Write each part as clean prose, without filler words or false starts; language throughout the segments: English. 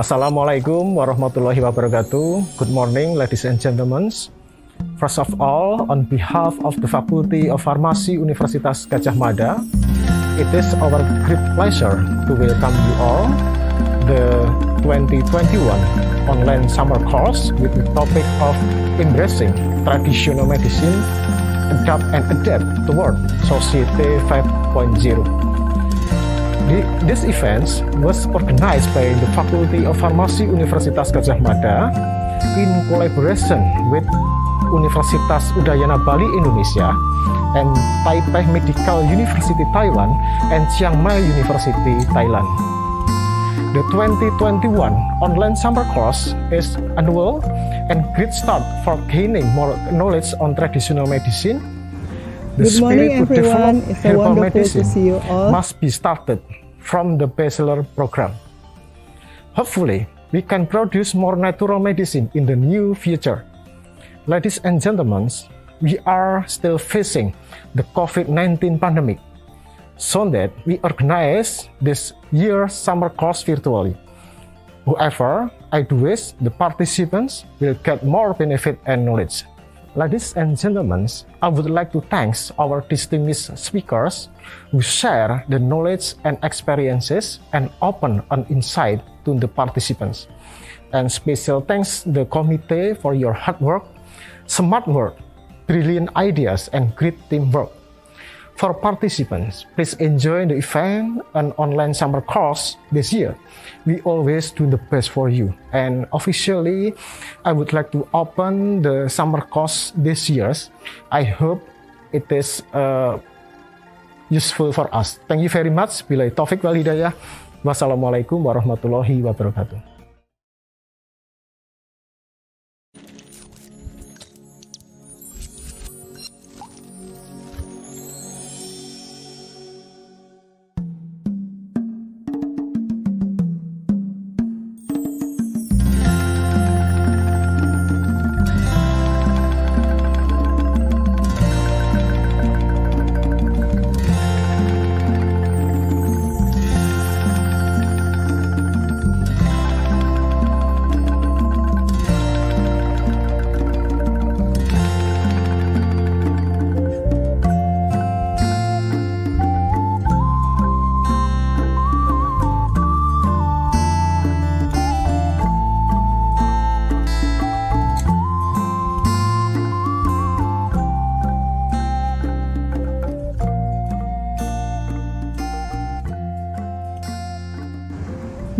Assalamualaikum warahmatullahi wabarakatuh. Good morning, ladies and gentlemen. First of all, on behalf of the Faculty of Pharmacy Universitas Gadjah Mada, it is our great pleasure to welcome you all the 2021 online summer course with the topic of embracing traditional medicine, adapt toward Society 5.0. This event was organized by the Faculty of Pharmacy Universitas Gadjah Mada in collaboration with Universitas Udayana Bali Indonesia and Taipei Medical University Thailand and Chiang Mai University Thailand. The 2021 online summer course is annual and great start for gaining more knowledge on traditional medicine. The Good morning, spirit to everyone. develop It's so herbal wonderful medicine to see you all. must be started from the bachelor program. Hopefully, we can produce more natural medicine in the new future. Ladies and gentlemen, we are still facing the COVID-19 pandemic, so that we organize this year's summer course virtually. However, I do wish the participants will get more benefit and knowledge. Ladies and gentlemen, I would like to thank our distinguished speakers who share the knowledge and experiences and open an insight to the participants. And special thanks to the committee for your hard work, smart work, brilliant ideas, and great teamwork. For participants, please enjoy the event and online summer course this year. We always do the best for you. And officially, I would like to open the summer course this year. I hope it is useful for us. Thank you very much. Billahi taufiq wal hidayah. Wassalamualaikum warahmatullahi wabarakatuh.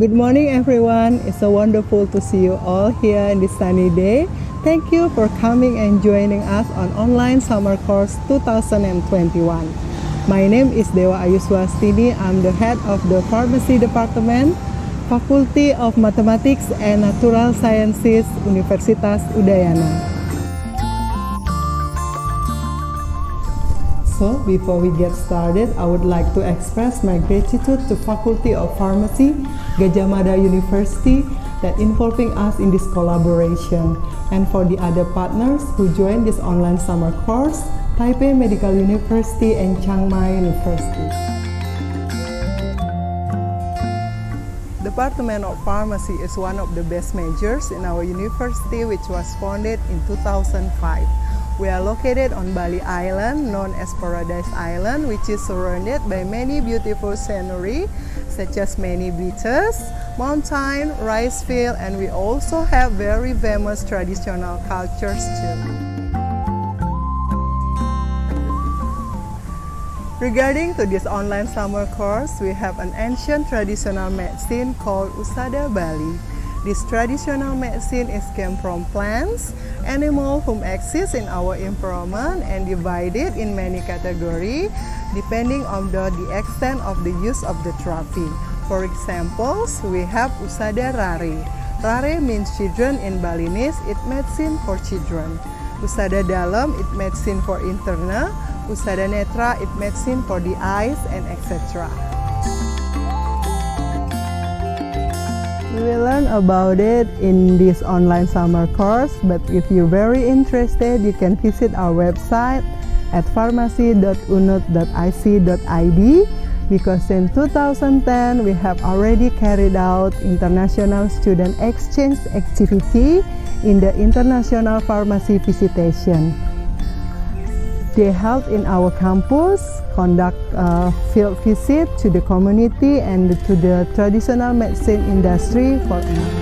Good morning, everyone. It's so wonderful to see you all here in this sunny day. Thank you for coming and joining us on online summer course 2021. My name is Dewa Ayu Swastini. I'm the head of the Pharmacy Department, Faculty of Mathematics and Natural Sciences, Universitas Udayana. So, before we get started, I would like to express my gratitude to Faculty of Pharmacy, Gadjah Mada University, that involving us in this collaboration, and for the other partners who joined this online summer course, Taipei Medical University and Chiang Mai University. Department of Pharmacy is one of the best majors in our university, which was founded in 2005. We are located on Bali Island, known as Paradise Island, which is surrounded by many beautiful scenery, such as many beaches, mountain, rice field, and we also have very famous traditional cultures too. Regarding to this online summer course, we have an ancient traditional medicine called Usada Bali. This traditional medicine is came from plants, animals whom exist in our environment and divided in many categories depending on the extent of the use of the therapy. For examples, we have Usada Rare. Rare means children in Balinese, it medicine for children. Usada Dalam, it medicine for internal. Usada Netra, it medicine for the eyes and etc. We will learn about it in this online summer course, but if you're very interested, you can visit our website at pharmacy.unut.ic.id. because in 2010 we have already carried out international student exchange activity in the International Pharmacy Visitation. They held in our campus, conduct a field visit to the community and to the traditional medicine industry for a month.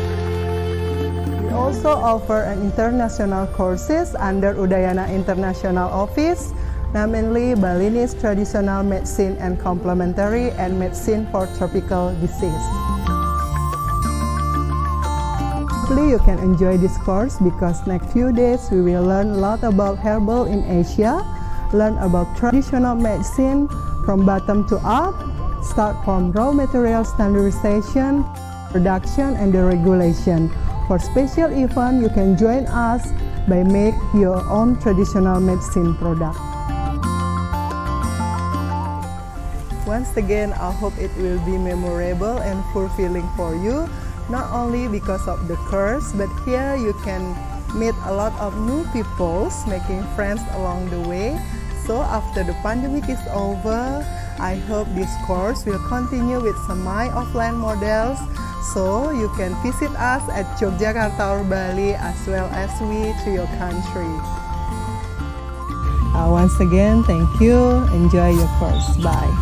We also offer an international courses under Udayana International Office, namely Balinese Traditional Medicine and Complementary and Medicine for Tropical Disease. Hopefully you can enjoy this course because next few days we will learn a lot about herbal in Asia, learn about traditional medicine from bottom to up, start from raw material standardization, production and the regulation. For special event, you can join us by make your own traditional medicine product. Once again, I hope it will be memorable and fulfilling for you, not only because of the course, but here you can meet a lot of new people, making friends along the way. So after the pandemic is over, I hope this course will continue with semi-offline models, so you can visit us at Yogyakarta or Bali as well as we to your country. Once again, thank you. Enjoy your course. Bye.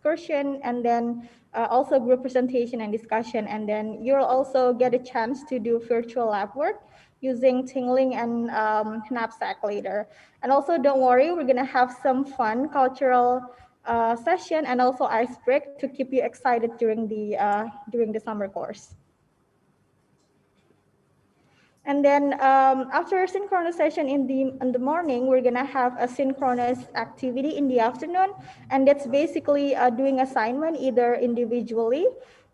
excursion, and then also group presentation and discussion. And then you'll also get a chance to do virtual lab work using Tingling and Knapsack later. And also don't worry, we're gonna have some fun cultural session and also ice break to keep you excited during the summer course. And then after synchronous session in the morning, we're gonna have a synchronous activity in the afternoon, and that's basically doing assignment either individually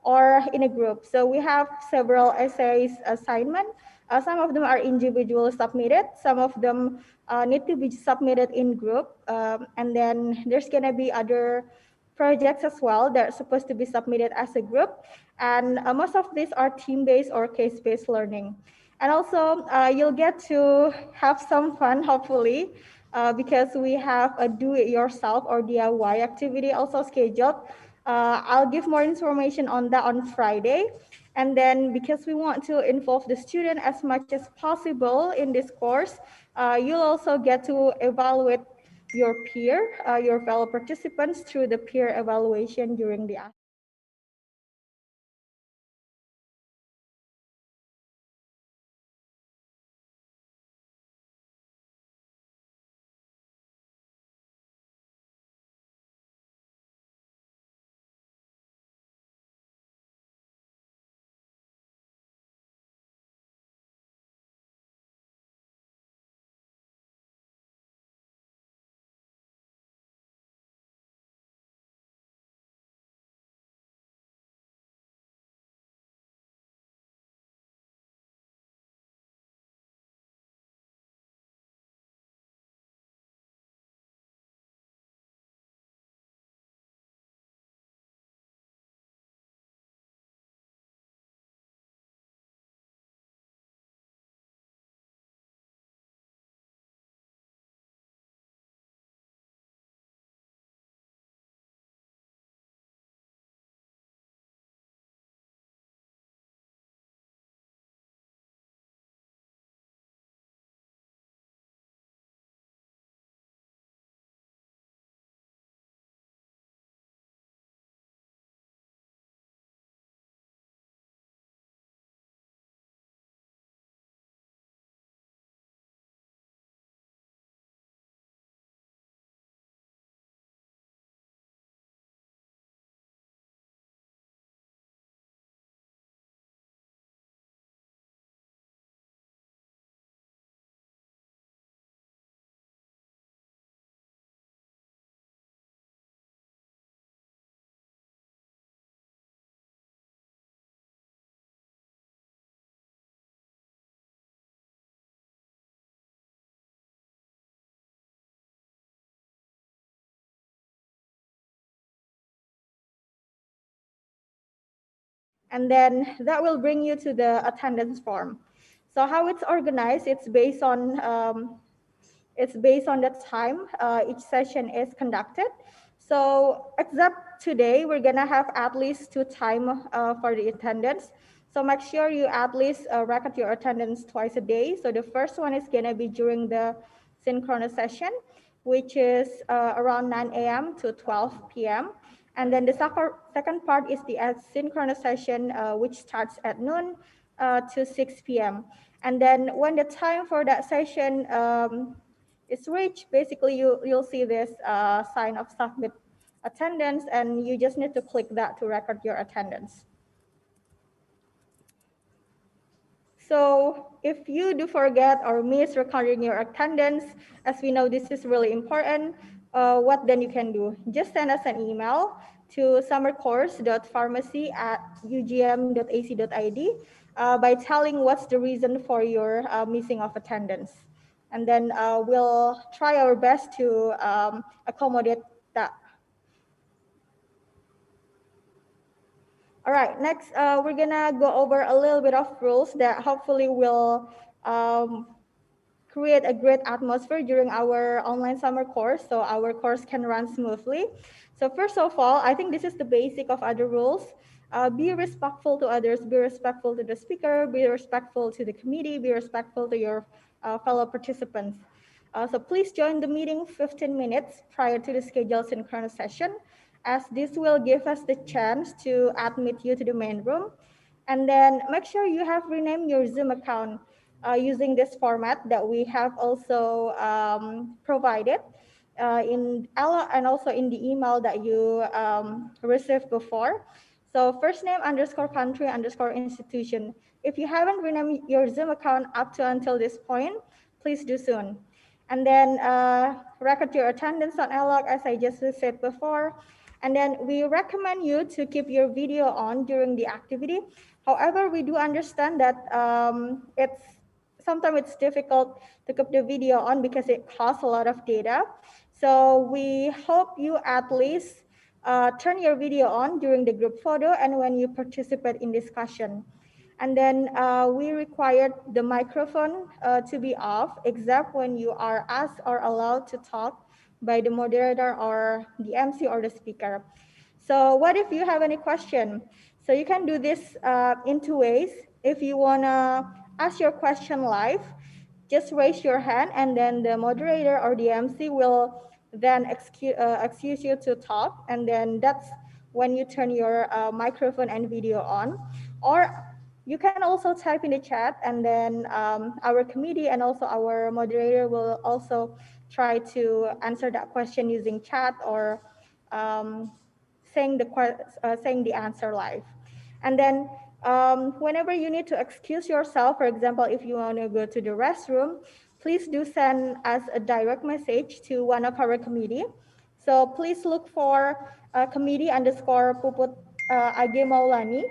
or in a group. So we have several essays assignment. Some of them are individually submitted. Some of them need to be submitted in group. And then there's gonna be other projects as well that are supposed to be submitted as a group. And most of these are team-based or case-based learning. And also, you'll get to have some fun, hopefully, because we have a do-it-yourself or DIY activity also scheduled. I'll give more information on that on Friday. And then because we want to involve the student as much as possible in this course, you'll also get to evaluate your peer, your fellow participants through the peer evaluation during the afternoon. And then that will bring you to the attendance form. So how it's organized, it's based on the time each session is conducted. So except today, we're gonna have at least 2 times for the attendance. So make sure you at least record your attendance twice a day. So the first one is gonna be during the synchronous session, which is around 9 a.m. to 12 p.m. And then the second part is the asynchronous session, which starts at noon to 6 p.m. And then when the time for that session is reached, basically you'll see this sign of submit attendance, and you just need to click that to record your attendance. So if you do forget or miss recording your attendance, as we know this is really important, what then you can do? Just send us an email to summercourse.pharmacy@ugm.ac.id by telling what's the reason for your missing of attendance. And then we'll try our best to accommodate that. All right, next we're gonna go over a little bit of rules that hopefully will create a great atmosphere during our online summer course so our course can run smoothly. So first of all, I think this is the basic of other rules. Be respectful to others, be respectful to the speaker, be respectful to the committee, be respectful to your fellow participants. So please join the meeting 15 minutes prior to the scheduled synchronous session. as this will give us the chance to admit you to the main room. And then make sure you have renamed your Zoom account using this format that we have also provided in Ella and also in the email that you received before. So first name underscore country underscore institution. If you haven't renamed your Zoom account up to until this point, please do soon. And then record your attendance on Ellog as I just said before. And then we recommend you to keep your video on during the activity. However, we do understand that sometimes it's difficult to keep the video on because it costs a lot of data. So we hope you at least turn your video on during the group photo and when you participate in discussion. And then we required the microphone to be off, except when you are asked or allowed to talk by the moderator or the MC or the speaker. So what if you have any question? So you can do this in two ways. If you wanna ask your question live, just raise your hand and then the moderator or the MC will then excuse you to talk. And then that's when you turn your microphone and video on. Or you can also type in the chat and then our committee and also our moderator will also try to answer that question using chat or saying the answer live. And then whenever you need to excuse yourself, for example, if you want to go to the restroom, please do send us a direct message to one of our committee. So please look for committee underscore Puput Age Maulani.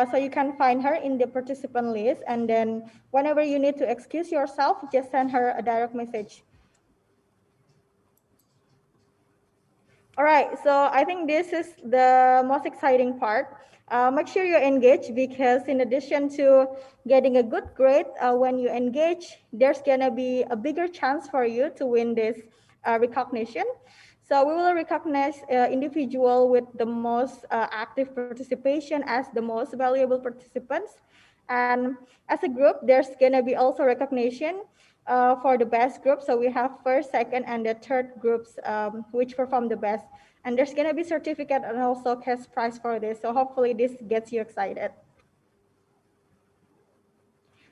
So you can find her in the participant list. And then whenever you need to excuse yourself, just send her a direct message. All right, so I think this is the most exciting part. Make sure you engage because in addition to getting a good grade, when you engage, there's gonna be a bigger chance for you to win this recognition. So we will recognize individual with the most active participation as the most valuable participants. And as a group, there's gonna be also recognition for the best group. So we have first, second, and the third groups which perform the best. And there's gonna be certificate and also cash prize for this. So hopefully this gets you excited.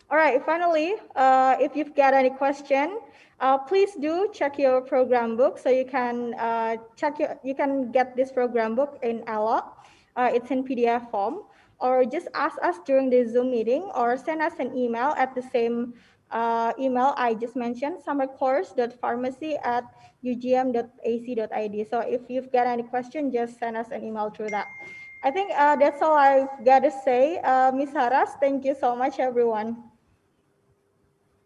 All right, finally, if you've got any question, please do check your program book. So you can you can get this program book in Ella. It's in PDF form, or just ask us during the Zoom meeting, or send us an email at the same email I just mentioned, summercourse.pharmacy@ugm.ac.id. So if you've got any question, just send us an email through that. I think that's all I've got to say. Ms. Haras, thank you so much, everyone.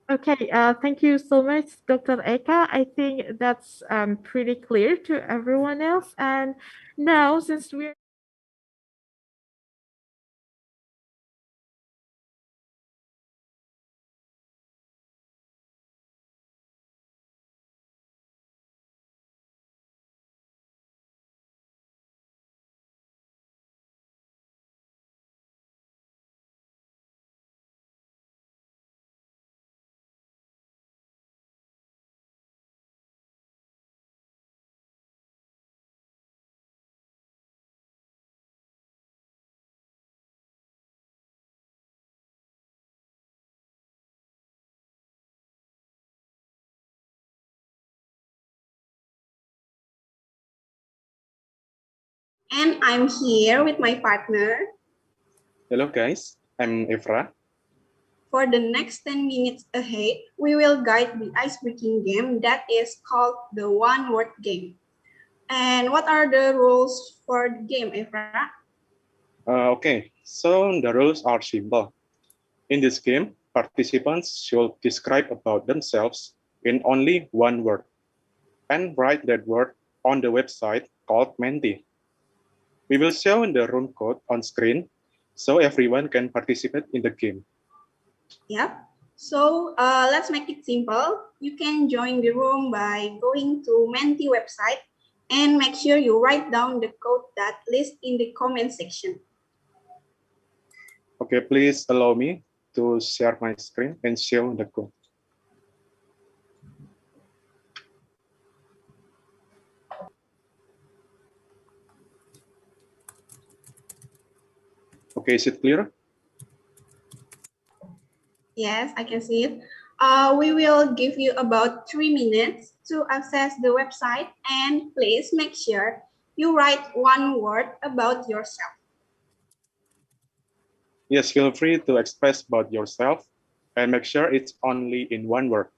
Okay, thank you so much, Dr. Eka. I think that's pretty clear to everyone else. And now, since we're And I'm here with my partner. Hello guys, I'm Evra. For the next 10 minutes ahead, we will guide the ice-breaking game that is called the one-word game. And what are the rules for the game, Evra? Okay, so the rules are simple. In this game, participants should describe about themselves in only one word and write that word on the website called Menti. We will show the room code on screen so everyone can participate in the game. Yep. So let's make it simple. You can join the room by going to Menti website and make sure you write down the code that lists in the comment section. Okay, please allow me to share my screen and show the code. Okay, is it clear? Yes, I can see it. We will give you about 3 minutes to access the website, and please make sure you write one word about yourself. Yes, feel free to express about yourself and make sure it's only in one word.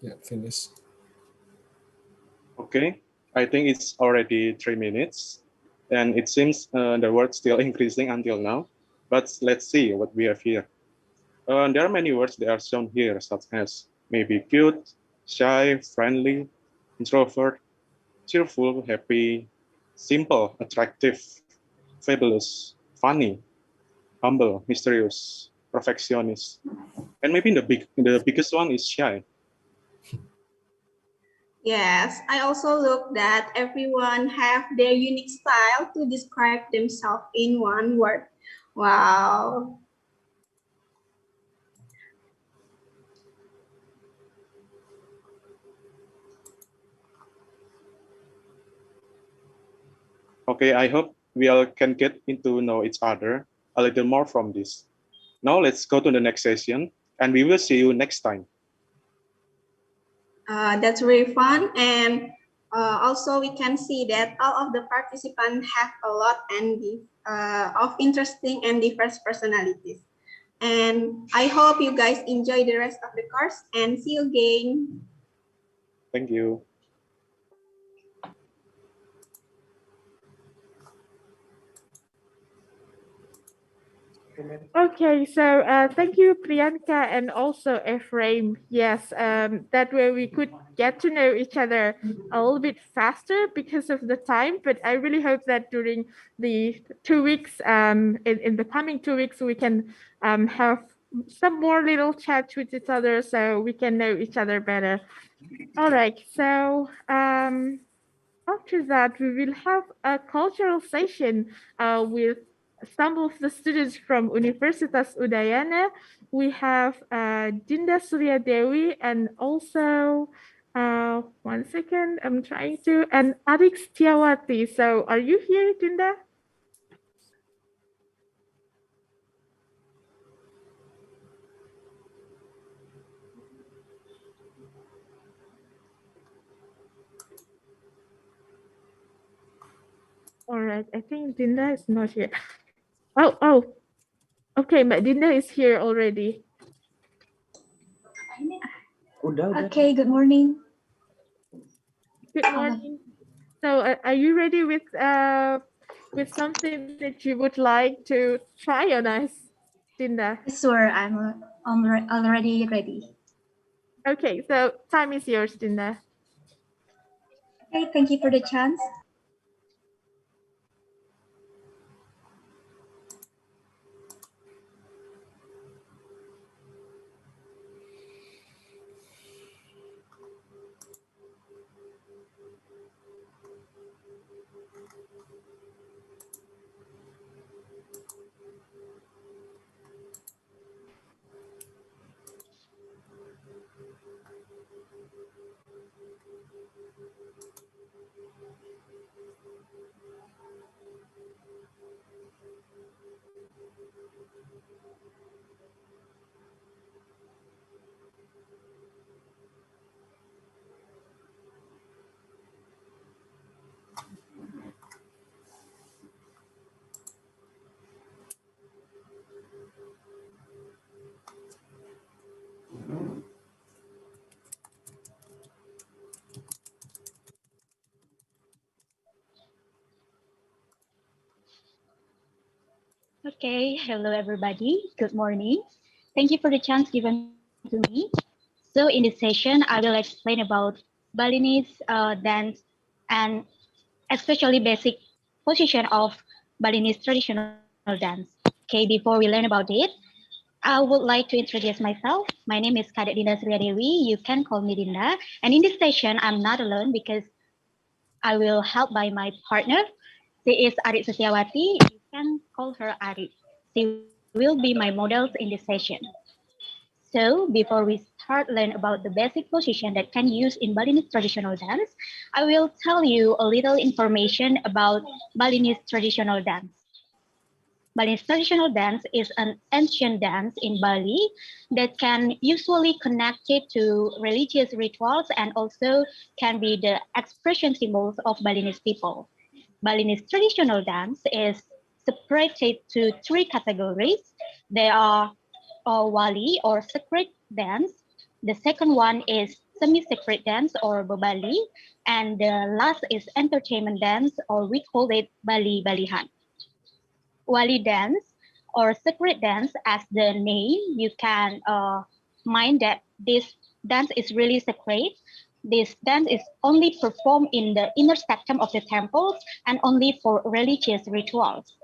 Yeah, finish. Okay, I think it's already 3 minutes, and it seems the word still increasing until now. But let's see what we have here. There are many words that are shown here, such as maybe cute, shy, friendly, introvert, cheerful, happy, simple, attractive, fabulous, funny, humble, mysterious, perfectionist, and maybe the biggest one is shy. Yes, I also look that everyone have their unique style to describe themselves in one word. Wow. Okay, I hope we all can get into know each other a little more from this. Now let's go to the next session, and we will see you next time. That's really fun. And also we can see that all of the participants have a lot of interesting and diverse personalities. And I hope you guys enjoy the rest of the course and see you again. Thank you. Okay, so thank you, Priyanka, and also Ephraim. Yes, that way we could get to know each other a little bit faster because of the time. But I really hope that during the 2 weeks, in the coming 2 weeks, we can have some more little chats with each other so we can know each other better. All right, so after that, we will have a cultural session with some of the students from Universitas Udayana. We have Dinda Surya Dewi and also, one second, I'm trying to, and Arik Setiawati. So are you here, Dinda? All right, I think Dinda is not here. Oh, okay, but Dinda is here already. Okay, good morning. Good morning. So are you ready with something that you would like to try on us, Dinda? Sure, I'm already ready. Okay, so time is yours, Dinda. Okay, thank you for the chance. Okay, hello everybody. Good morning. Thank you for the chance given to me. So in this session, I will explain about Balinese dance and especially basic position of Balinese traditional dance. Okay, before we learn about it, I would like to introduce myself. My name is Kadek Dinda Surya Dewi. You can call me Dinda. And in this session, I'm not alone because I will help by my partner. She is Arik Setiawati. You can call her Arik. She will be my models in this session. So before we start learn about the basic position that can use in Balinese traditional dance, I will tell you a little information about Balinese traditional dance. Balinese traditional dance is an ancient dance in Bali that can usually connected to religious rituals and also can be the expression symbols of Balinese people. Balinese traditional dance is separated to three categories. They are wali or sacred dance. The second one is semi-sacred dance or bobali. And the last is entertainment dance or we call it Bali Balihan. Wali dance or sacred dance, as the name, you can mind that this dance is really sacred. This dance is only performed in the inner sanctum of the temples and only for religious rituals.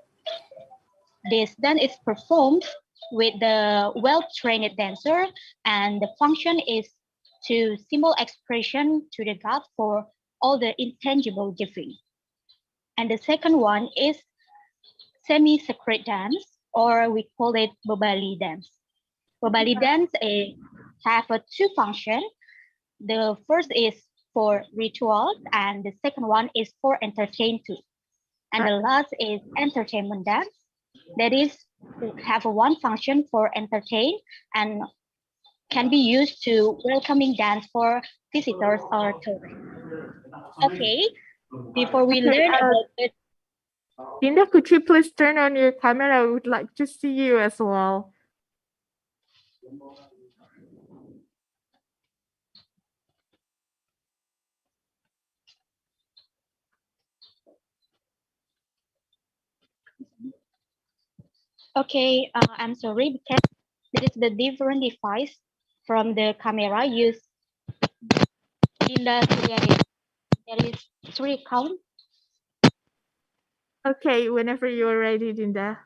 This dance is performed with the well-trained dancer, and the function is to symbol expression to the god for all the intangible giving. And the second one is semi-sacred dance, or we call it Bobali dance. Bobali dance have two functions. The first is for rituals, and the second one is for entertain too. And the last is entertainment dance. That is have one function for entertain and can be used to welcoming dance for visitors or tourists. Okay, before we Okay, learn about it, Dinda, could you please turn on your camera? I would like to see you as well. okay, I'm sorry because this is the different device from the camera used. Dinda, there is 3 count. Okay, whenever you're ready, Dinda.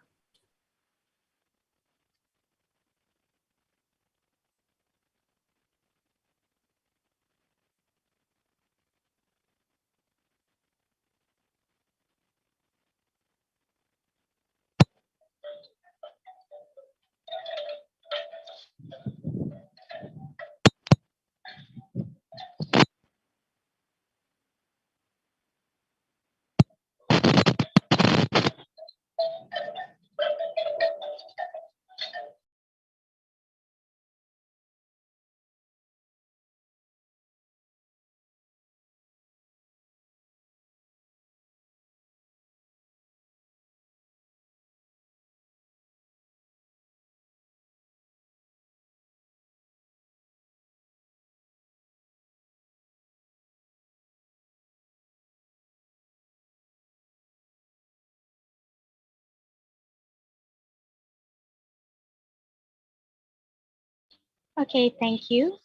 Okay, thank you.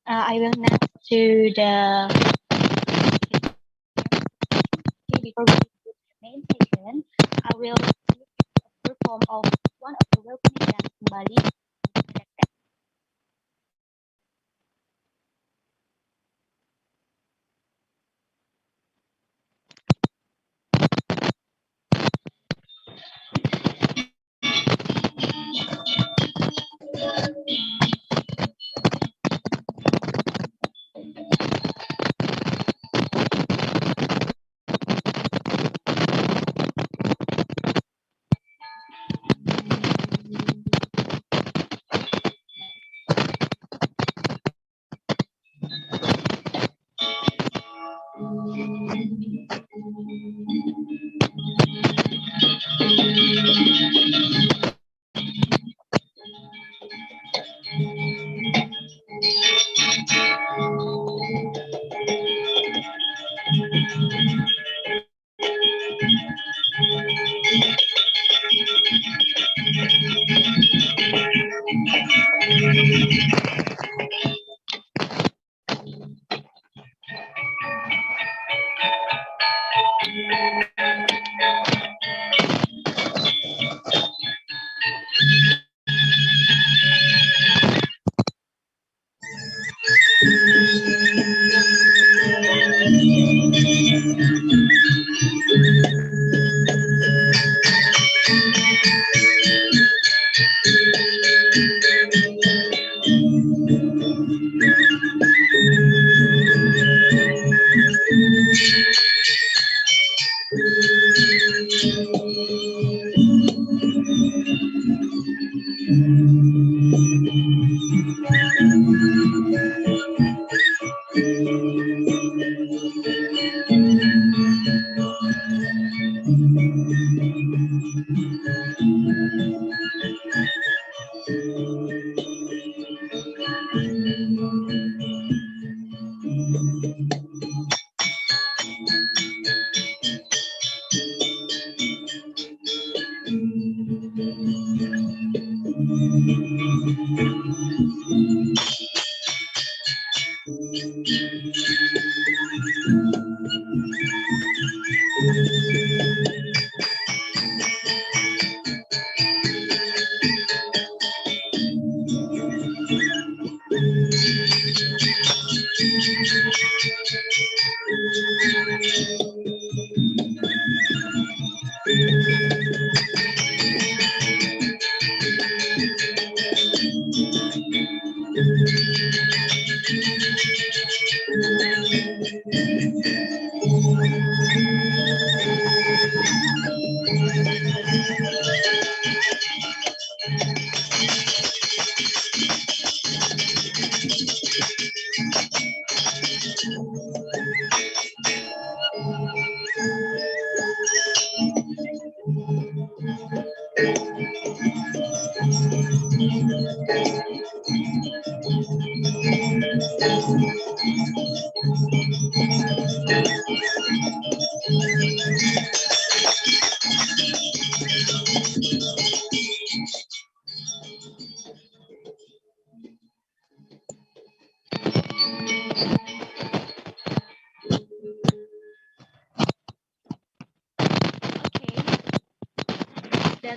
I will now to the before we go to the main session. I will perform of one of the welcoming dance in Bali.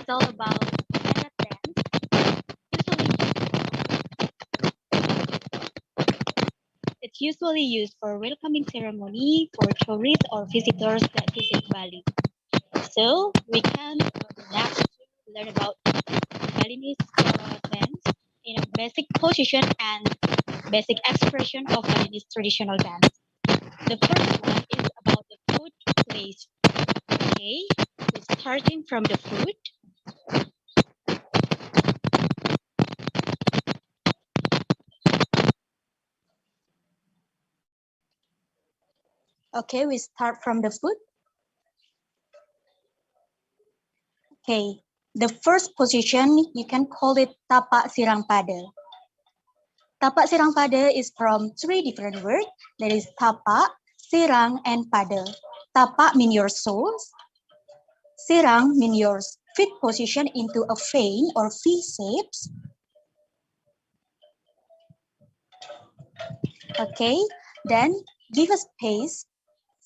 is all about Barat dance. It's usually used for welcoming ceremony for tourists or visitors that visit Bali. So we can next learn about Balinese dance in a basic position and basic expression of Balinese traditional dance. The first one is about the foot place. Okay, we're starting from the foot. Okay, we start from the foot. Okay, the first position, you can call it tapak sirang pada. Tapak sirang pada is from 3 different words. That is tapak, sirang, and pada. Tapak means your soles. Sirang means your feet position into a feint or V shapes. Okay, then give a space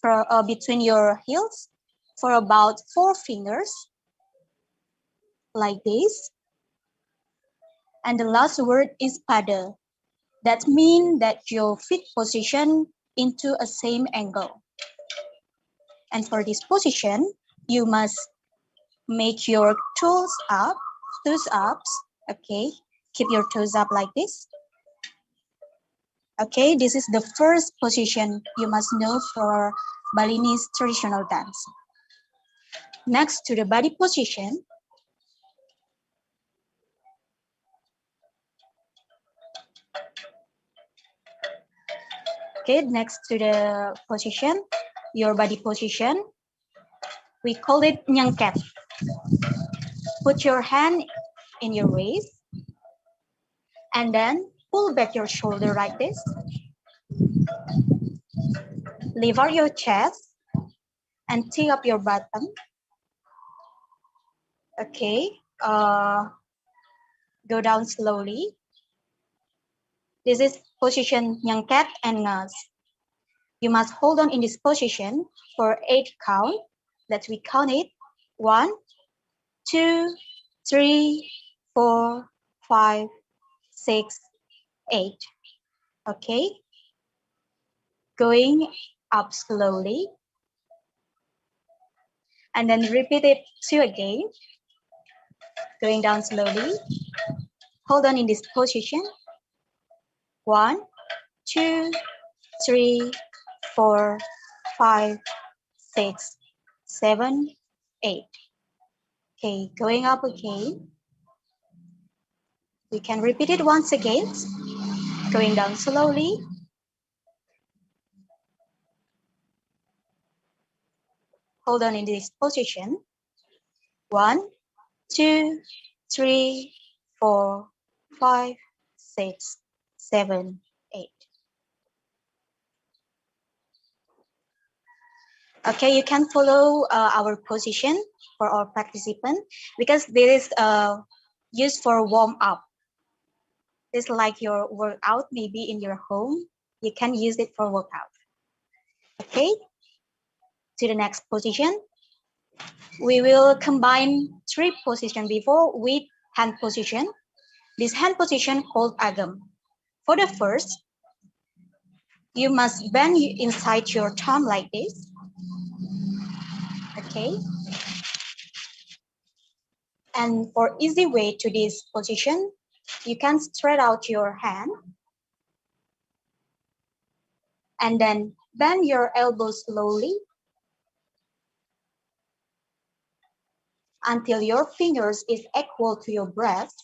for between your heels for about 4 fingers, like this. And the last word is pada. That means that your feet position into a same angle. And for this position, you must make your toes up, okay? Keep your toes up like this. Okay, this is the first position you must know for Balinese traditional dance. Next to the body position, okay, next to the position, your body position, we call it nyangket. Put your hand in your waist and then pull back your shoulder like this. Lift out your chest and tee up your bottom. Okay, go down slowly. This is position nyangket and ngas. You must hold on in this position for 8 count. Let's we count it. 1, 2, 3, 4, 5, 6, 8. Okay. Going up slowly. And then repeat it 2 again. Going down slowly. Hold on in this position. 1, 2, 3, 4, 5, 6, 7, 8. Okay, going up again. We can repeat it once again. Going down slowly. Hold on in this position. 1, 2, 3, 4, 5, 6, 7, 8. Okay, you can follow our position for our participant because this is used for warm up. It's like your workout, maybe in your home. You can use it for workout. Okay, to the next position. We will combine 3 positions before with hand position. This hand position called agam. For the first, you must bend inside your thumb like this. Okay. And for easy way to this position, you can stretch out your hand and then bend your elbow slowly until your fingers is equal to your breast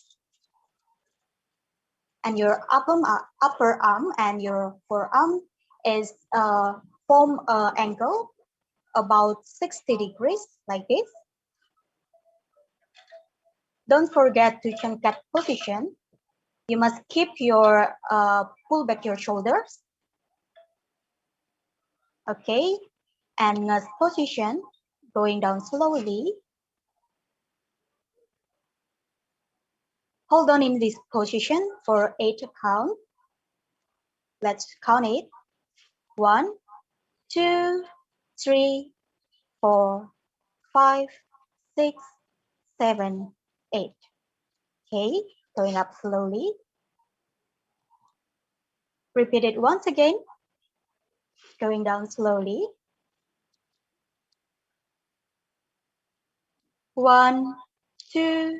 and your upper arm and your forearm is form angle about 60 degrees like this. Don't forget to changkat position. You must keep your pull back your shoulders. Okay, and next position, going down slowly. Hold on in this position for 8 count. Let's count it. 1, 2, 3, 4, 5, 6, 7, 8. Okay, going up slowly. Repeat it once again. Going down slowly. 1, 2,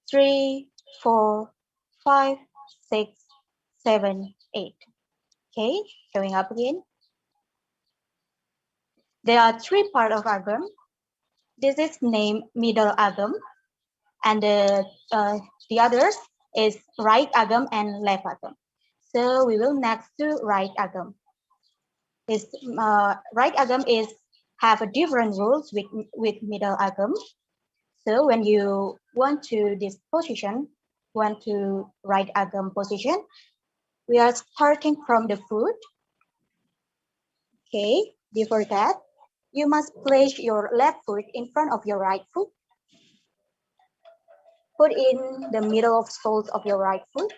3, 4, 5, 6, 7, 8. Okay, going up again. There are 3 parts of agam. This is named middle agam, and the others is right agam and left agam. So we will next to right agam. This right agam is have a different rules with middle agam. So when you want to this position, want to right agam position, we are starting from the foot. Okay, before that, you must place your left foot in front of your right foot. Put in the middle of soles of your right foot.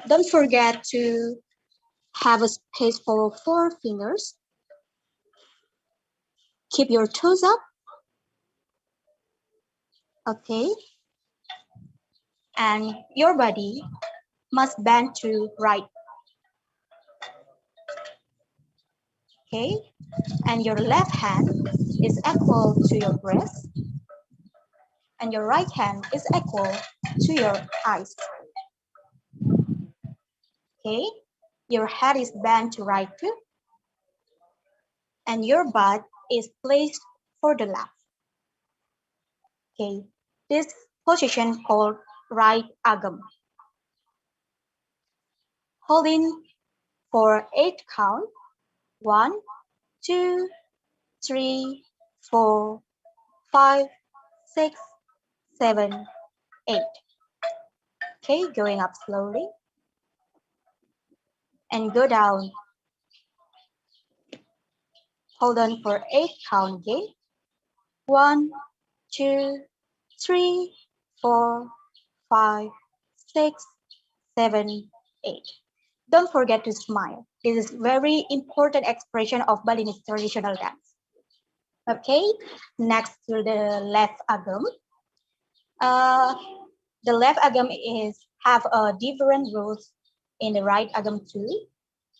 Don't forget to have a space for 4 fingers. Keep your toes up. Okay. And your body must bend to right. Okay. And your left hand is equal to your breast. And your right hand is equal to your eyes. Okay. Your head is bent to right too. And your butt is placed for the left. Okay. This position called right agam. Holding for 8 count. 1, 2, 3, 4, 5, 6, 7, 8. Okay, going up slowly. And go down. Hold on for 8 count again. 1, 2, 3, 4, 5, 6, 7, 8. Don't forget to smile. This is very important expression of Balinese traditional dance. Okay, next to the left agam. The left agam is have a different rules in the right agam too.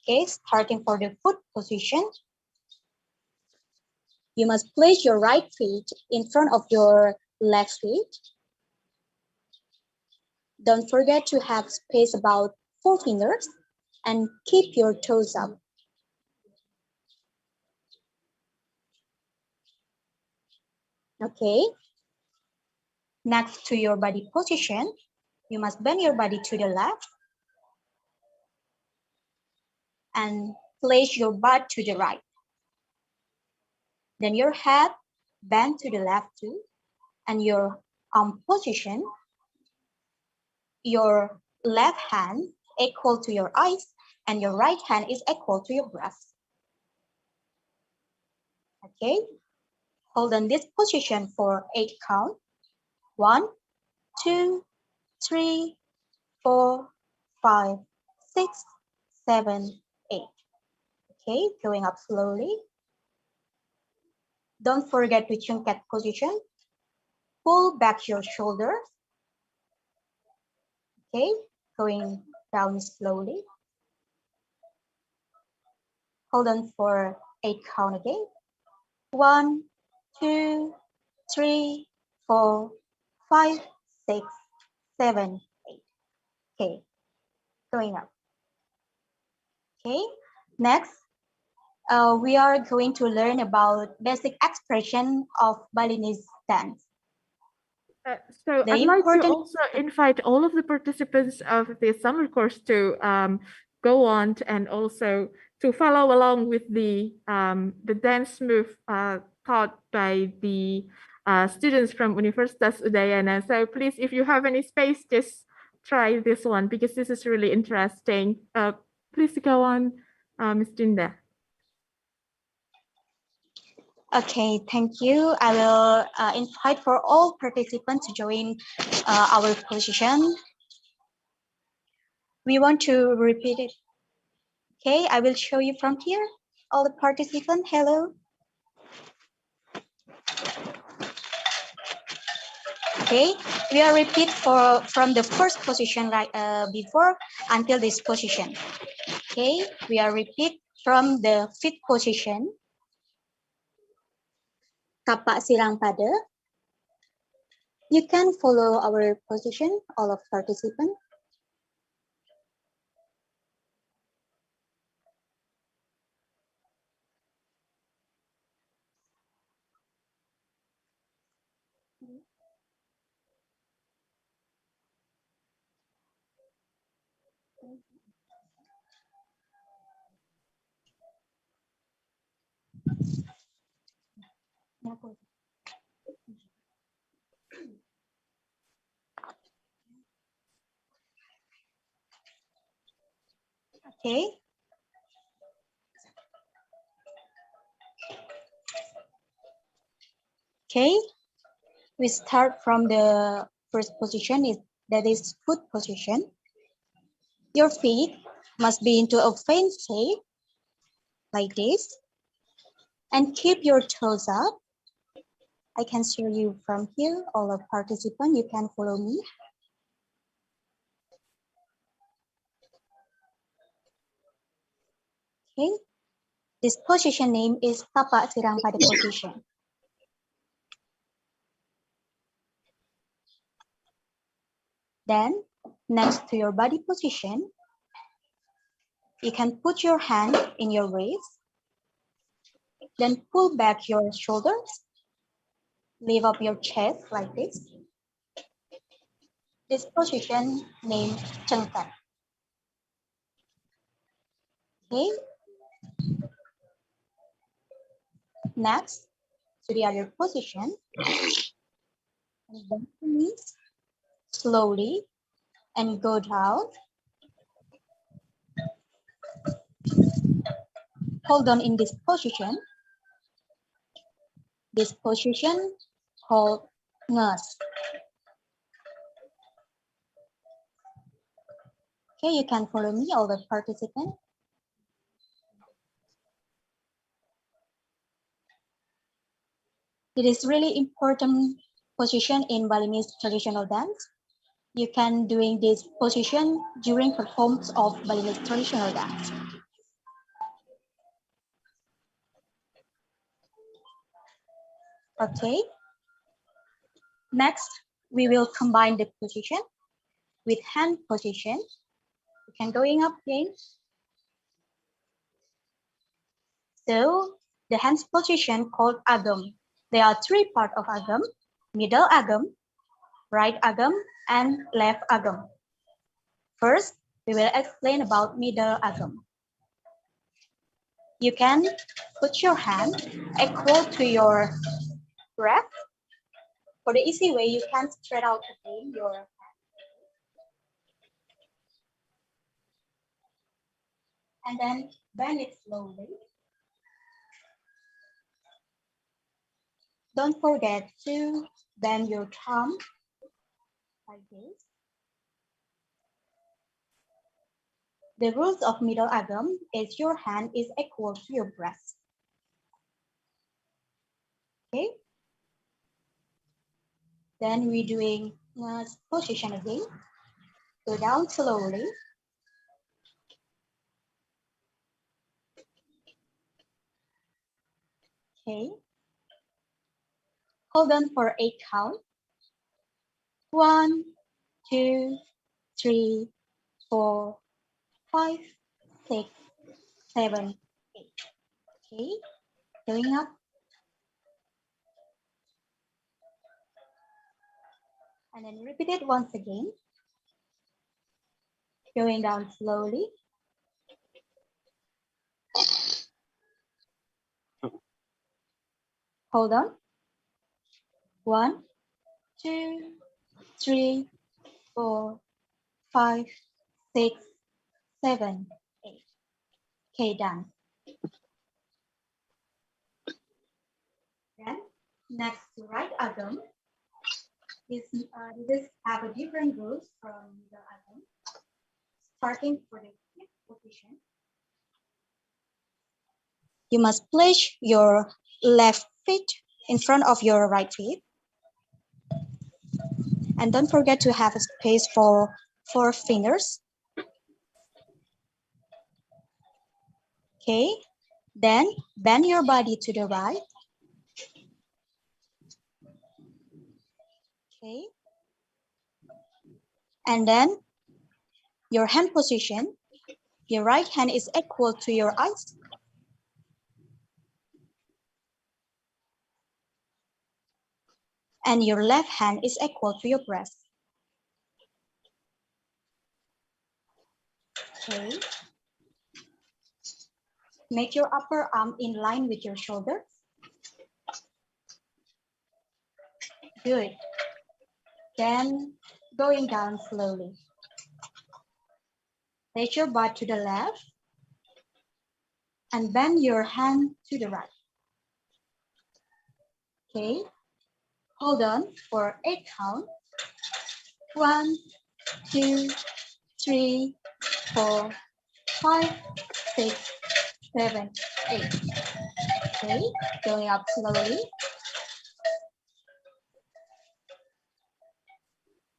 Okay, starting for the foot position. You must place your right feet in front of your left feet. Don't forget to have space about 4 fingers and keep your toes up. Okay. Next to your body position, you must bend your body to the left and place your butt to the right. Then your head bend to the left too, and your arm position, your left hand equal to your eyes, and your right hand is equal to your breast. Okay, hold on this position for 8 count. 1, 2, 3, 4, 5, 6, 7, 8. Okay, going up slowly. Don't forget to chungket position. Pull back your shoulders. Okay, going down slowly. Hold on for 8 count again. 1, 2, 3, 4, 5, 6, 7, 8. Okay, going up. Okay, next, we are going to learn about basic expression of Balinese dance. So I'd like to also invite all of the participants of the summer course to go on and also to follow along with the dance move taught by the students from Universitas Udayana. So please, if you have any space, just try this one because this is really interesting. Please go on, Ms. Dinda. Okay, thank you. I will invite for all participants to join our position. We want to repeat it. Okay, I will show you from here. All the participants, hello. Okay, we are repeat from the first position like before until this position. Okay, we are repeat from the fifth position. Tapak sirang pada. You can follow our position, all of participants. Okay. Okay. We start from the first position, that is foot position. Your feet must be into a fan shape, like this. And keep your toes up. I can show you from here, all of participants, you can follow me. Okay. This position name is tapak sirang pada position. Then, next to your body position, you can put your hand in your waist. Then pull back your shoulders. Lift up your chest like this. This position named Chengkat. Okay. Next, to the other position. And bend the knees slowly and go down. Hold on in this position. This position called nurse. Okay, you can follow me, all the participants. It is really important position in Balinese traditional dance. You can doing this position during performance of Balinese traditional dance. Okay. Next, we will combine the position with hand position. You can going up again. So the hands position called agam. There are three parts of agam: middle agam, right agam, and left agam. First, we will explain about middle agam. You can put your hand equal to your breath. For the easy way, you can spread out again your hand. And then bend it slowly. Don't forget to bend your thumb like this. The rules of middle agam is your hand is equal to your breast. Okay. Then we're doing position again. Go down slowly. Okay. Hold on for 8 count. 1, 2, 3, 4, 5, 6, 7, 8. Okay. Going up. And then repeat it once again. Going down slowly. Hold on. 1, 2, 3, 4, 5, 6, 7, 8. Okay, done. Then next to right agam. This have a different rules from the agam. Starting for the fifth position. You must place your left foot in front of your right foot. And don't forget to have a space for 4 fingers. Okay, then bend your body to the right. Okay, and then your hand position, your right hand is equal to your eyes. And your left hand is equal to your breast. Okay. Make your upper arm in line with your shoulder. Good. Then going down slowly. Place your butt to the left and bend your hand to the right. Okay. Hold on for 8 count. 1, 2, 3, 4, 5, 6, 7, 8. Okay, going up slowly.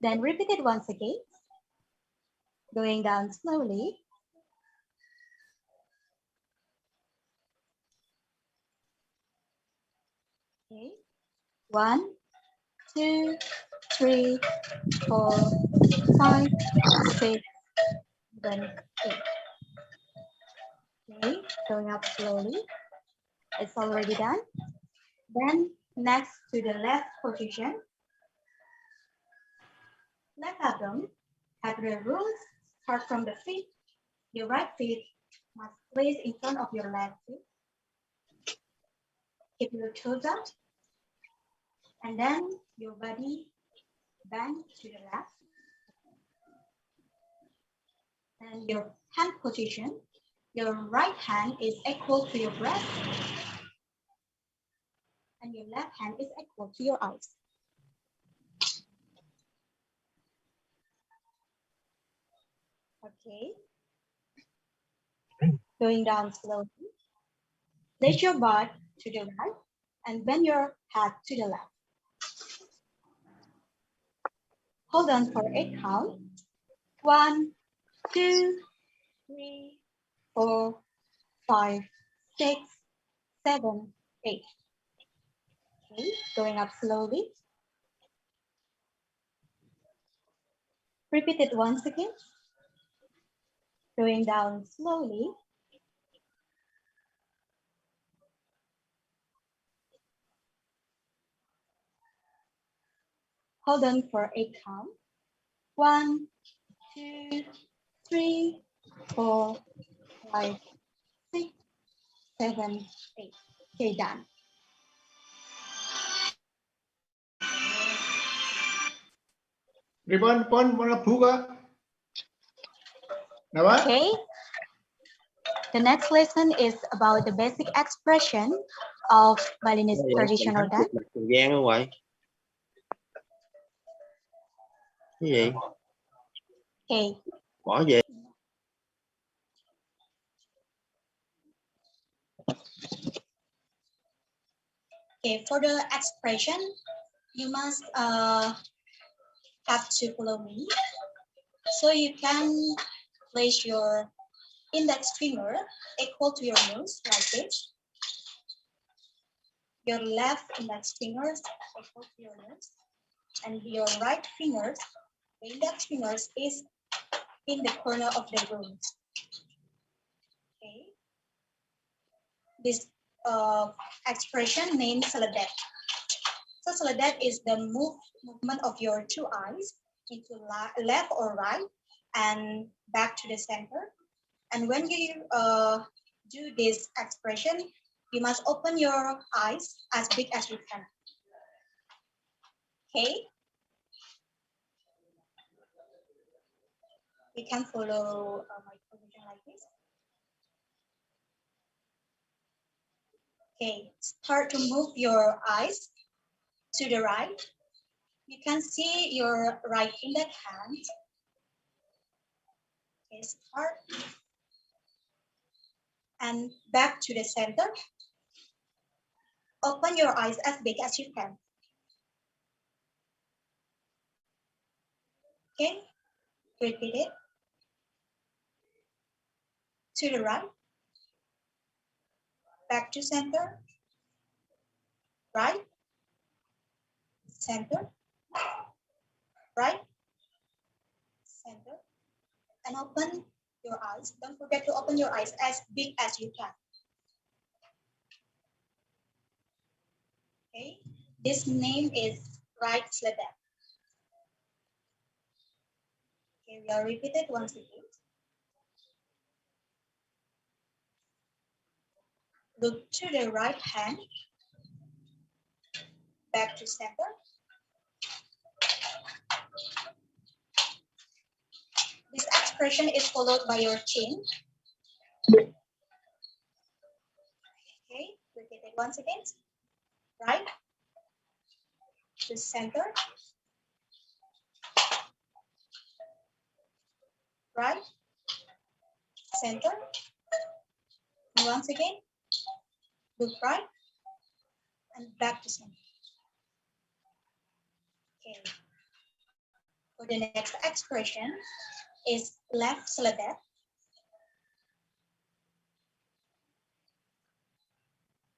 Then repeat it once again. Going down slowly. Okay. 1, 2, 3, 4, 5, 6, 7, 8. Okay, going up slowly. It's already done. Then next to the left position. Left abdomen. Have the rules. Start from the feet. Your right foot must place in front of your left foot. Keep your toes up. And then your body bend to the left. And your hand position, your right hand is equal to your breast. And your left hand is equal to your eyes. Okay. Going down slowly. Place your butt to the right and bend your head to the left. Hold on for 8 count. 1, 2, 3, 4, 5, 6, 7, 8. Okay, going up slowly. Repeat it once again. Going down slowly. Hold on for 8 count. 1, 2, 3, 4, 5, 6, 7, 8. Okay, done. Ribbon pon mana buka? Napa? Okay. The next lesson is about the basic expression of Balinese traditional dance. Thời gian không vậy? Cái gì? Okay. Bỏ về. Okay, for the expression, you must have to follow me. So you can place your index finger equal to your nose like this. Your left index finger equal to your nose. And your right fingers, the index fingers is in the corner of the room. Okay. This expression named Saladet. So Saladet is the movement of your 2 eyes into left or right and back to the center. And when you do this expression, you must open your eyes as big as you can. Okay. You can follow my position like this. Okay, start to move your eyes to the right. You can see your right index hand. Okay, start. And back to the center. Open your eyes as big as you can. Okay, repeat it. To the right, back to center, right, center, right, center, and open your eyes. Don't forget to open your eyes as big as you can. Okay, this name is right slider. Okay, we are repeated once again. Look to the right hand, back to center. This expression is followed by your chin. Okay, repeat it once again. Right to center. Right, center. And once again, look right and back to center. Okay. For the next expression is left slider.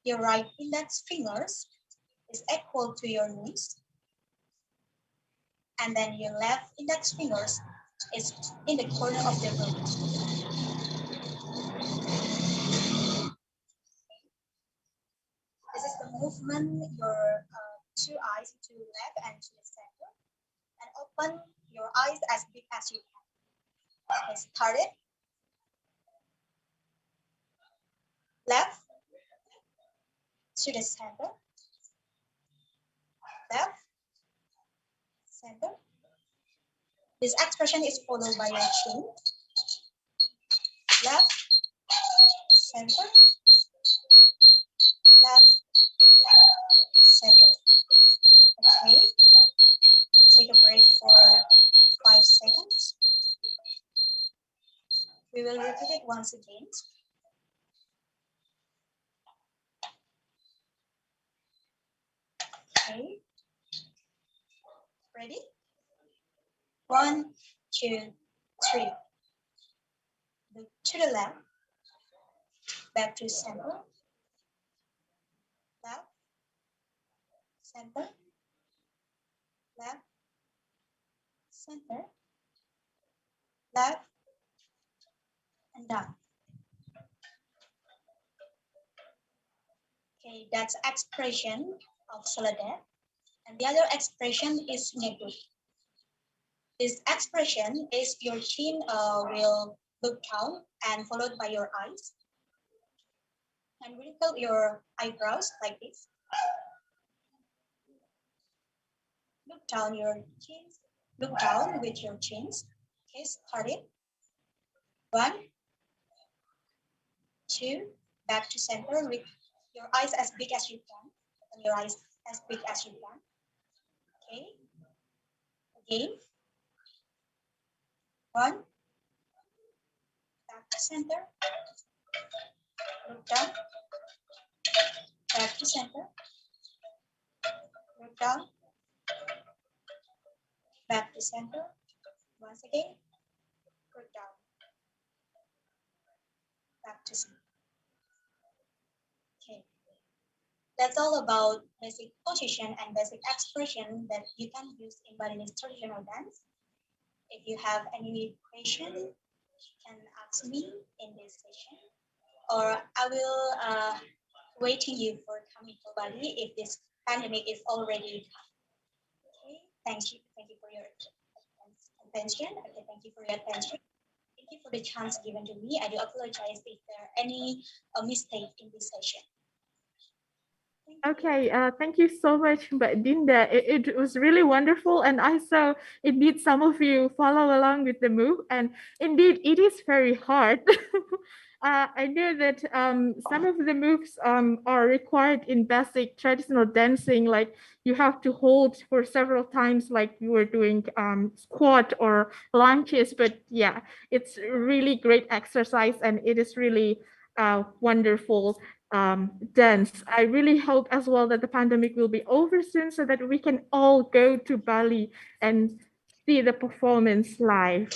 Your right index fingers is equal to your nose. And then your left index fingers is in the corner of the room. This is the movement your two eyes to the left and to the center. And open your eyes as big as you can. Okay, start it. Left to the center. Left, center. This expression is followed by your chin. Left, center. Left, center. Okay. Take a break for 5 seconds. We will repeat it once again. Okay. Ready? 1, 2, 3. Look to the left. Back to center. Left. Center. Left. Center. Left. And down. Okay, that's expression of slider. And the other expression is negut. This expression is your chin will look down and followed by your eyes. And wrinkle your eyebrows like this. Look down your chins. Look down with your chins. Okay, start it. 1, 2, back to center with your eyes as big as you can. And your eyes as big as you can. Okay. Again. 1, back to center. Look down. Back to center. Look down. Back to center. Once again. Look down. Back to center. Okay. That's all about basic position and basic expression that you can use in Balinese traditional dance. If you have any question, you can ask me in this session, or I will waiting you for coming to Bali if this pandemic is already done. Okay, thank you for your attention. Okay, thank you for your attention. Thank you for the chance given to me. I do apologize if there are any mistake in this session. Okay, thank you so much, Mbak Dinda. It was really wonderful, and I saw indeed some of you follow along with the move, and indeed it is very hard. I know that some of the moves are required in basic traditional dancing, like you have to hold for several times, like you were doing squat or lunges. But yeah, it's really great exercise, and it is really wonderful dance. I really hope as well that the pandemic will be over soon so that we can all go to Bali and see the performance live.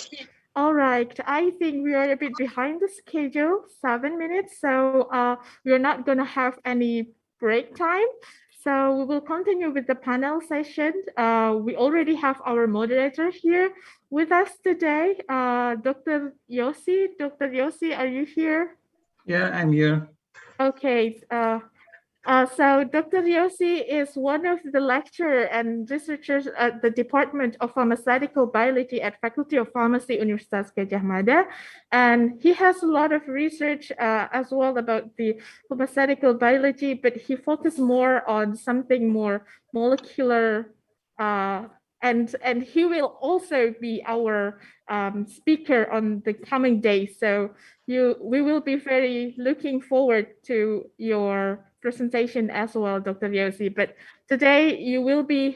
All right, I think we are a bit behind the schedule, 7 minutes. So we're not gonna have any break time. So we will continue with the panel session. We already have our moderator here with us today, Dr. Yossi. Dr. Yossi, are you here? Yeah, I'm here. Okay. So Dr. Yossi is one of the lecturers and researchers at the Department of Pharmaceutical Biology at Faculty of Pharmacy, Universitas Gadjah Mada. And he has a lot of research as well about the pharmaceutical biology, but he focused more on something more molecular. And he will also be our speaker on the coming days. So we will be very looking forward to your presentation as well, Dr. Yossi. But today you will be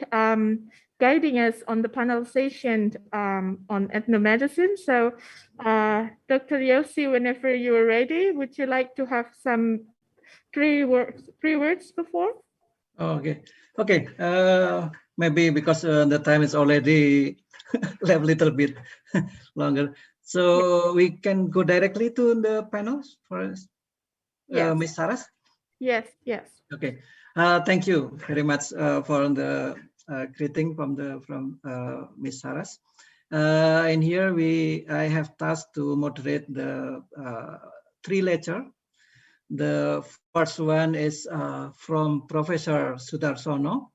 guiding us on the panel session on ethnomedicine. So Dr. Yossi, whenever you are ready, would you like to have some three words before? Oh, okay. Maybe because the time is already left a little bit longer. So we can go directly to the panels for Ms. Saras? Yes. Okay. Thank you very much for the greeting from Ms. Saras. And here I have tasked to moderate the 3 lectures. The first one is from Professor Sudarsono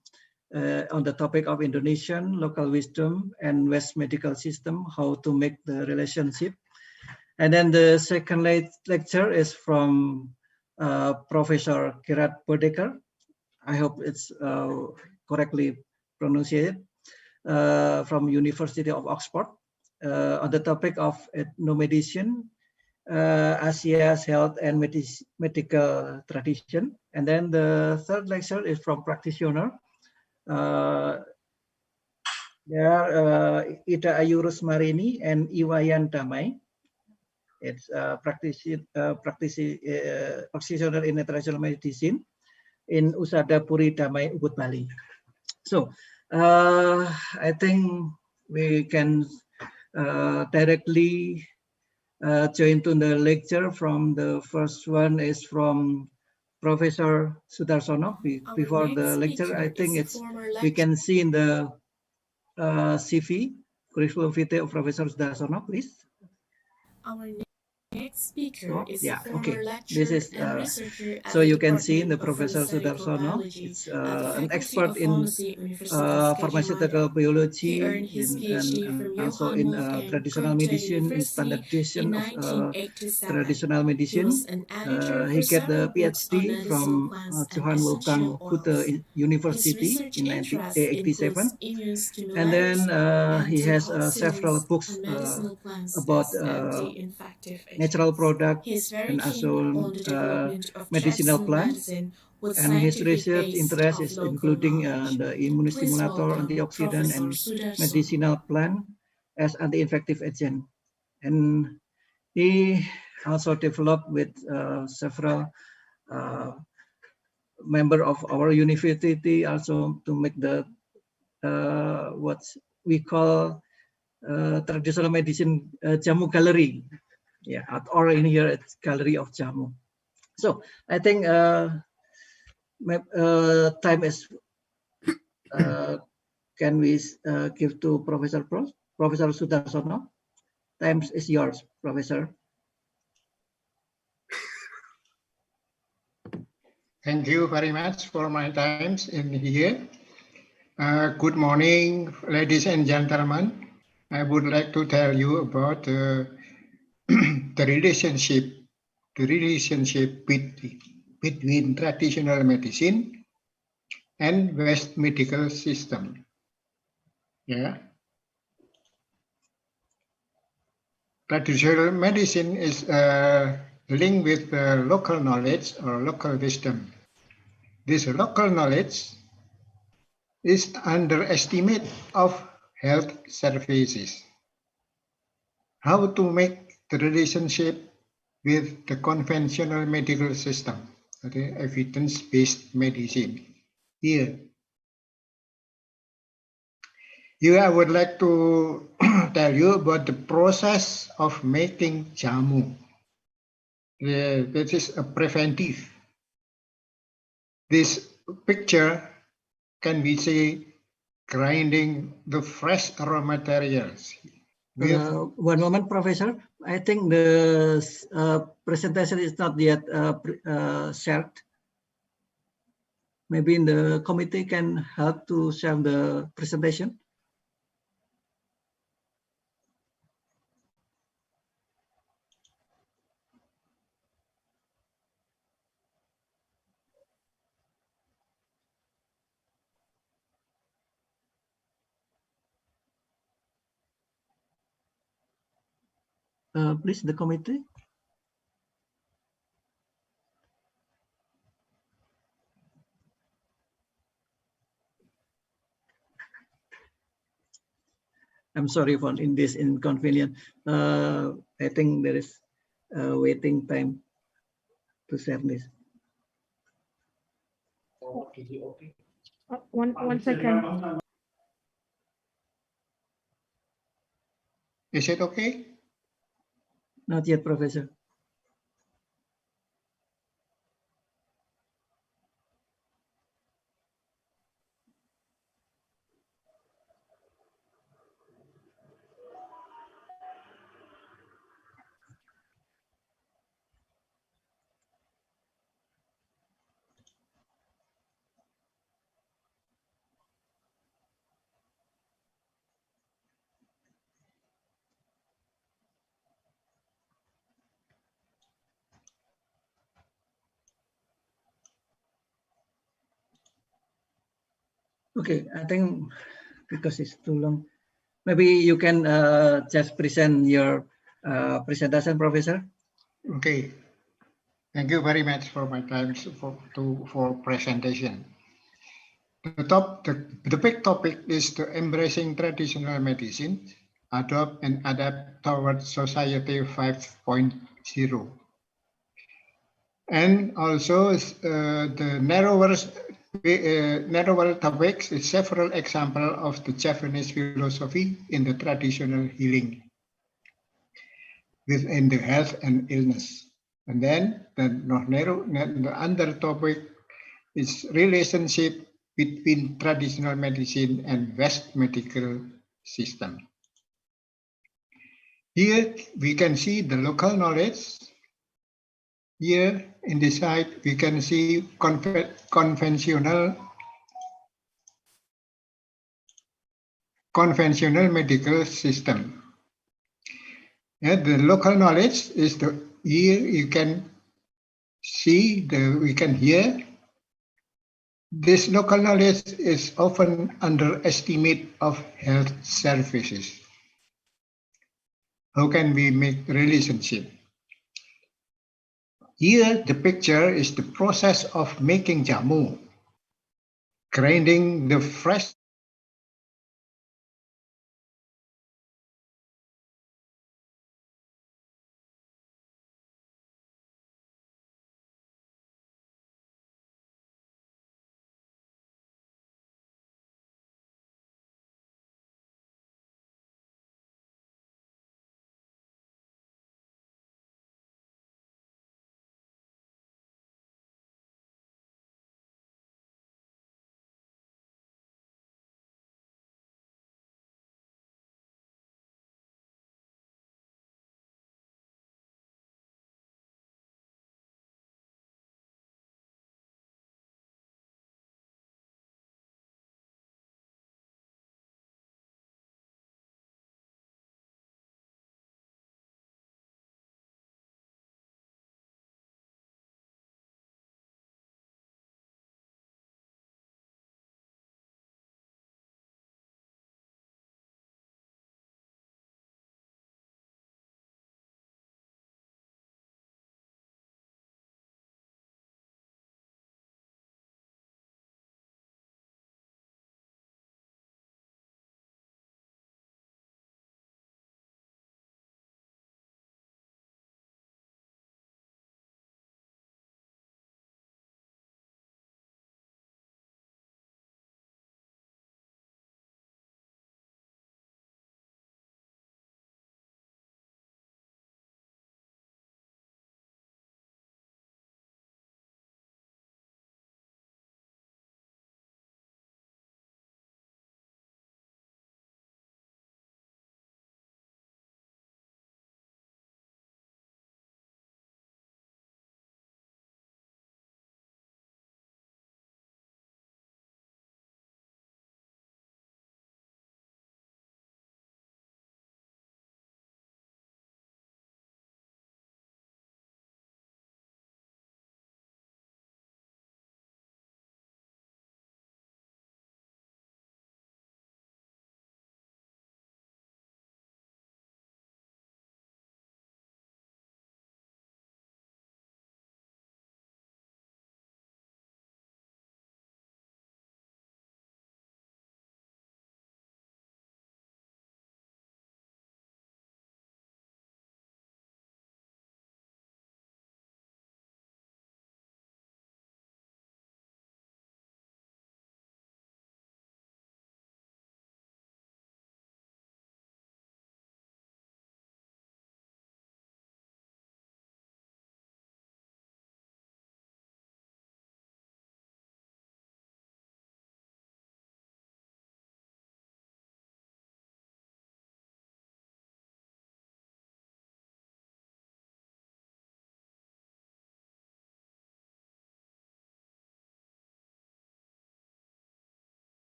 on the topic of Indonesian local wisdom and West medical system, how to make the relationship. And then the second lecture is from Professor Gerard Bodecker. I hope it's correctly pronounced, from University of Oxford, on the topic of ethnomedicine, Asia's health and medical tradition. And then the third lecture is from practitioner. There are Ida Ayu Rusmarini and Iwayan Damai. It's practitioner in international medicine in Usada Puri Damai, Ubud, Bali. So I think we can directly join to the lecture. From the first one is from Professor Sudarsono. Before the lecture, I think we can see in the CV, curriculum vitae of Professor Sudarsono, please. Our next speaker is a former okay. lecturer This is, and researcher at so the you can see Department the of Professor Pharmaceutical Sudarsono. Biology It's at the an Faculty expert of in Pharmacy, Universitas Gadjah pharmaceutical Mada. biology He earned his PhD from also Johann in Wolfgang traditional Goethe medicine, in University standardization in of 1987. traditional He medicine. was an editor He for got the several books on PhD medicinal from plants and Johann Wolfgang essential Goethe oils. His University research in interests 1987. includes immune And then stimulators, he has several antioxidants, books and medicinal plants about as anti-infective natural agents. products He is very and keen also on the development of medicinal traditional plants. medicine with And his scientific research base interest of is local including knowledge. the Please immunostimulator, welcome antioxidant, Professor and Sudarsono. medicinal plant as anti-infective agent. And he also developed with several members of our university also to make the what we call traditional medicine Jamu Gallery. Yeah, or in here it's Gallery of Jamu. So I think time is, can we give to Professor Sudarsono? Time is yours, Professor. Thank you very much for my time in here. Good morning, ladies and gentlemen. I would like to tell you about the relationship between traditional medicine and West medical system. Yeah. Traditional medicine is linked with local knowledge or local wisdom. This local knowledge is underestimate of health services. How to make the relationship with the conventional medical system, okay, evidence-based medicine. Here, Here I would like to tell you about the process of making jamu. This is a preventive. This picture can be say grinding the fresh raw materials. One moment, Professor. I think the presentation is not yet shared. Maybe in the committee can help to share the presentation. Please, the committee. I'm sorry for in this inconvenience. I think there is waiting time to share this. One second. Is it okay? Not yet, Professor. Okay, I think because it's too long, maybe you can just present your presentation, Professor. Okay. Thank you very much for my time for presentation. The big topic is the embracing traditional medicine, adopt and adapt towards society 5.0. And also the narrower topics is several examples of the Japanese philosophy in the traditional healing within the health and illness. And then the other topic is relationship between traditional medicine and West medical system. Here we can see the local knowledge. Here in the side we can see conventional medical system. Yeah, the local knowledge is the here you can see we can hear. This local knowledge is often underestimate of health services. How can we make relationship? Here the picture is the process of making jamu, grinding the fresh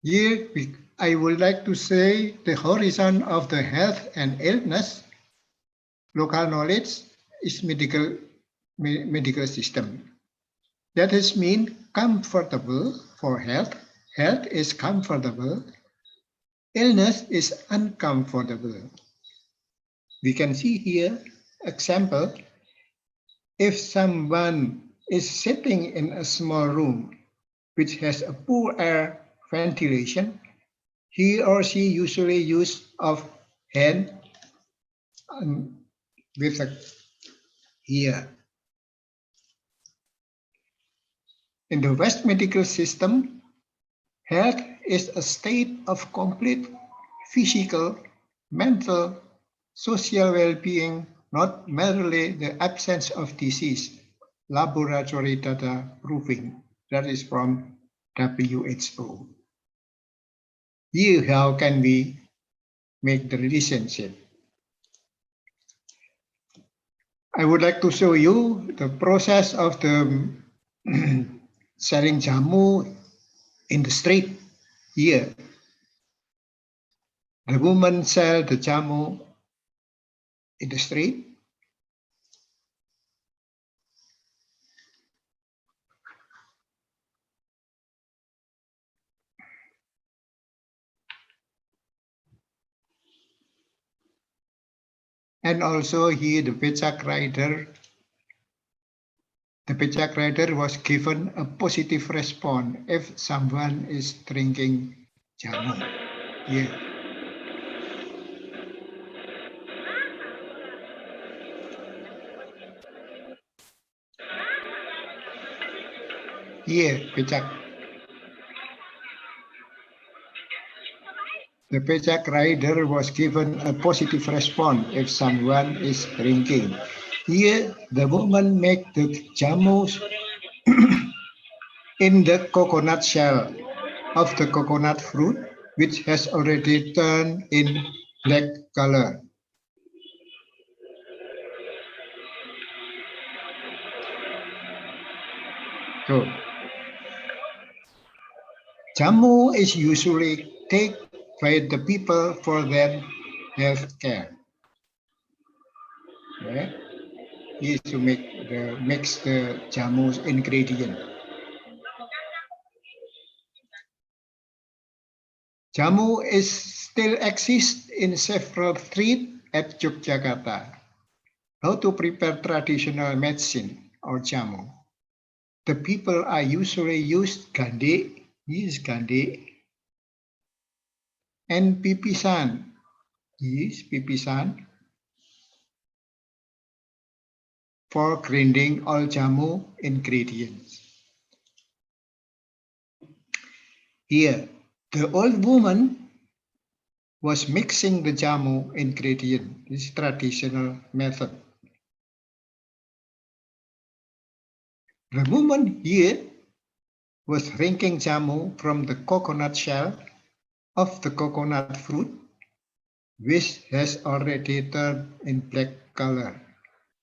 Here, I would like to say the horizon of the health and illness, local knowledge is medical system. That is mean comfortable for health. Health is comfortable. Illness is uncomfortable. We can see here example. If someone is sitting in a small room which has a poor air ventilation, he or she usually use of hand with a here. In the West medical system, health is a state of complete physical, mental, social well-being, not merely the absence of disease. Laboratory data proving. That is from WHO. Here, how can we make the relationship? I would like to show you the process of the selling jamu in the street here. The woman sell the jamu in the street. And also here the becak rider. The becak rider was given a positive response if someone is drinking jamu. Here. Here, becak. The becak rider was given a positive response if someone is drinking. Here, the woman make the jamus in the coconut shell of the coconut fruit, which has already turned in black color. So, jamu is usually taken by the people for their health care. Yeah. Is to mix the jamu's ingredient. Jamu is still exists in several streets at Yogyakarta. How to prepare traditional medicine or jamu? The people are usually used gandhi, and pipisan, for grinding all jamu ingredients. Here, the old woman was mixing the jamu ingredient. This is traditional method. The woman here was drinking jamu from the coconut shell of the coconut fruit, which has already turned in black color.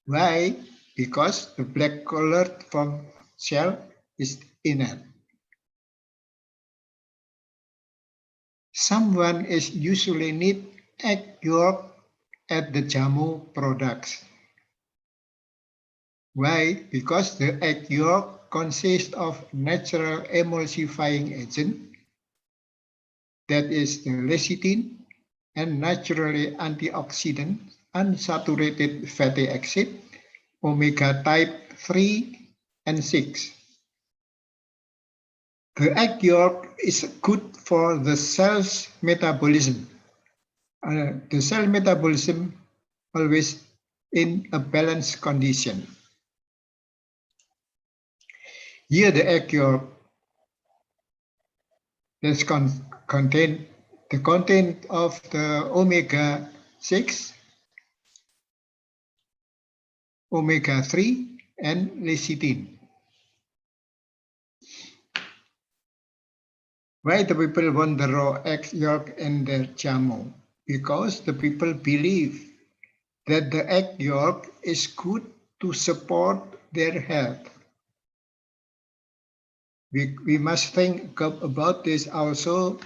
Why? Because the black color from shell is inert. Someone is usually need egg yolk at the jamu products. Why? Because the egg yolk consists of natural emulsifying agent, that is the lecithin, and naturally antioxidant, unsaturated fatty acid, omega type 3 and 6. The egg yolk is good for the cell's metabolism. The cell metabolism always in a balanced condition. Here the egg yolk is contain the content of the omega 6, omega 3, and lecithin. Why the people want the raw egg yolk in their jamu? Because the people believe that the egg yolk is good to support their health. We must think about this also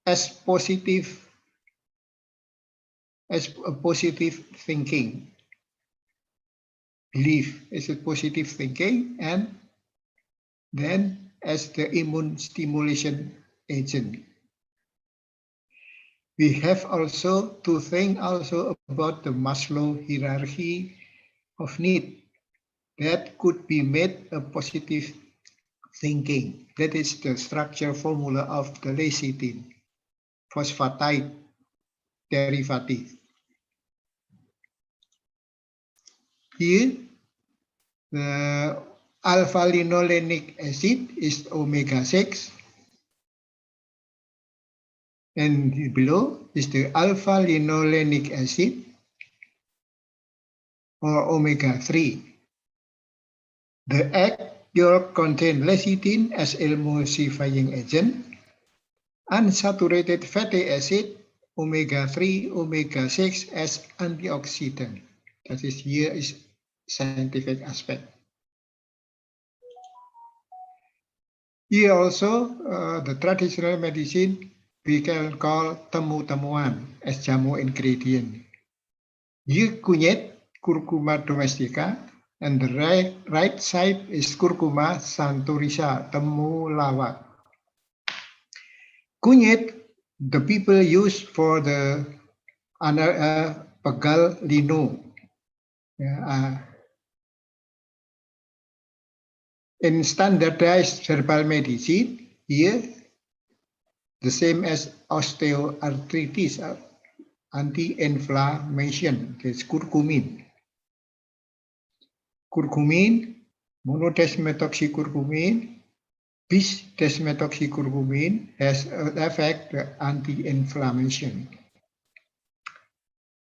as positive, as a positive thinking. Belief is a positive thinking, and then as the immune stimulation agent. We have also to think also about the Maslow hierarchy of need that could be made a positive thinking. That is the structure formula of the lecithin phosphatide derivative. Here, the alpha-linolenic acid is omega-6. And below is the alpha-linolenic acid or omega-3. The egg yolk contains lecithin as emulsifying agent, unsaturated fatty acid, omega-3, omega-6 as antioxidant. That is, here is scientific aspect. Here also, the traditional medicine we can call temu-temuan as jamu ingredient. Here kunyit, curcuma domestica, and the right side is curcuma santorisa, temulawak. Kunyit, the people use for the pegal lino. In standardized herbal medicine, here the same as osteoarthritis, anti-inflammation, is curcumin. Curcumin, monodesmethoxycurcumin, bis-desmethoxycurcumin has an effect anti-inflammation.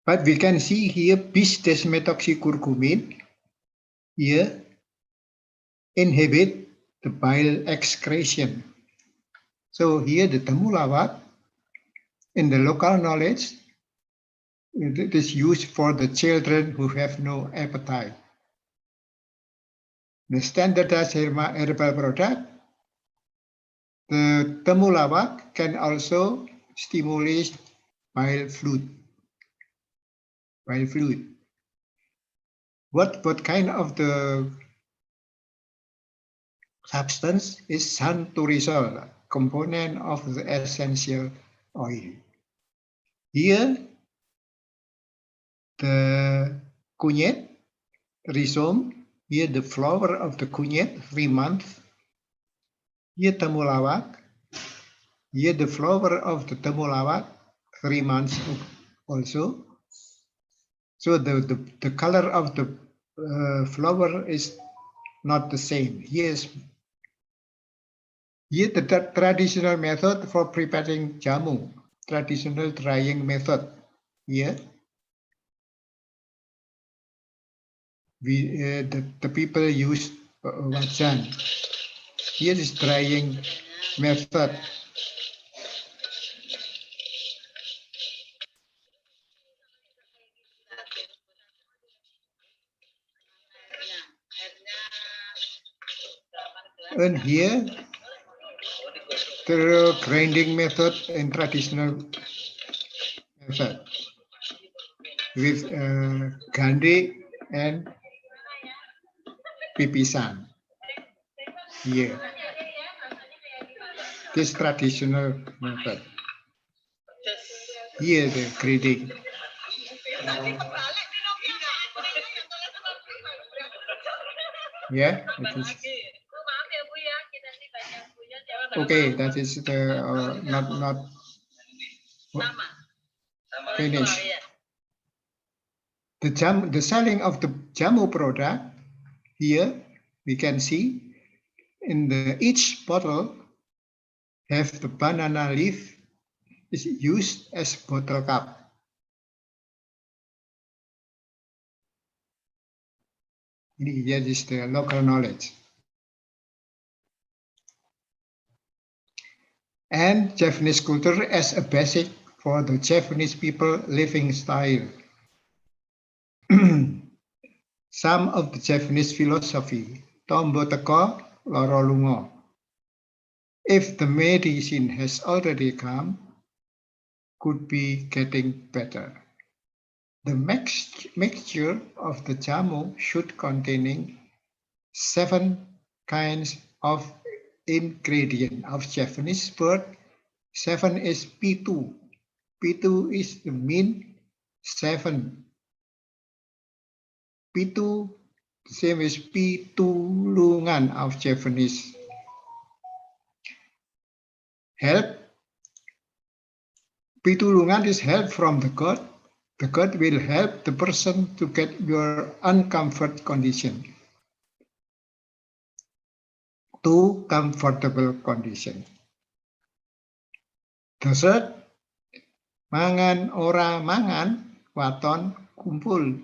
But we can see here bis-desmethoxycurcumin here inhibit the bile excretion. So here the temulawak, in the local knowledge, it is used for the children who have no appetite. The standardized herbal product, the temulawak can also stimulate bile fluid. What kind of the substance is santorisol, component of the essential oil. Here, the kunyit rhizome, here the flower of the kunyit, 3 months. Here temulawak, here the flower of the temulawak, 3 months also. So the color of the flower is not the same. Here the traditional method for preparing jamu, traditional drying method. Here, the people use wajan. Here is drying method. And here, the grinding method and traditional method with gandhi and pipisan. Here, this traditional method. Here, the grinding. Yeah, it is. Okay, that is the not finished. The selling of the jamu product, here we can see in each bottle have the banana leaf is used as bottle cap. That is the local knowledge. And Japanese culture as a basic for the Japanese people living style. Some of the Japanese philosophy, tombo teko, loro lungo. If the medicine has already come, could be getting better. The mixture of the jamu should containing 7 kinds of ingredient of Japanese bird. 7 is P2. P2 is the mean 7. P2 same as pitulungan of Japanese. Help. Pitulungan is help from the God. The God will help the person to get your uncomfort condition to comfortable condition. The third, mangan ora mangan, waton kumpul.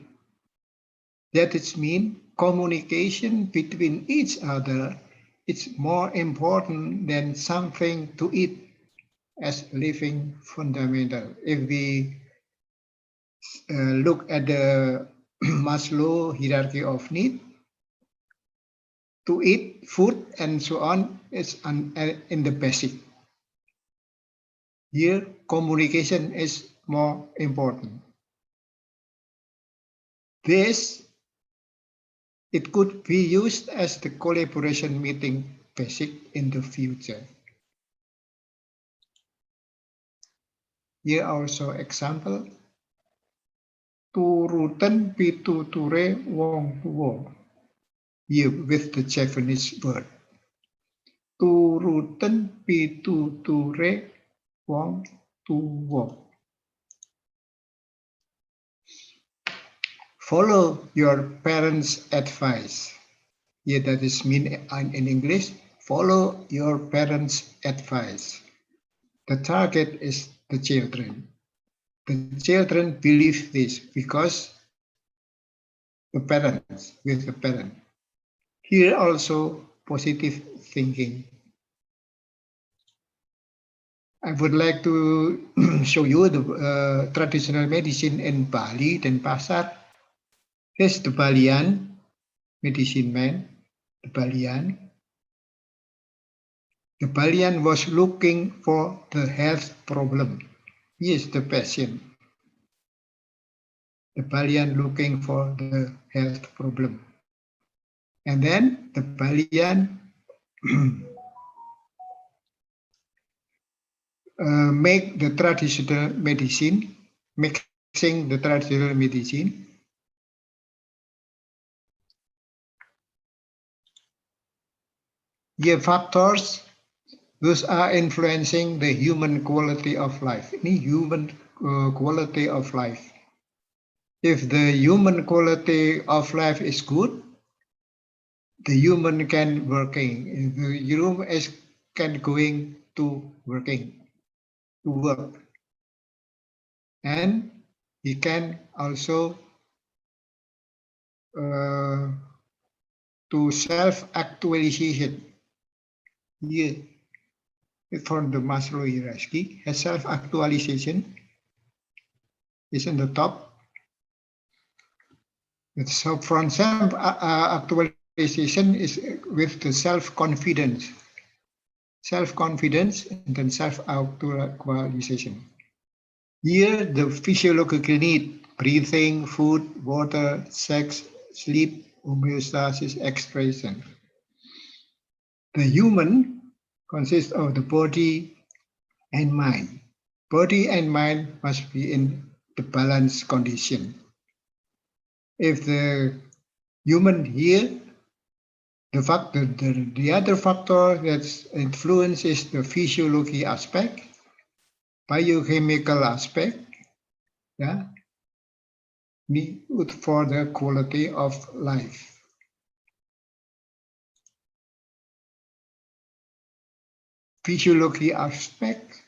That is mean communication between each other is more important than something to eat as living fundamental. If we look at the Maslow hierarchy of need, to eat food and so on is in the basic. Here, communication is more important. This, it could be used as the collaboration meeting basic in the future. Here also example. Turutan pituture wong tuwo. Here with the Japanese word. Turutan pituture wong tuwo. Follow your parents' advice. Here that is mean in English. Follow your parents' advice. The target is the children. The children believe this because the parents, with the parent. Here also positive thinking. I would like to show you the traditional medicine in Bali, Denpasar. Here's the Balian medicine man, the Balian. The Balian was looking for the health problem. He is the patient. The Balian looking for the health problem. And then the Balian make the traditional medicine, mixing the traditional medicine. Here factors, those are influencing the human quality of life. Ini human quality of life. If the human quality of life is good, the human can working. The human is can going to working, to work, and he can also to self-actualization. Here, for the Maslow hierarchy, has self-actualization is in the top. So from self-actualization is with the self-confidence. Self-confidence and then self-actualization. Here, the physiological need, breathing, food, water, sex, sleep, homeostasis, expression. The human consists of the body and mind. Body and mind must be in the balanced condition. If the human here, the other factor that influences the physiology aspect, biochemical aspect, yeah, need for the quality of life. Physiology aspect,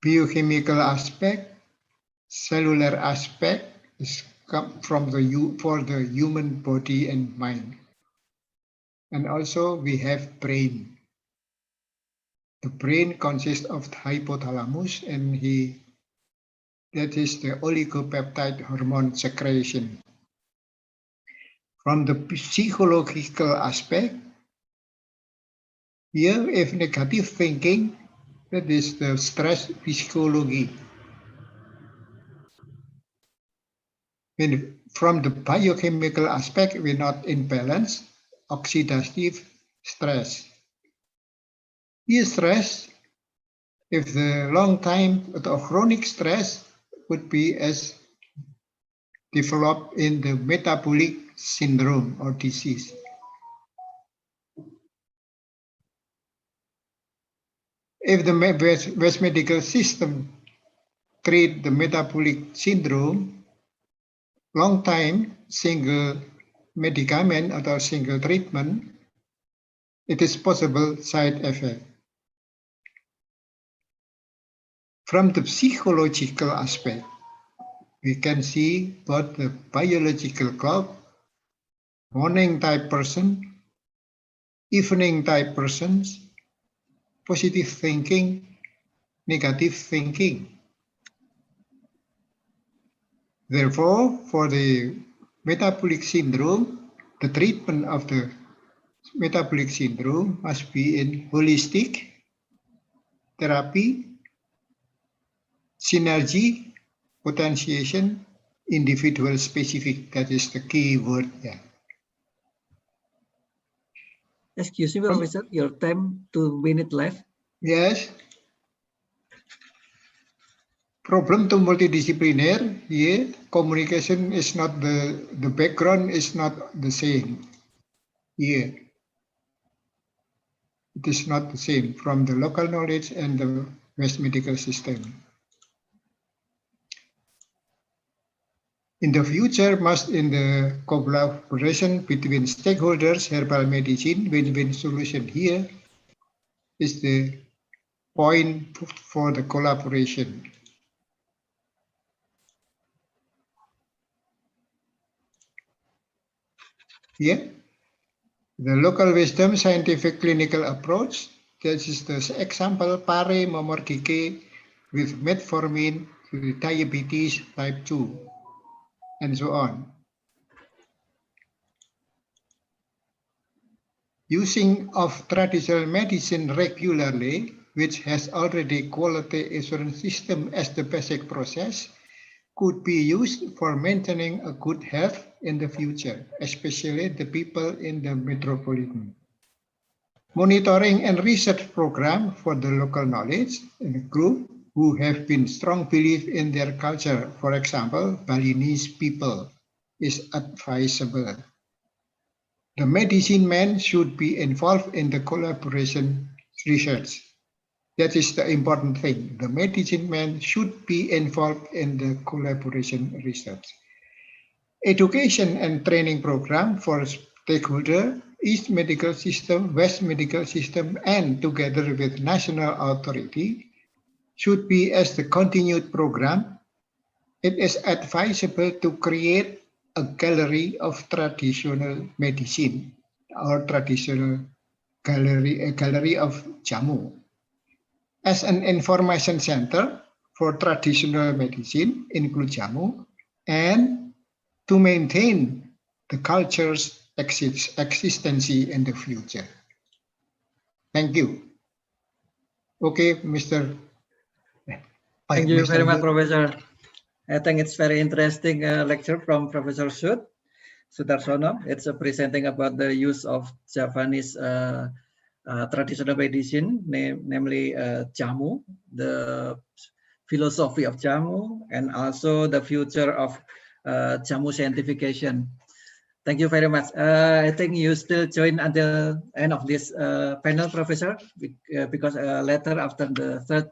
biochemical aspect, cellular aspect is come from for the human body and mind. And also we have brain. The brain consists of the hypothalamus and that is the oligopeptide hormone secretion. From the psychological aspect, here if negative thinking, that is the stress physiology. from the biochemical aspect, we're not in balance, oxidative stress. Here stress, if the long time of chronic stress would be as developed in the metabolic syndrome or disease. If the West medical system treat the metabolic syndrome, long time single medicament atau single treatment, it is possible side effect. From the psychological aspect, we can see both the biological clock, morning type person, evening type persons, positive thinking, negative thinking. Therefore, for the metabolic syndrome, the treatment of the metabolic syndrome must be in holistic therapy, synergy, potentiation, individual specific. That is the key word there. Excuse me, Professor, your time 2 minutes left. Yes. Problem to multidisciplinaire, yeah, communication is not the background is not the same. Yeah. It is not the same from the local knowledge and the West medical system. In the future, must in the collaboration between stakeholders, herbal medicine, win-win solution here is the point for the collaboration. Yeah. The local wisdom scientific clinical approach, this is the example Pare Momorgike with metformin with diabetes type 2 and so on. Using of traditional medicine regularly, which has already quality assurance system as the basic process, could be used for maintaining a good health in the future, especially the people in the metropolitan. Monitoring and research program for the local knowledge in a group who have been strong belief in their culture, for example, Balinese people, is advisable. The medicine man should be involved in the collaboration research. That is the important thing. The medicine man should be involved in the collaboration research. Education and training program for stakeholder, East medical system, West medical system, and together with national authority should be as the continued program. It is advisable to create a gallery of traditional medicine or traditional gallery, a gallery of jamu as an information center for traditional medicine, include jamu, and to maintain the culture's existency in the future. Thank you. Okay, Mr. Thank you very much, Professor. I think it's very interesting lecture from Professor Sudarsono. It's presenting about the use of Javanese traditional medicine, namely jamu, the philosophy of jamu, and also the future of jamu scientification. Thank you very much. I think you still join until end of this panel, Professor, because later after the third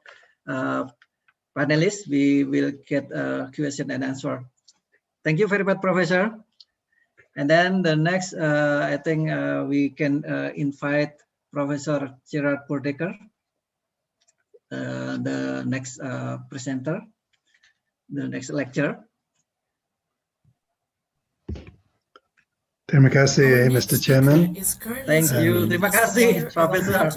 panelist, we will get a question and answer. Thank you very much, Professor. And then the next, I think we can invite Professor Gerard Bordeker, the next presenter, the next lecture. Terima kasih, Mr. Chairman. Thank you. Terima kasih, Professor.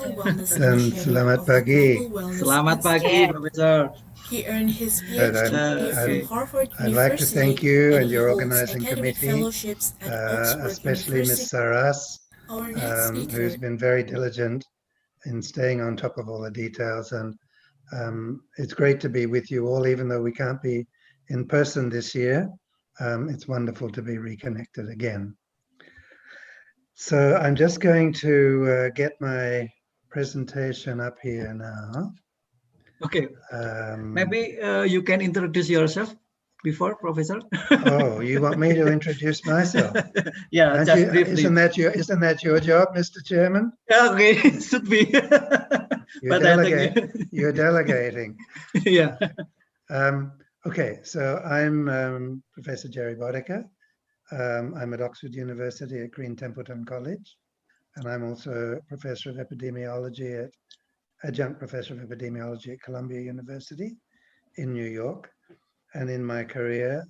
Dan selamat pagi. Selamat pagi, Professor. He earned his PhD from Harvard I'd like to University, thank you and your holds organizing academic committee, fellowships at Oxford especially Ms. University. Saras, Our next speaker who's been very diligent in staying on top of all the details. And it's great to be with you all, even though we can't be in person this year. It's wonderful to be reconnected again. So I'm just going to get my presentation up here now. Okay. Maybe you can introduce yourself before, Professor. Oh, you want me to introduce myself? Yeah, Aren't just you, briefly. isn't that your job, Mr. Chairman? Okay, it should be. You're, you're delegating. Yeah. Okay, so I'm Professor Jerry Boddicker. I'm at Oxford University at Green Templeton College, and I'm also Professor of Epidemiology Adjunct Professor of Epidemiology at Columbia University in New York. And in my career,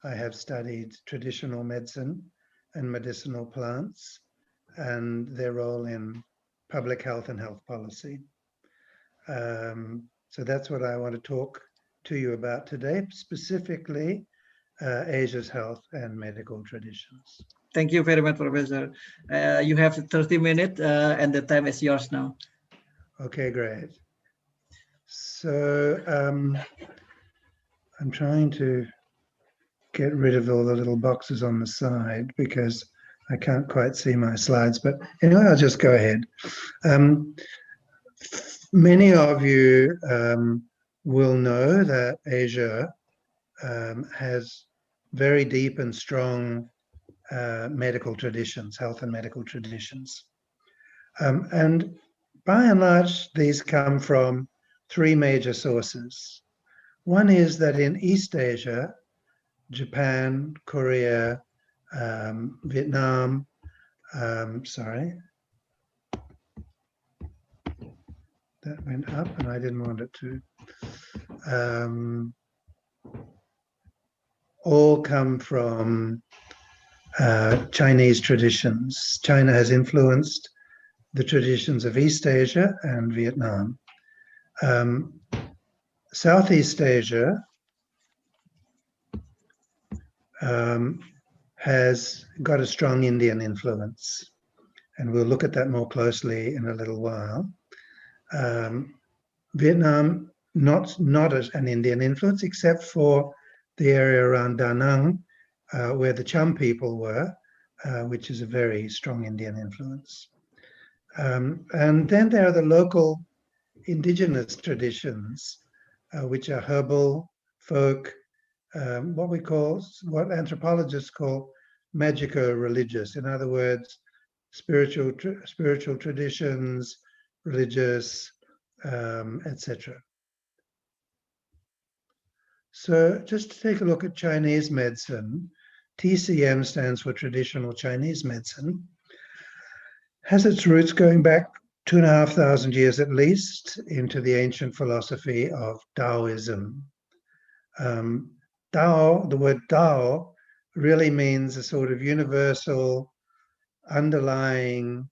I have studied traditional medicine and medicinal plants and their role in public health and health policy. So that's what I want to talk to you about today, specifically Asia's health and medical traditions. Thank you very much, Professor. You have 30 minutes and the time is yours now. Okay, great. So I'm trying to get rid of all the little boxes on the side because I can't quite see my slides, but anyway, I'll just go ahead. Many of you will know that Asia has very deep and strong medical traditions, health and medical traditions. And by and large, these come from three major sources. One is that in East Asia, Japan, Korea, Vietnam, sorry, that went up and I didn't want it to, all come from Chinese traditions. China has influenced the traditions of East Asia and Vietnam. Southeast Asia has got a strong Indian influence, and we'll look at that more closely in a little while. Vietnam, not as an Indian influence, except for the area around Da Nang, where the Cham people were, which is a very strong Indian influence. And then there are the local indigenous traditions, which are herbal, folk, what anthropologists call magico-religious. In other words, spiritual traditions, religious, etc. So just to take a look at Chinese medicine, TCM stands for Traditional Chinese Medicine, has its roots going back 2,500 years at least into the ancient philosophy of Taoism. Tao, the word Tao, really means a sort of universal underlying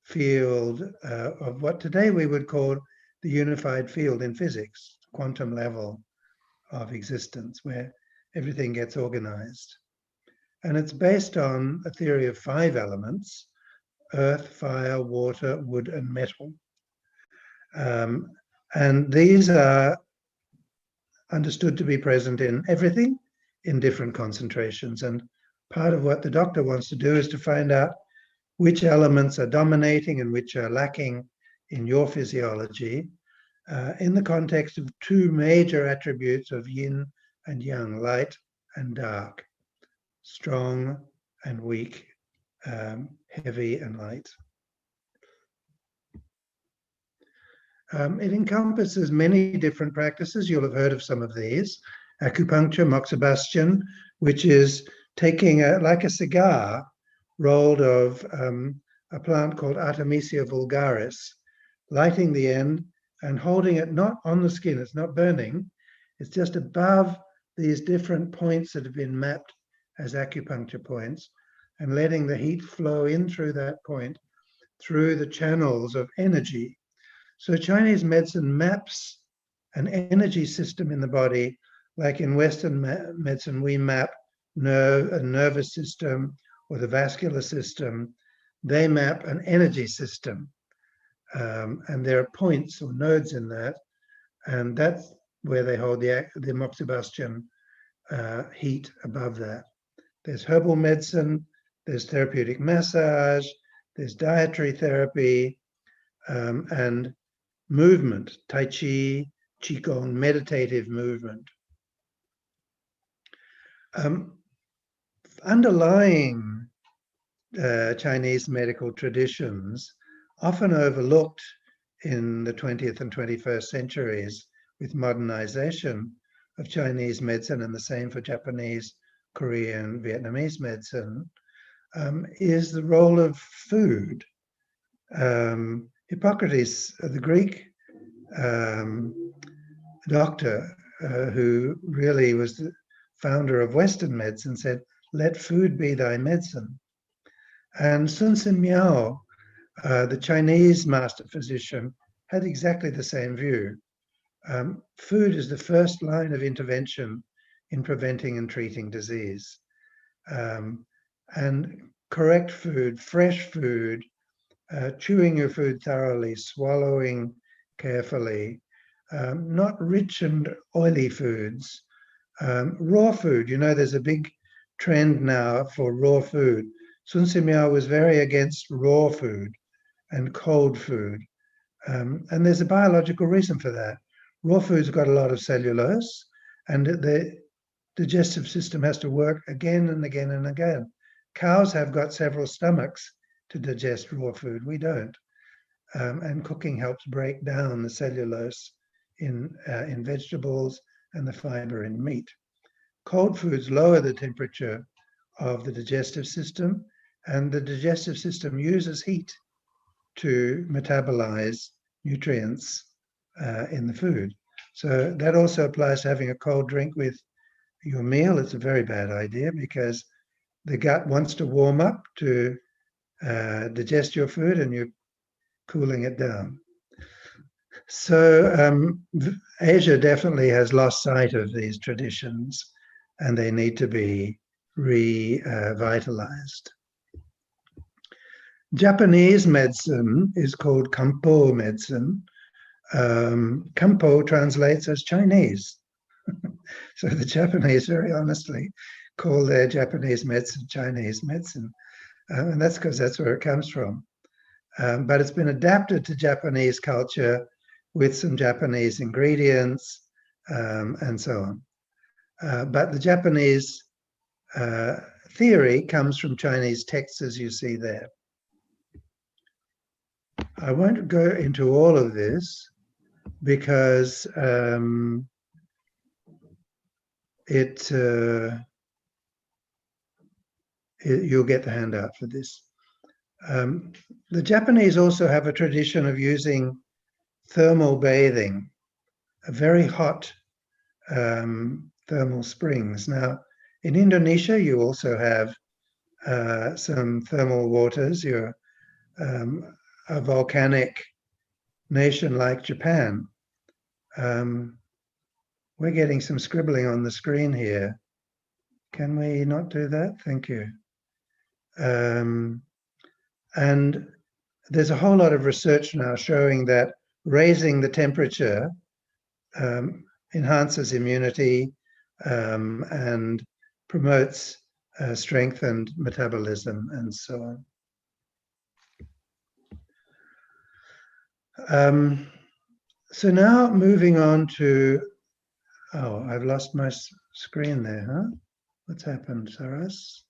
field of what today we would call the unified field in physics, quantum level of existence, where everything gets organized. And it's based on a theory of 5 elements: earth, fire, water, wood, and metal. And these are understood to be present in everything in different concentrations. And part of what the doctor wants to do is to find out which elements are dominating and which are lacking in your physiology in the context of 2 major attributes of yin and yang, light and dark, strong and weak, heavy and light. It encompasses many different practices. You'll have heard of some of these. Acupuncture, moxibustion, which is taking like a cigar rolled of a plant called Artemisia vulgaris, lighting the end and holding it not on the skin, it's not burning, it's just above these different points that have been mapped as acupuncture points, and letting the heat flow in through that point, through the channels of energy. So Chinese medicine maps an energy system in the body, like in Western medicine, we map a nervous system or the vascular system. They map an energy system. And there are points or nodes in that, and that's where they hold the moxibustion heat above that. There's herbal medicine, there's therapeutic massage, there's dietary therapy, and movement, Tai Chi, Qigong, meditative movement. Underlying Chinese medical traditions, often overlooked in the 20th and 21st centuries with modernization of Chinese medicine, and the same for Japanese, Korean, Vietnamese medicine, is the role of food. Hippocrates, the Greek doctor who really was the founder of Western medicine, said, "Let food be thy medicine." And Sun Sin Miao, the Chinese master physician, had exactly the same view. Food is the first line of intervention in preventing and treating disease. And correct food, fresh food, chewing your food thoroughly, swallowing carefully, not rich and oily foods. Raw food, you know, there's a big trend now for raw food. Sun Sin Miao was very against raw food and cold food. And there's a biological reason for that. Raw food's got a lot of cellulose, and the digestive system has to work again and again and again. Cows have got several stomachs to digest raw food. We don't. And cooking helps break down the cellulose in vegetables and the fiber in meat. Cold foods lower the temperature of the digestive system, and the digestive system uses heat to metabolize nutrients in the food. So that also applies to having a cold drink with your meal. It's a very bad idea because the gut wants to warm up to digest your food, and you're cooling it down. So Asia definitely has lost sight of these traditions, and they need to be revitalized. Japanese medicine is called Kampo medicine. Kampo translates as Chinese. So the Japanese very honestly call their Japanese medicine Chinese medicine. And that's because that's where it comes from. But it's been adapted to Japanese culture with some Japanese ingredients and so on. But the Japanese theory comes from Chinese texts, as you see there. I won't go into all of this because you'll get the handout for this. The Japanese also have a tradition of using thermal bathing, a very hot thermal springs. Now, in Indonesia, you also have some thermal waters. You're a volcanic nation like Japan. We're getting some scribbling on the screen here. Can we not do that? Thank you. And there's a whole lot of research now showing that raising the temperature enhances immunity and promotes strengthened metabolism and so on. So now moving on to, oh, I've lost my screen there, huh? What's happened, Saras?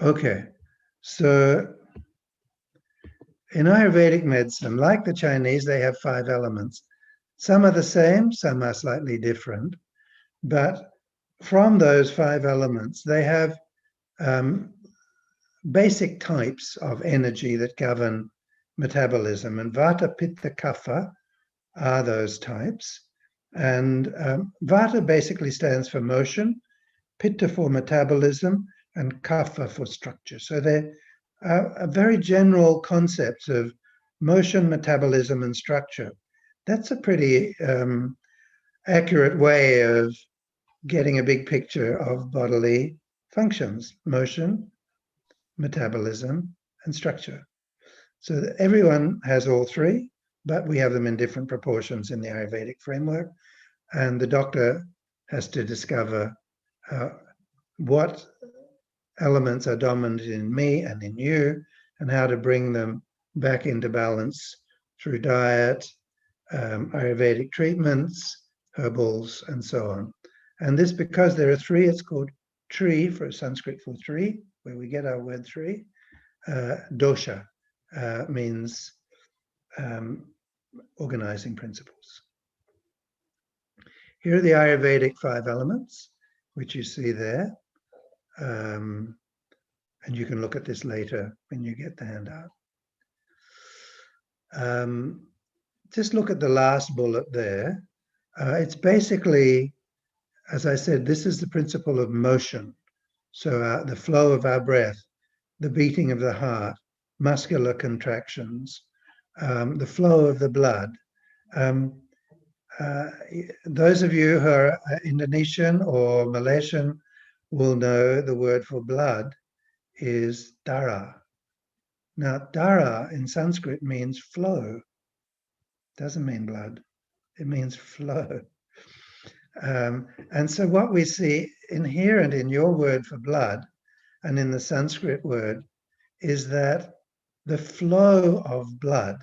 Okay, so in Ayurvedic medicine, like the Chinese, they have 5 elements. Some are the same, some are slightly different, but from those 5 elements, they have basic types of energy that govern metabolism, and Vata, Pitta, Kapha are those types. And Vata basically stands for motion, Pitta for metabolism, and Kapha for structure. So they're a very general concepts of motion, metabolism, and structure. That's a pretty accurate way of getting a big picture of bodily functions: motion, metabolism, and structure. So that everyone has all three, but we have them in different proportions in the Ayurvedic framework. And the doctor has to discover what elements are dominant in me and in you, and how to bring them back into balance through diet, Ayurvedic treatments, herbals, and so on. And this, because there are three, it's called tri, for Sanskrit for three, where we get our word three. Dosha means organizing principles. Here are the Ayurvedic 5 elements, which you see there. And you can look at this later when you get the handout. Just look at the last bullet there. It's basically, as I said, this is the principle of motion. So the flow of our breath, the beating of the heart, muscular contractions, the flow of the blood. Those of you who are Indonesian or Malaysian will know the word for blood is dara. Now, dara in Sanskrit means flow. Doesn't mean blood. It means flow. And so what we see inherent in your word for blood and in the Sanskrit word is that the flow of blood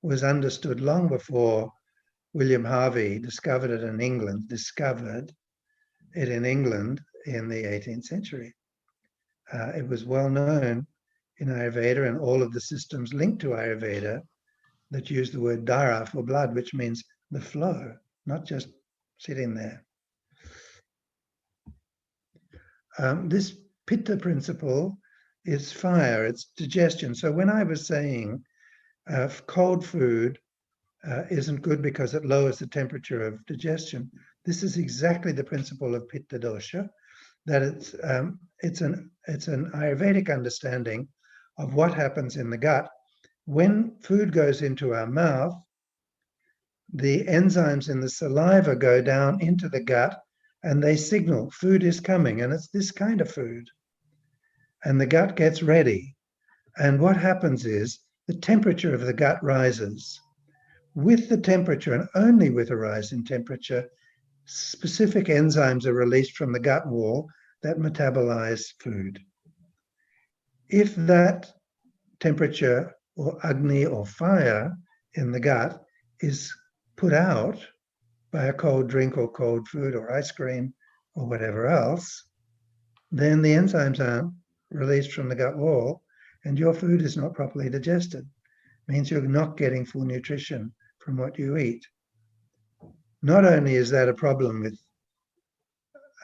was understood long before William Harvey discovered it in England in the 18th century. It was well known in Ayurveda and all of the systems linked to Ayurveda that use the word dara for blood, which means the flow, not just sitting there. This pitta principle is fire, it's digestion. So when I was saying cold food isn't good because it lowers the temperature of digestion, this is exactly the principle of pitta dosha, that it's an Ayurvedic understanding of what happens in the gut. When food goes into our mouth, the enzymes in the saliva go down into the gut and they signal food is coming, and it's this kind of food. And the gut gets ready. And what happens is the temperature of the gut rises. With the temperature, and only with a rise in temperature, specific enzymes are released from the gut wall that metabolize food. If that temperature or agni or fire in the gut is put out by a cold drink or cold food or ice cream or whatever else, then the enzymes aren't released from the gut wall and your food is not properly digested. It means you're not getting full nutrition from what you eat. Not only is that a problem with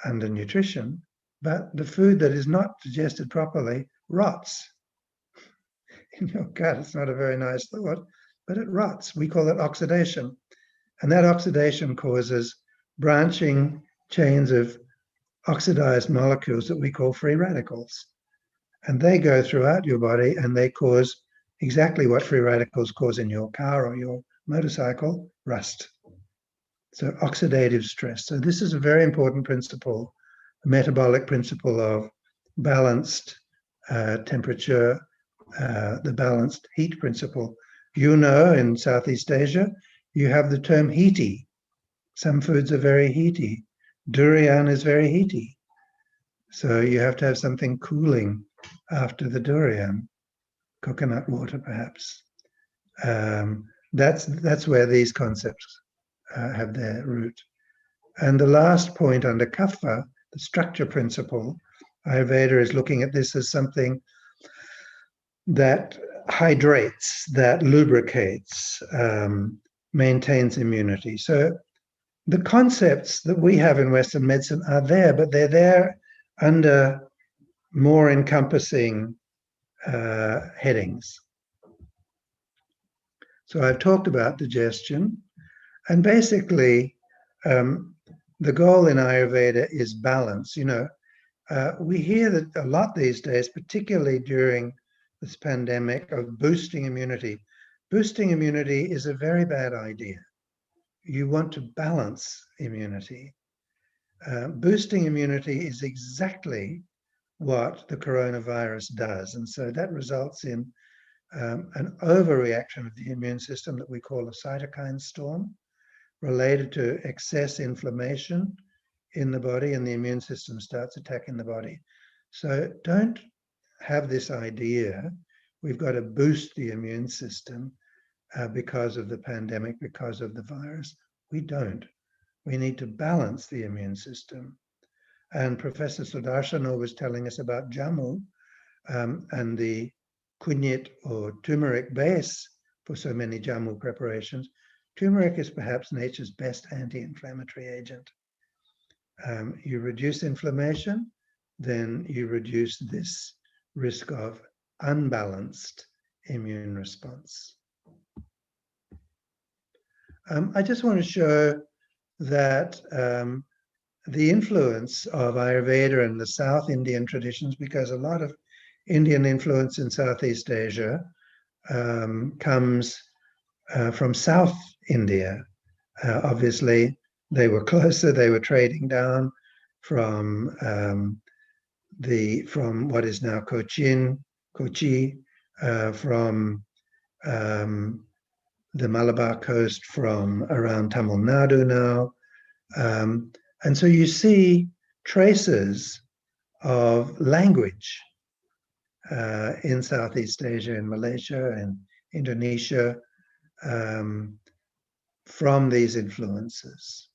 undernutrition, but the food that is not digested properly rots in your gut. It's not a very nice thought, but it rots. We call it oxidation. And that oxidation causes branching chains of oxidized molecules that we call free radicals. And they go throughout your body and they cause exactly what free radicals cause in your car or your motorcycle, rust. So oxidative stress. So this is a very important principle, a metabolic principle of balanced temperature, the balanced heat principle. You know, in Southeast Asia, you have the term heaty. Some foods are very heaty. Durian is very heaty. So you have to have something cooling after the durian, coconut water perhaps. That's where these concepts have their root. And the last point under kapha, the structure principle, Ayurveda is looking at this as something that hydrates, that lubricates, maintains immunity. So the concepts that we have in Western medicine are there, but they're there under more encompassing headings. So I've talked about digestion, and basically the goal in Ayurveda is balance. You know, we hear that a lot these days, particularly during this pandemic, of boosting immunity. Boosting immunity is a very bad idea. You want to balance immunity. Boosting immunity is exactly what the coronavirus does. And so that results in an overreaction of the immune system that we call a cytokine storm, related to excess inflammation in the body, and the immune system starts attacking the body. So don't have this idea we've got to boost the immune system because of the pandemic, because of the virus. We don't. We need to balance the immune system. And Professor Sudarsana was telling us about jamu and the kunyit or turmeric base for so many jamu preparations. Turmeric is perhaps nature's best anti-inflammatory agent. You reduce inflammation, then you reduce this risk of unbalanced immune response. I just want to show that the influence of Ayurveda and the South Indian traditions, because a lot of Indian influence in Southeast Asia comes from South India. Obviously, they were closer, they were trading down from what is now Kochi, from the Malabar coast, from around Tamil Nadu now. And so you see traces of language in Southeast Asia, in Malaysia and Indonesia, from these influences.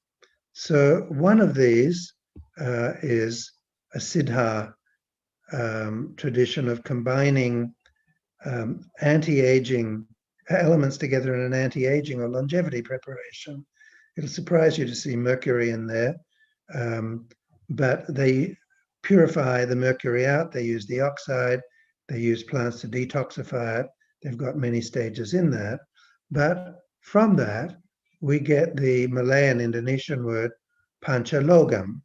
So one of these is a Siddha tradition of combining anti-aging elements together in an anti-aging or longevity preparation. It'll surprise you to see mercury in there, but they purify the mercury out. They use the oxide. They use plants to detoxify it. They've got many stages in that. But from that, we get the Malay and Indonesian word panchalogam,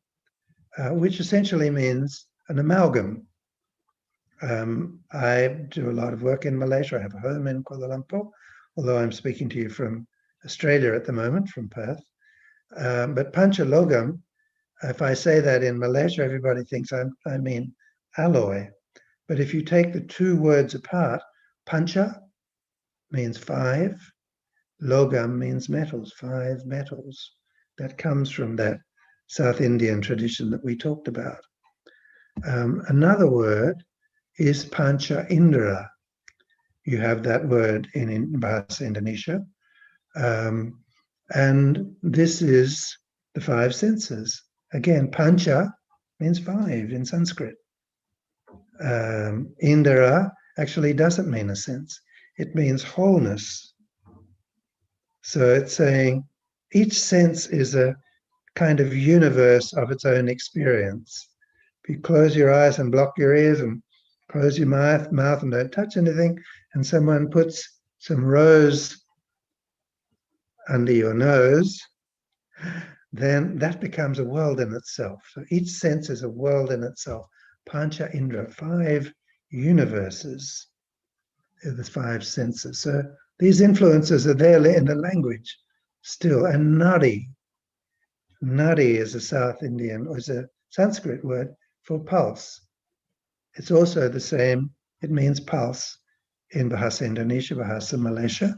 which essentially means an amalgam. I do a lot of work in Malaysia. I have a home in Kuala Lumpur, although I'm speaking to you from Australia at the moment, from Perth. But panchalogam, if I say that in Malaysia, everybody thinks I mean alloy. But if you take the two words apart, pancha means 5, logam means metals, 5 metals. That comes from that South Indian tradition that we talked about. Another word is pancha indra. You have that word in Bahasa Indonesia. And this is the 5 senses. Again, pancha means 5 in Sanskrit. Indra actually doesn't mean a sense. It means wholeness. So it's saying each sense is a kind of universe of its own experience. If you close your eyes and block your ears and close your mouth and don't touch anything, and someone puts some rose under your nose, then that becomes a world in itself. So each sense is a world in itself. Pancha Indra, 5 universes are the 5 senses. So these influences are there in the language still. And nadi. Nadi is a South Indian, or is a Sanskrit word for pulse. It's also the same, it means pulse in Bahasa Indonesia, Bahasa Malaysia.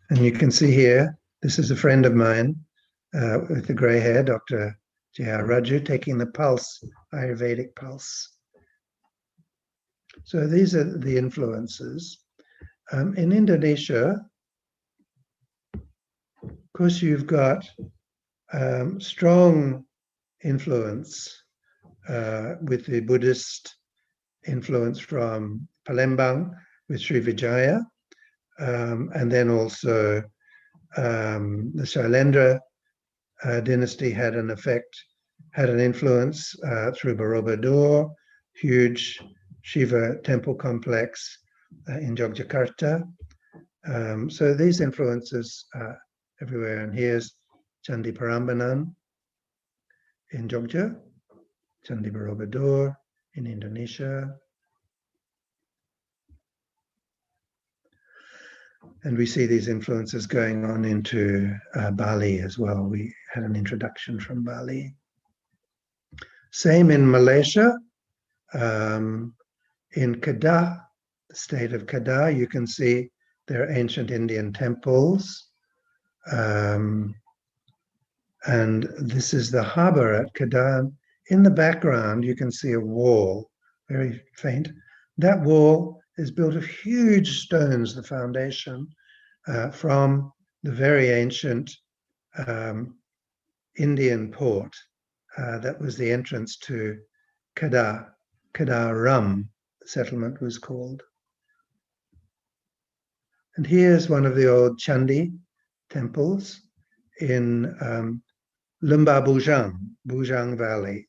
And you can see here, this is a friend of mine with the grey hair, Dr. J.R. Raju, taking the pulse, Ayurvedic pulse. So these are the influences. In Indonesia, of course, you've got strong influence with the Buddhist influence from Palembang with Srivijaya, and then also the Shailendra dynasty had an influence through Borobudur, huge Shiva temple complex in Yogyakarta. So these influences are everywhere. And here's Candi Prambanan in Jogja, Candi Borobudur in Indonesia. And we see these influences going on into Bali as well. We had an introduction from Bali. Same in Malaysia. In Kedah, the state of Kedah, you can see there are ancient Indian temples. And this is the harbor at Kedah. In the background, you can see a wall, very faint. That wall is built of huge stones, the foundation, from the very ancient Indian port that was the entrance to Kedah. Kedah Ram settlement was called. And here's one of the old Chandi temples in Lumba Bujang Valley.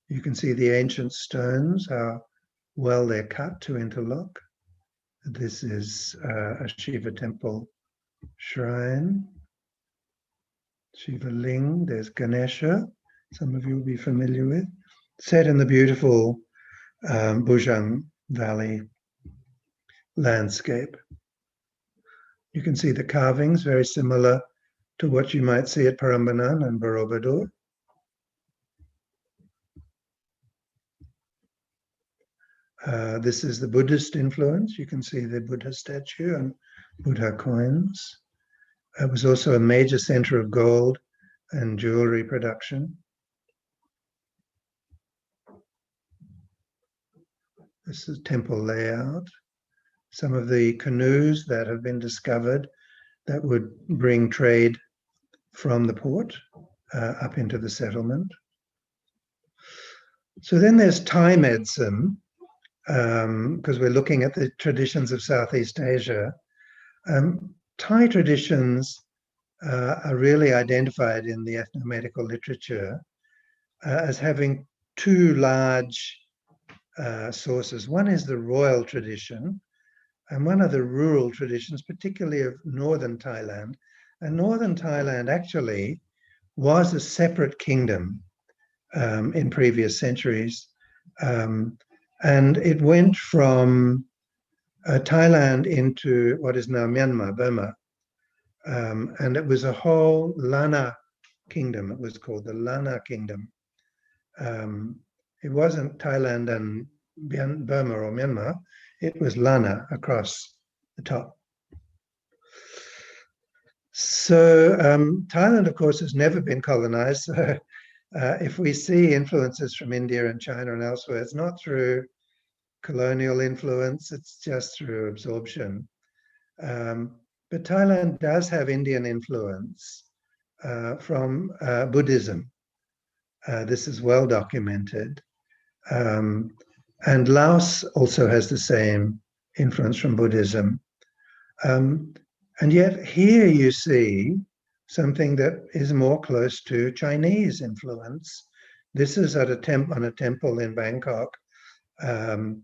You can see the ancient stones, how well they're cut to interlock. This is a Shiva temple shrine. Shiva Ling, there's Ganesha, some of you will be familiar with, set in the beautiful Bujang Valley landscape. You can see the carvings, very similar to what you might see at Prambanan and Borobudur. This is the Buddhist influence. You can see the Buddha statue and Buddha coins. It was also a major center of gold and jewelry production. This is temple layout. Some of the canoes that have been discovered that would bring trade from the port up into the settlement. So then there's Thai medicine, because we're looking at the traditions of Southeast Asia. Thai traditions are really identified in the ethnomedical literature as having two large sources. One is the royal tradition, and one of the rural traditions, particularly of northern Thailand. And northern Thailand actually was a separate kingdom in previous centuries. And it went from Thailand into what is now Myanmar, Burma. And it was a whole Lana kingdom. It was called the Lana kingdom. It wasn't Thailand and Burma or Myanmar. It was Lana across the top. So Thailand, of course, has never been colonized. So if we see influences from India and China and elsewhere, it's not through colonial influence, it's just through absorption. But Thailand does have Indian influence from Buddhism. This is well documented. And Laos also has the same influence from Buddhism. And yet here you see something that is more close to Chinese influence. This is at on a temple in Bangkok, and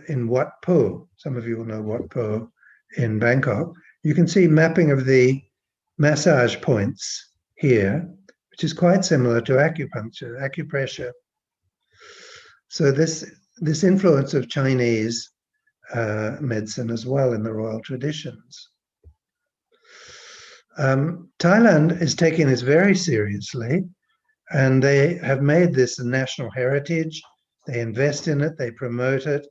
in Wat Po, some of you will know Wat Po in Bangkok. You can see mapping of the massage points here, which is quite similar to acupuncture, acupressure. So this influence of Chinese medicine as well in the royal traditions. Thailand is taking this very seriously, and they have made this a national heritage. They invest in it, they promote it,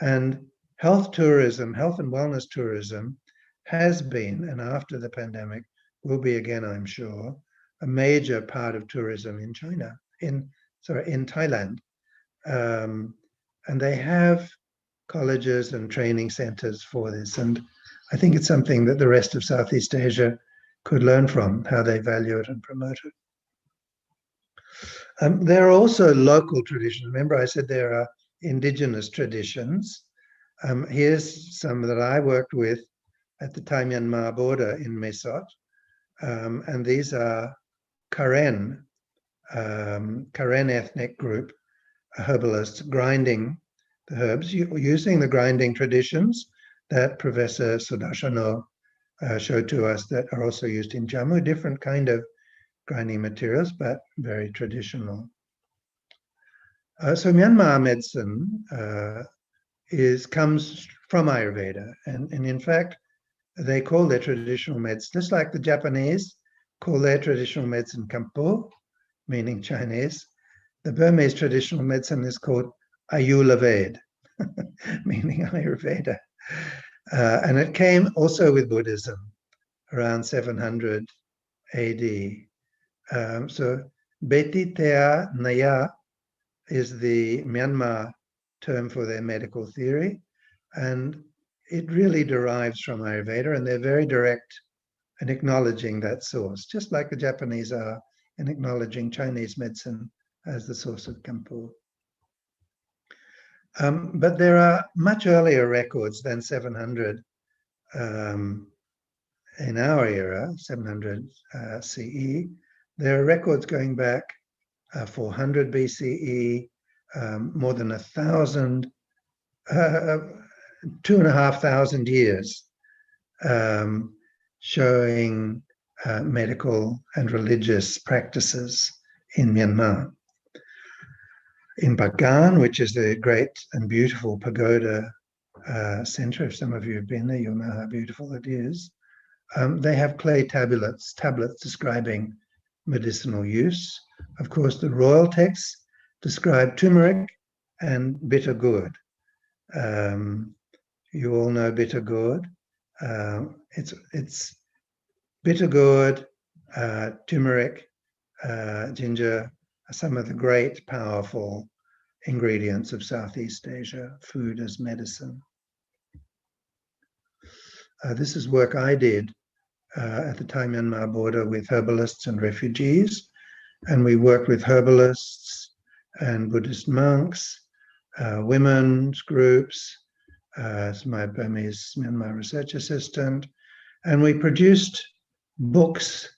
and health tourism, health and wellness tourism has been, and after the pandemic will be again, I'm sure, a major part of tourism in in Thailand. And they have colleges and training centers for this. And I think it's something that the rest of Southeast Asia could learn from, how they value it and promote it. There are also local traditions. Remember, I said there are indigenous traditions. Here's some that I worked with at the Thai-Myanmar border in Mesot. And these are Karen ethnic group, herbalists grinding the herbs, using the grinding traditions that Professor Sudarshano showed to us that are also used in Jammu, different kind of grinding materials, but very traditional. So Myanmar medicine comes from Ayurveda, and in fact, they call their traditional medicine, just like the Japanese call their traditional medicine Kampo, meaning Chinese. The Burmese traditional medicine is called Ayurveda, meaning Ayurveda. And it came also with Buddhism around 700 AD. So Beti Tea Naya is the Myanmar term for their medical theory, and it really derives from Ayurveda, and they're very direct in acknowledging that source, just like the Japanese are in acknowledging Chinese medicine as the source of Kampu. But there are much earlier records than 700 in our era, 700 CE. There are records going back 400 BCE, more than 1,000, 2,500 years, showing medical and religious practices in Myanmar. In Bagan, which is the great and beautiful pagoda center, if some of you have been there, you'll know how beautiful it is. They have clay tablets describing medicinal use. Of course, the royal texts describe turmeric and bitter gourd. You all know bitter gourd. It's bitter gourd, turmeric, ginger are some of the great powerful ingredients of Southeast Asia, food as medicine. This is work I did at the Thai Myanmar border with herbalists and refugees. And we worked with herbalists and Buddhist monks, women's groups, as my Burmese Myanmar research assistant. And we produced books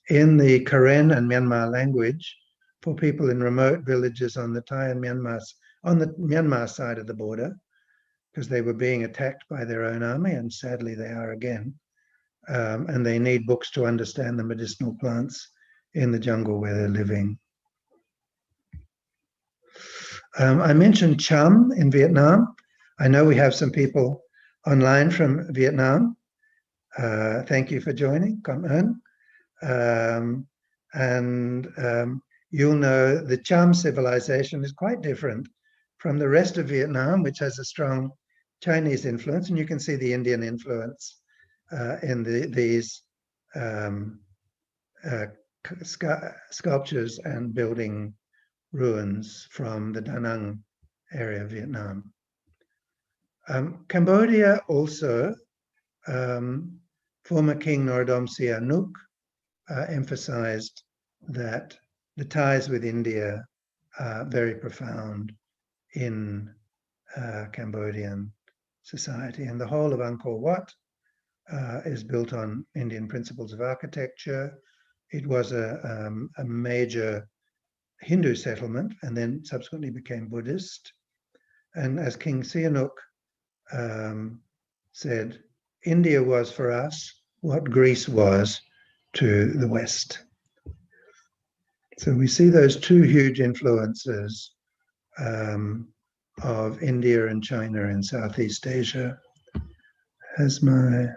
in the Karen and Myanmar language for people in remote villages on the Thai and on the Myanmar side of the border, because they were being attacked by their own army, and sadly they are again. And they need books to understand the medicinal plants in the jungle where they're living. I mentioned Cham in Vietnam. I know we have some people online from Vietnam. Thank you for joining. Cảm ơn. You'll know the Cham civilization is quite different from the rest of Vietnam, which has a strong Chinese influence, and you can see the Indian influence in these sculptures and building ruins from the Da Nang area of Vietnam. Cambodia also, former King Norodom Sihanouk emphasized that the ties with India are very profound in Cambodian society, and the whole of Angkor Wat is built on Indian principles of architecture. It was a major Hindu settlement and then subsequently became Buddhist. And as King Sihanouk said, India was for us what Greece was to the West. So we see those two huge influences of India and China in Southeast Asia. Has my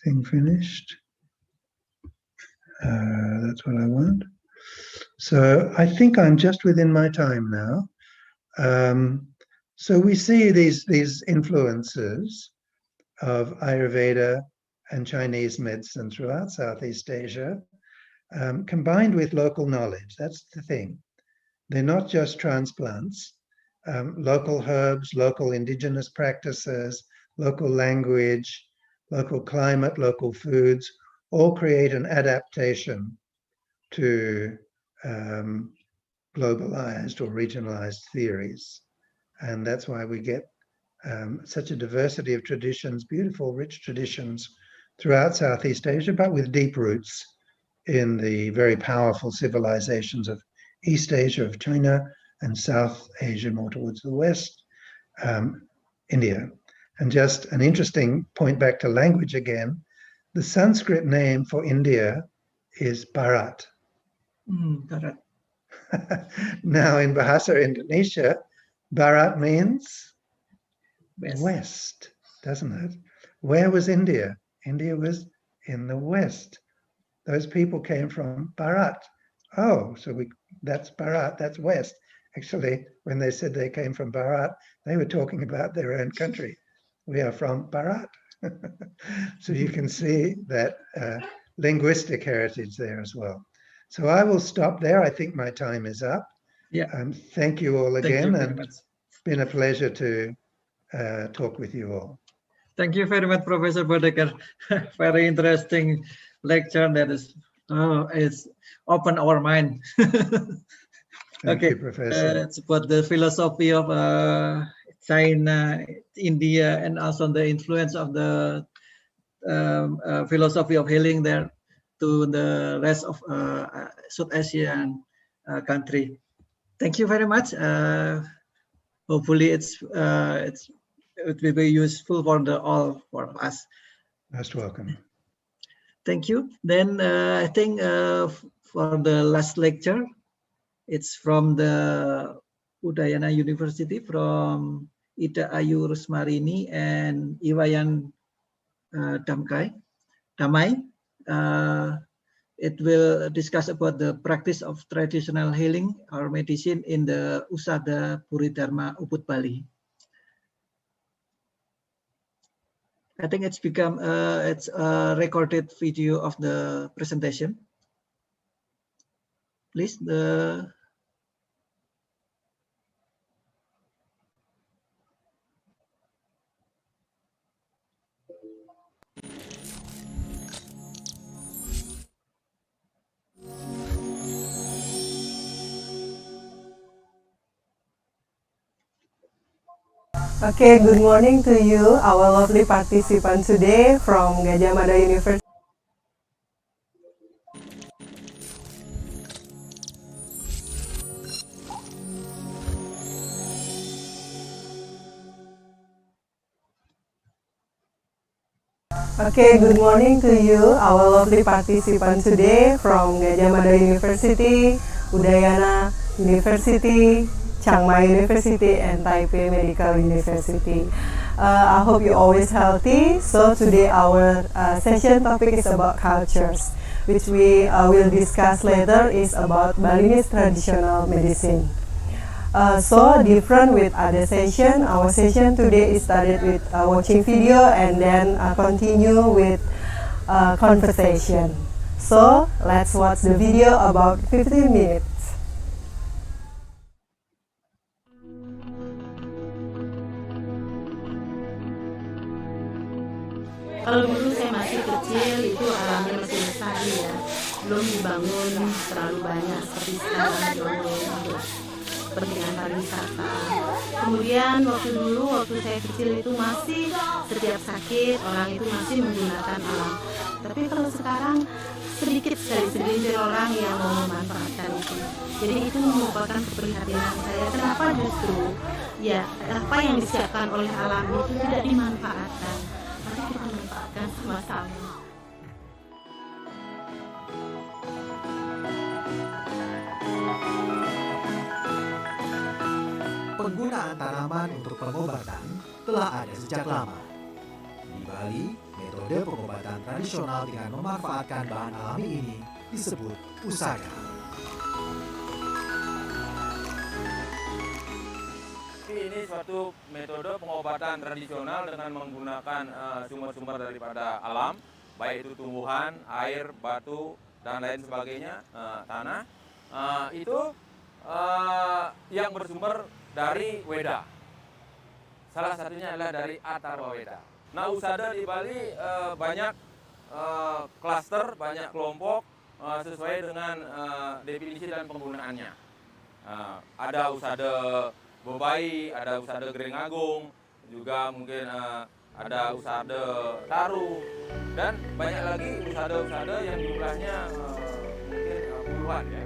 thing finished? That's what I want. So I think I'm just within my time now. So we see these influences of Ayurveda and Chinese medicine throughout Southeast Asia, combined with local knowledge. That's the thing. They're not just transplants. Local herbs, local indigenous practices, local language, local climate, local foods, all create an adaptation to globalized or regionalized theories. And that's why we get such a diversity of traditions, beautiful, rich traditions throughout Southeast Asia, but with deep roots in the very powerful civilizations of East Asia, of China, and South Asia, more towards the West, India. And just an interesting point back to language again, the Sanskrit name for India is Bharat. Bharat. Now in Bahasa Indonesia, Bharat means West, doesn't it? Where was India? India was in the West. Those people came from Bharat, oh, so that's Bharat, that's West. Actually, when they said they came from Bharat, they were talking about their own country. We are from Bharat. So you can see that linguistic heritage there as well. So I will stop there. I think my time is up. Yeah. Thank you all Thank you again, very and much. it's been a pleasure to talk with you all. Thank you very much, Professor Bodeker. Very interesting lecture that is it's open our mind. Thank Okay, you, Professor. it's about the philosophy of China, India, and also the influence of the philosophy of healing there to the rest of South Asian country. Thank you very much. Hopefully, it will be useful for all for us. Most welcome. Thank you. Then I think for the last lecture, it's from the Udayana University from Ida Ayu Rusmarini and Iwayan Damai. It will discuss about the practice of traditional healing or medicine in the Usada Puridharma Ubud Bali. I think it's become it's a recorded video of the presentation. Please, Okay, good morning to you, our lovely participants today from Gadjah Mada University. Okay, good morning to you, our lovely participants today from Gadjah Mada University, Udayana University, Chiang Mai University, and Taipei Medical University. I hope you're always healthy. So today our session topic is about cultures, which we will discuss later is about Balinese traditional medicine. So different with other session, our session today is started with watching video and then continue with conversation. So let's watch the video about 15 minutes. Kalau dulu saya masih kecil itu alamnya masih lestari ya, belum dibangun terlalu banyak seperti sekarang untuk kepentingan pariwisata. Kemudian waktu saya kecil itu masih setiap sakit orang itu masih menggunakan alam. Tapi kalau sekarang sedikit sekali segelintir orang yang mau memanfaatkan itu. Jadi itu merupakan keprihatinan saya. Kenapa justru ya apa yang disiapkan oleh alam itu tidak dimanfaatkan? Mari kita manfaatkan sama-sama. Penggunaan tanaman untuk pengobatan telah ada sejak lama. Di Bali, metode pengobatan tradisional dengan memanfaatkan bahan alami ini disebut usada. Ini suatu metode pengobatan tradisional dengan menggunakan sumber-sumber daripada alam, baik itu tumbuhan, air, batu, dan lain sebagainya, tanah. Itu yang bersumber dari Weda. Salah satunya adalah dari Atharva Weda. Nah, usada di Bali banyak klaster, banyak kelompok sesuai dengan definisi dan penggunaannya. Ada usada Bobai, ada usada Gering Agung, juga mungkin ada usada Taru, dan banyak lagi usada-usada yang jumlahnya mungkin puluhan ya.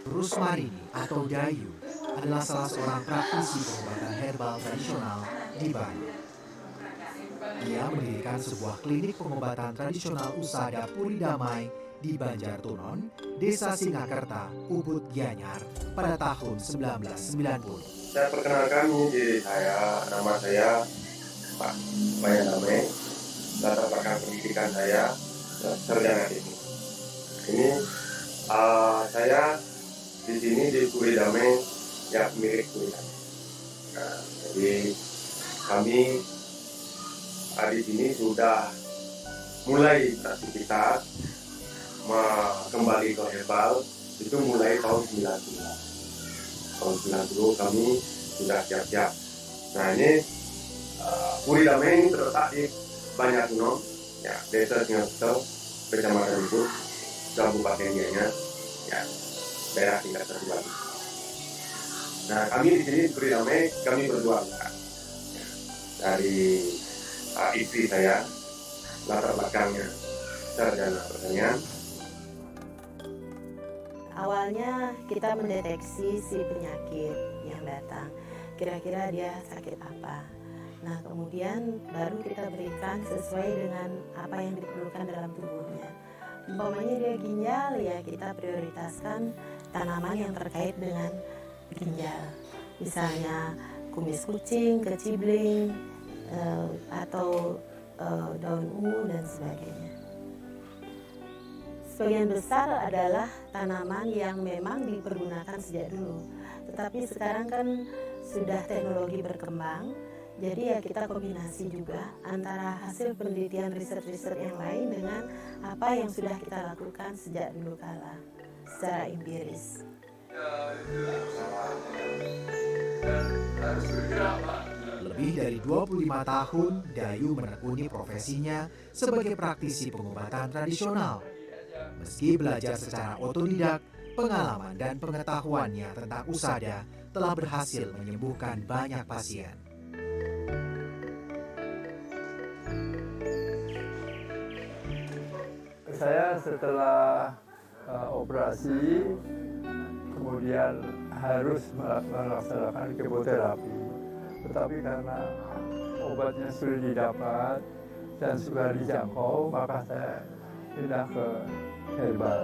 Rusmarini atau Dayu adalah salah seorang praktisi pengobatan herbal tradisional di Bali. Ia mendirikan sebuah klinik pengobatan tradisional usada Puri Damai di Banjartunon, Desa Singakerta, Ubud Gianyar pada tahun 1990. Saya perkenalkan diri saya, nama saya Pak Bayan Damai, latar belakang pendidikan saya sarjana teknik. Ini saya di sini di Puri Damai, ya milik Puri Damai. Nah, jadi kami di sini sudah mulai beraktivitas kembali ke herbal itu mulai tahun 90. Tahun 90 kami sudah siap-siap. Nah ini Puri Damai ini terletak di Banjartunon, ya, Desa Singakerta, Kecamatan Ubud, Kabupaten Gianyar, ya, daerah tingkat terluar. Nah kami di sini Puri Damai kami berdua, ya, dari istri saya, latar belakangnya sarjana pertanian. Awalnya kita mendeteksi si penyakit yang datang, kira-kira dia sakit apa. Nah kemudian baru kita berikan sesuai dengan apa yang diperlukan dalam tubuhnya. Umpamanya dia ginjal, ya kita prioritaskan tanaman yang terkait dengan ginjal. Misalnya kumis kucing, kecibling, atau daun ungu dan sebagainya. Sebagian besar adalah tanaman yang memang dipergunakan sejak dulu. Tetapi sekarang kan sudah teknologi berkembang, jadi ya kita kombinasi juga antara hasil penelitian riset-riset yang lain dengan apa yang sudah kita lakukan sejak dulu kala secara empiris. Lebih dari 25 tahun, Dayu menekuni profesinya sebagai praktisi pengobatan tradisional. Meski belajar secara otodidak, pengalaman dan pengetahuannya tentang usada telah berhasil menyembuhkan banyak pasien. Saya setelah operasi, kemudian harus melaksanakan kemoterapi. Tetapi karena obatnya sudah didapat dan sudah dijangkau, maka saya pindah ke herbal.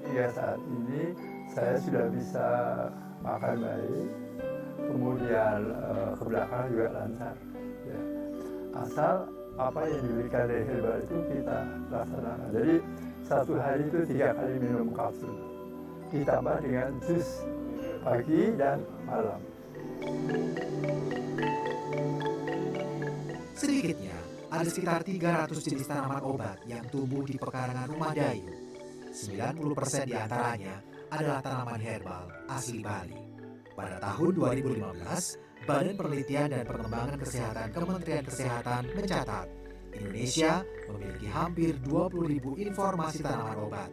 Hingga saat ini saya sudah bisa makan baik, kemudian ke belakang juga lancar. Ya. Asal apa yang diberikan dari herbal itu kita laksanakan. Jadi satu hari itu 3 kali minum kapsul, ditambah dengan jus pagi dan malam. Sedikitnya, ada sekitar 300 jenis tanaman obat yang tumbuh di pekarangan rumah Dayu. 90% diantaranya adalah tanaman herbal asli Bali. Pada tahun 2015, Badan Penelitian dan Pengembangan Kesehatan Kementerian Kesehatan mencatat Indonesia memiliki hampir 20.000 informasi tanaman obat.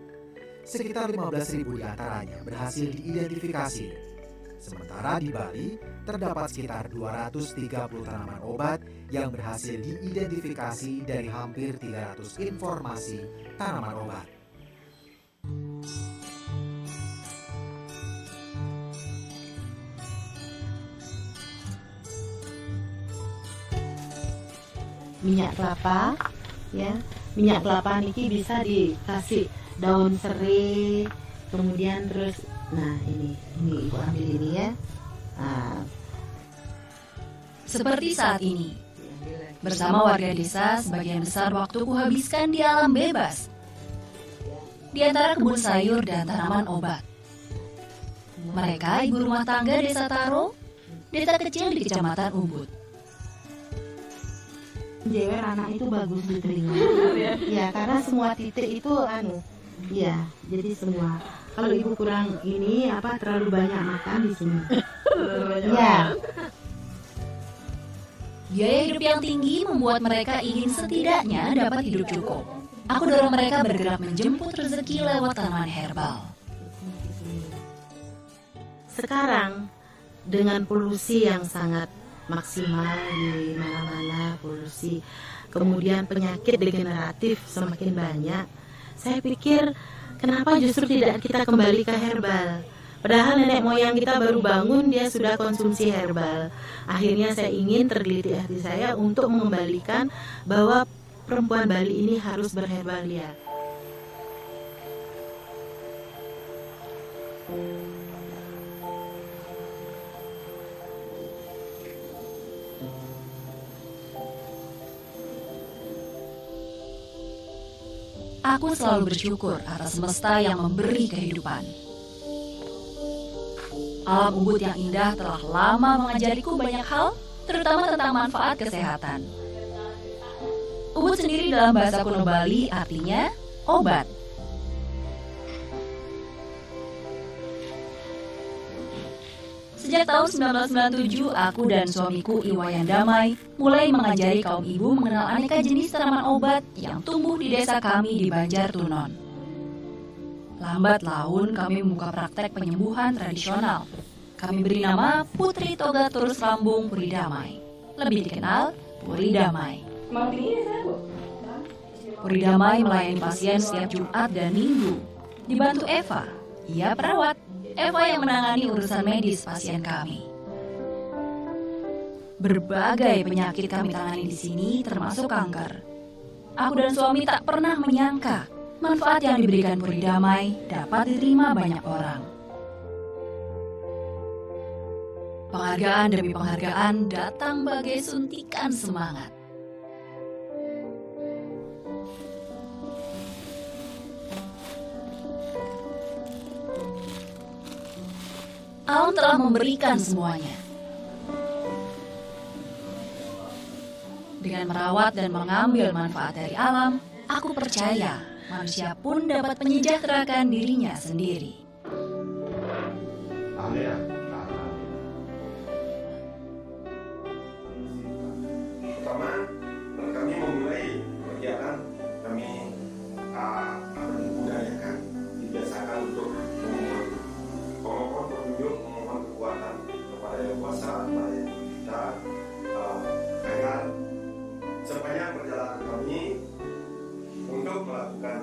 Sekitar 15.000 diantaranya berhasil diidentifikasi. Sementara di Bali, terdapat sekitar 230 tanaman obat yang berhasil diidentifikasi dari hampir 300 informasi tanaman obat. Minyak kelapa, ya, minyak kelapa niki bisa dikasih daun serai, kemudian terus, nah ini ibu ambil ini ya. Nah. Seperti saat ini, bersama warga desa, sebagian besar waktu kuhabiskan di alam bebas, di antara kebun sayur dan tanaman obat. Mereka ibu rumah tangga desa Taro, desa kecil di Kecamatan Ubud. Jewer anak itu bagus di telinga. Ya, karena semua titik itu ya, jadi semua. Kalau ibu kurang ini terlalu banyak makan di sini. Ya. Biaya hidup yang tinggi membuat mereka ingin setidaknya dapat hidup cukup. Aku dorong mereka bergerak menjemput rezeki lewat tanaman herbal. Sekarang dengan polusi yang sangat maksimal di mana-mana, polusi, kemudian penyakit degeneratif semakin banyak, saya pikir kenapa justru tidak kita kembali ke herbal. Padahal nenek moyang kita baru bangun dia sudah konsumsi herbal. Akhirnya saya ingin tergelitik hati saya untuk mengembalikan bahwa perempuan Bali ini harus berherbalia. Aku selalu bersyukur atas semesta yang memberi kehidupan. Alam Ubud yang indah telah lama mengajariku banyak hal, terutama tentang manfaat kesehatan. Ubud sendiri dalam bahasa kuno Bali artinya obat. Sejak tahun 1997, aku dan suamiku Iwayan Damai mulai mengajari kaum ibu mengenal aneka jenis tanaman obat yang tumbuh di desa kami di Banjartunon. Lambat laun kami membuka praktek penyembuhan tradisional. Kami beri nama Putri Toga Turus Lambung Puri Damai, lebih dikenal Puri Damai. Puri Damai melayani pasien setiap Jumat dan Minggu. Dibantu Eva, ia perawat. Eva yang menangani urusan medis pasien kami. Berbagai penyakit kami tangani di sini, termasuk kanker. Aku dan suami tak pernah menyangka manfaat yang diberikan Puri Damai dapat diterima banyak orang. Penghargaan demi penghargaan datang bagai suntikan semangat. Alam telah memberikan semuanya. Dengan merawat dan mengambil manfaat dari alam, aku percaya manusia pun dapat menyejahterakan dirinya sendiri. Pertama, kami memulai kegiatan kami budayakan, dibiasakan untuk memohon petunjuk, memohon kekuatan kepada Yang Kuasa, kepada kita, agar sepanjang perjalanan kami untuk melakukan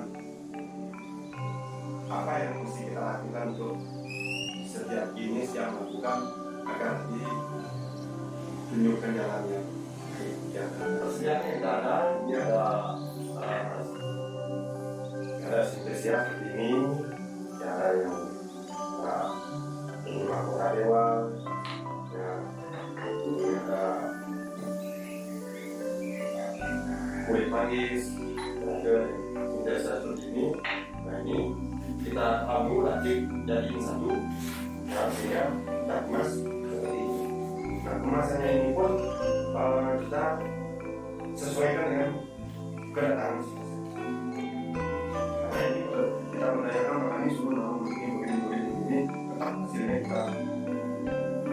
apa yang mesti kita lakukan untuk setiap jenis yang melakukan agar ditunjukkan jalannya. Ya, terusnya kita ada spesial seperti ini, ada yang ini mahkota dewa, ya, ini ada kulit manggis, kemudian sudah satu ini. Nah ini kita ambil racik jadi satu, sehingga kita kemas seperti ini. Nah kemasannya ini pun kita sesuaikan dengan kedatangan. Karena ini kita menanyakan makanya suruh nama begini, tetap hasilnya kita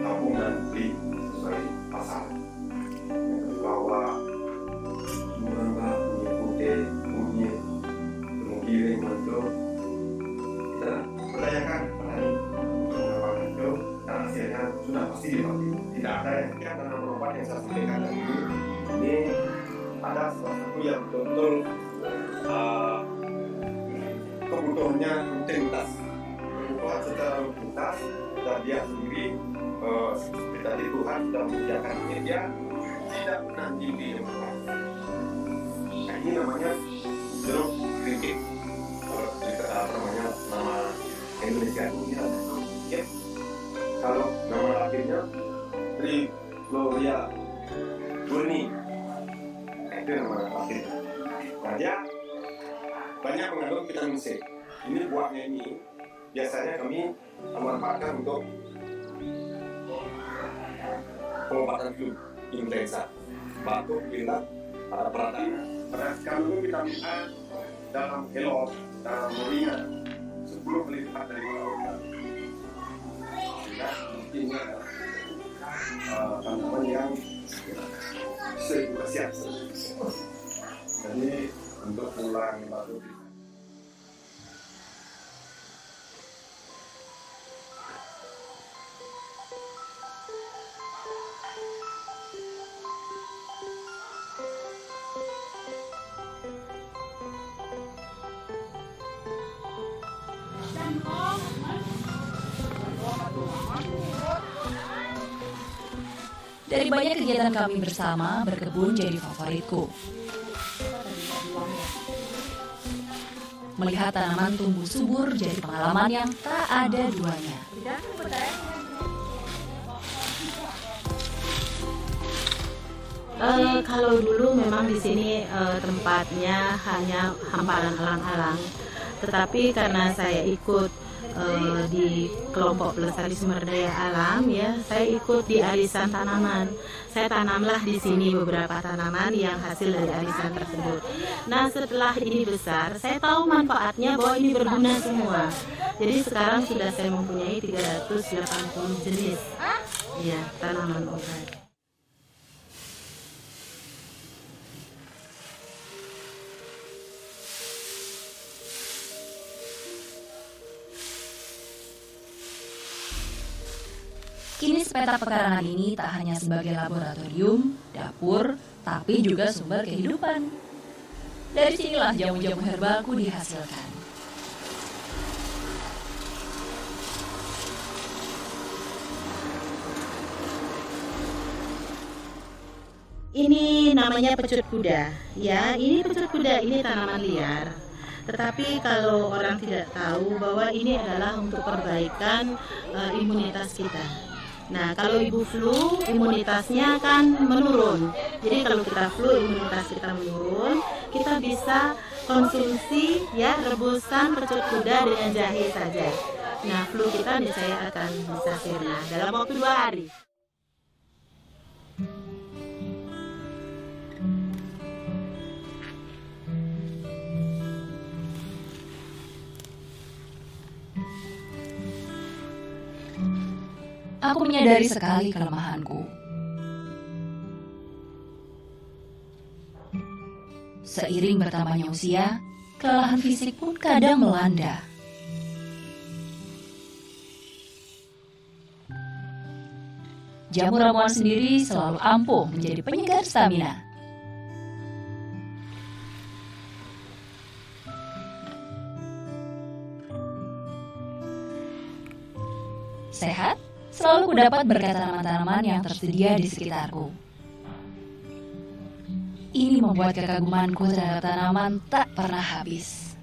tabung dan beli sesuai pasar. Yang kedua, bunga, bunyi putih, bunyi giring muncul. Kita menanyakan petani untuk mendapatkan itu, dan hasilnya sudah pasti dipakai. Tidak ada yang sekian tanam obat yang saya sampaikan tadi ini ada salah satu yang betul-betul kebutuhannya rutinitas. Kebutuhan secara rutinitas dan dia sendiri seperti tadi Tuhan sudah menyediakan ini, dia tidak pernah tinggi. Nah, ini namanya jeruk kerikik. Kalau namanya nama Indonesia ini ya. Kalau nama latinnya Trifloria burni. Nah, itu nama latinnya. Nah, dia banyak mengandung vitamin C. Ini buahnya ini biasanya kami manfaatkan untuk pengobatan flu, influenza, batuk, pilek, pada peradan. Kandungan vitamin A dalam kelor, dalam moringa 10 kali lipat dari kelor. Ini tanaman yang sudah siap. Jadi untuk pulang baru bisa. Dari banyak kegiatan kami bersama, berkebun jadi favoritku. Melihat tanaman tumbuh subur jadi pengalaman yang tak ada duanya. Kalau dulu memang di sini tempatnya hanya hamparan alang-alang, tetapi karena saya ikut di kelompok pelestari sumber daya alam, ya, saya ikut di arisan tanaman. Saya tanamlah di sini beberapa tanaman yang hasil dari arisan tersebut. Nah, setelah ini besar, saya tahu manfaatnya bahwa ini berguna semua. Jadi sekarang sudah saya mempunyai 380 jenis, ya, tanaman obat. Kini sepetak pekarangan ini tak hanya sebagai laboratorium, dapur, tapi juga sumber kehidupan. Dari sinilah jamu-jamu herbalku dihasilkan. Ini namanya pecut kuda, ya. Ini pecut kuda, ini tanaman liar. Tetapi kalau orang tidak tahu bahwa ini adalah untuk perbaikan imunitas kita. Nah, kalau ibu flu, imunitasnya kan menurun. Jadi kalau kita flu, imunitas kita menurun, kita bisa konsumsi, ya, rebusan pecut kuda dengan jahe saja. Nah, flu kita niscaya akan bisa sirna dalam waktu 2 hari. Aku menyadari sekali kelemahanku. Seiring bertambahnya usia, kelelahan fisik pun kadang melanda. Jamu ramuan sendiri selalu ampuh menjadi penyegar stamina. Sehat selalu kudapat berkat tanaman-tanaman yang tersedia di sekitarku. Ini membuat kekagumanku terhadap tanaman tak pernah habis.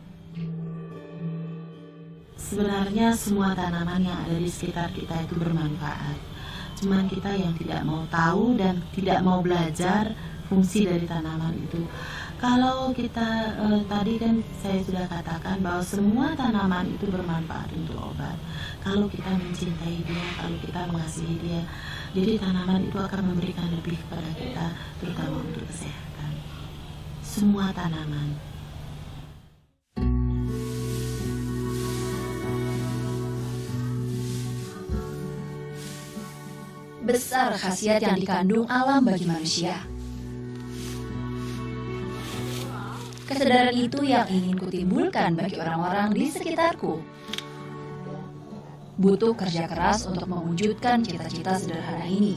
Sebenarnya semua tanaman yang ada di sekitar kita itu bermanfaat. Cuman kita yang tidak mau tahu dan tidak mau belajar fungsi dari tanaman itu. Kalau kita tadi kan saya sudah katakan bahwa semua tanaman itu bermanfaat untuk obat. Kalau kita mencintai dia, kalau kita mengasihi dia, jadi tanaman itu akan memberikan lebih kepada kita, terutama untuk kesehatan. Semua tanaman. Besar khasiat yang dikandung alam bagi manusia. Kesadaran itu yang ingin kutimbulkan bagi orang-orang di sekitarku. Butuh kerja keras untuk mewujudkan cita-cita sederhana ini.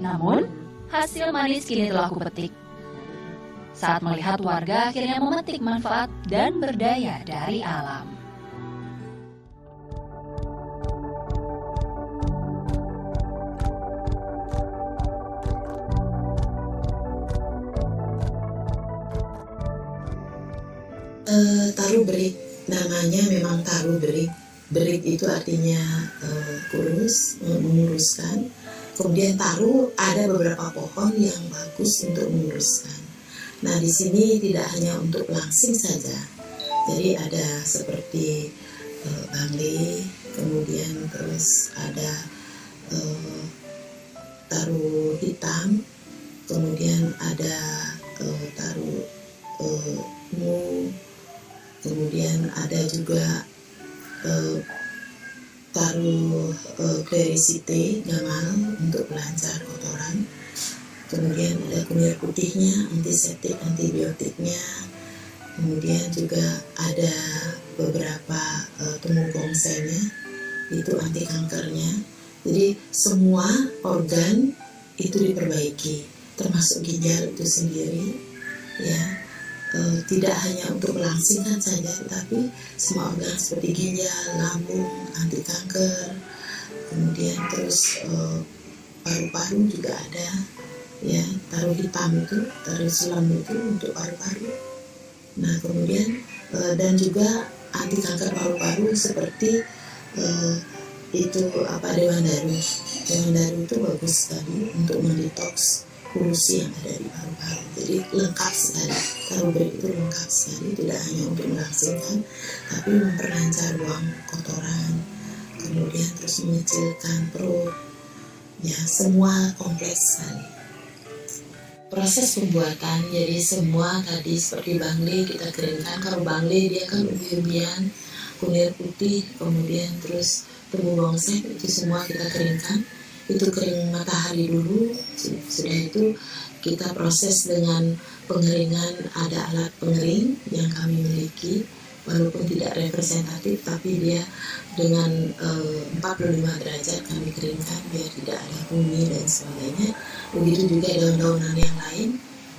Namun, hasil manis kini telah kupetik. Saat melihat warga akhirnya memetik manfaat dan berdaya dari alam. Taruh berik, namanya memang taruh berik. Berik itu artinya kurus, menguruskan. Kemudian taruh ada beberapa pohon yang bagus untuk menguruskan. Nah, di sini tidak hanya untuk langsing saja. Jadi ada seperti bangli, kemudian terus ada taruh hitam, kemudian ada taruh ungu, kemudian ada juga taruh Clericite gamal untuk pelancar kotoran, kemudian ada kunir putihnya, antiseptik, antibiotiknya, kemudian juga ada beberapa tumung gongsainya, itu anti kankernya. Jadi semua organ itu diperbaiki, termasuk ginjal itu sendiri, ya. Tidak hanya untuk melangsingkan saja, tapi semua organ seperti ginjal, lambung, anti kanker, kemudian terus paru-paru juga ada, ya. Taruh hitam itu, taruh selam itu untuk paru-paru. Nah, kemudian dan juga anti kanker paru-paru seperti itu Dewan Daru. Dewan Daru itu bagus sekali untuk mendetoks polusi yang ada di paru-paru. Jadi lengkap sekali. Karbohidrat itu lengkap sekali, tidak hanya untuk melangsingkan, tapi memperlancar ruang kotoran, kemudian terus mengecilkan perut. Ya, semua kompleks sekali. Proses pembuatan, jadi semua tadi seperti bangle kita keringkan. Kalau bangle dia kan umbi-umbian, kunir putih, kemudian terus tebu bongseng, itu semua kita keringkan. Itu kering matahari dulu, sudah itu kita proses dengan pengeringan. Ada alat pengering yang kami miliki, walaupun tidak representatif, tapi dia dengan 45 derajat kami keringkan biar tidak ada bumi dan sebagainya. Begitu juga daun-daunan yang lain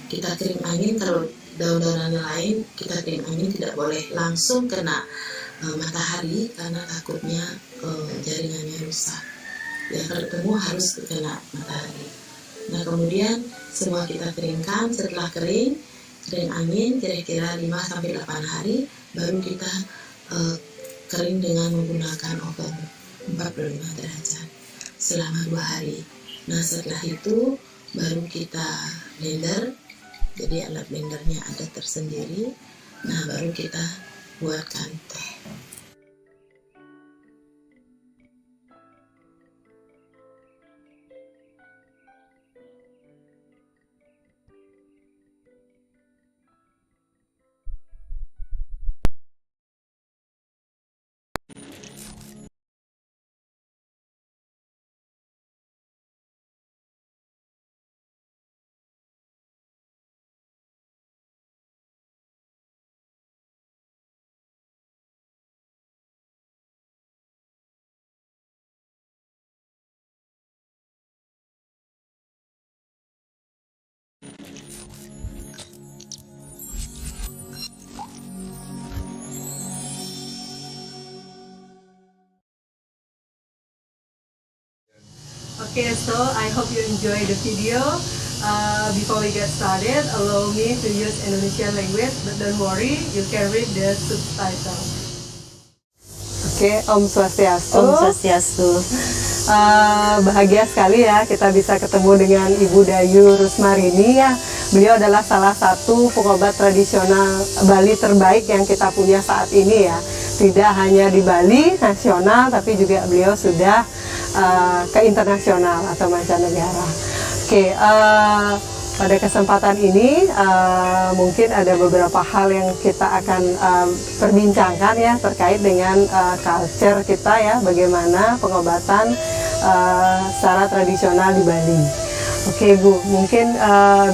kita kering angin. Kalau daun-daunan yang lain kita kering angin tidak boleh langsung kena matahari karena takutnya jaringannya rusak. Ya, kalau temu harus kena matahari. Nah, kemudian semua kita keringkan. Setelah kering angin kira-kira 5-8 hari, baru kita kering dengan menggunakan oven 45 derajat selama 2 hari. Nah, setelah itu baru kita blender. Jadi alat blendernya ada tersendiri. Nah, baru kita buatkan teh. Okay, so I hope you enjoy the video. Before we get started, allow me to use Indonesian language, but don't worry, you can read the subtitle. Oke, Om Swastiastu. Om Swastiastu. Bahagia sekali ya kita bisa ketemu dengan Ibu Dayu Rusmarini ya. Beliau adalah salah satu pengobat tradisional Bali terbaik yang kita punya saat ini ya. Tidak hanya di Bali nasional, tapi juga beliau sudah ke internasional atau mancanegara. Oke, pada kesempatan ini mungkin ada beberapa hal yang kita akan perbincangkan ya terkait dengan culture kita ya, bagaimana pengobatan secara tradisional di Bali. Oke Bu, mungkin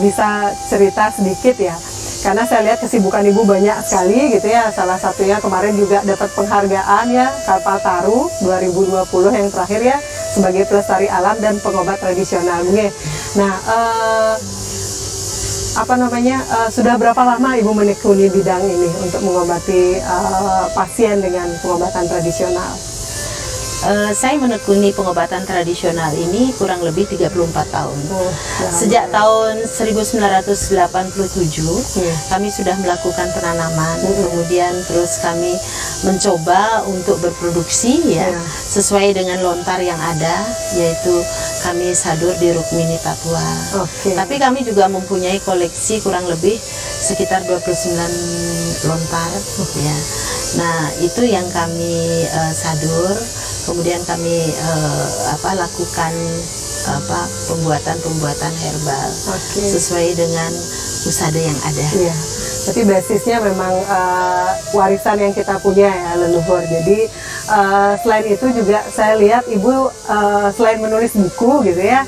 bisa cerita sedikit ya, karena saya lihat kesibukan Ibu banyak sekali gitu ya. Salah satunya kemarin juga dapat penghargaan ya, Kalpataru 2020 yang terakhir ya, sebagai pelestari alam dan pengobat tradisional. Nah, sudah berapa lama Ibu menekuni bidang ini untuk mengobati pasien dengan pengobatan tradisional? Saya menekuni pengobatan tradisional ini kurang lebih 34 tahun. Sejak tahun 1987 kami sudah melakukan penanaman, kemudian terus kami mencoba untuk berproduksi ya sesuai dengan lontar yang ada, yaitu kami sadur di Rukmini Papua. Tapi kami juga mempunyai koleksi kurang lebih sekitar 29 lontar ya. Nah, itu yang kami sadur. Kemudian kami lakukan pembuatan herbal sesuai dengan usada yang ada. Iya. Tapi basisnya memang warisan yang kita punya ya, leluhur. Jadi selain itu juga saya lihat Ibu selain menulis buku gitu ya,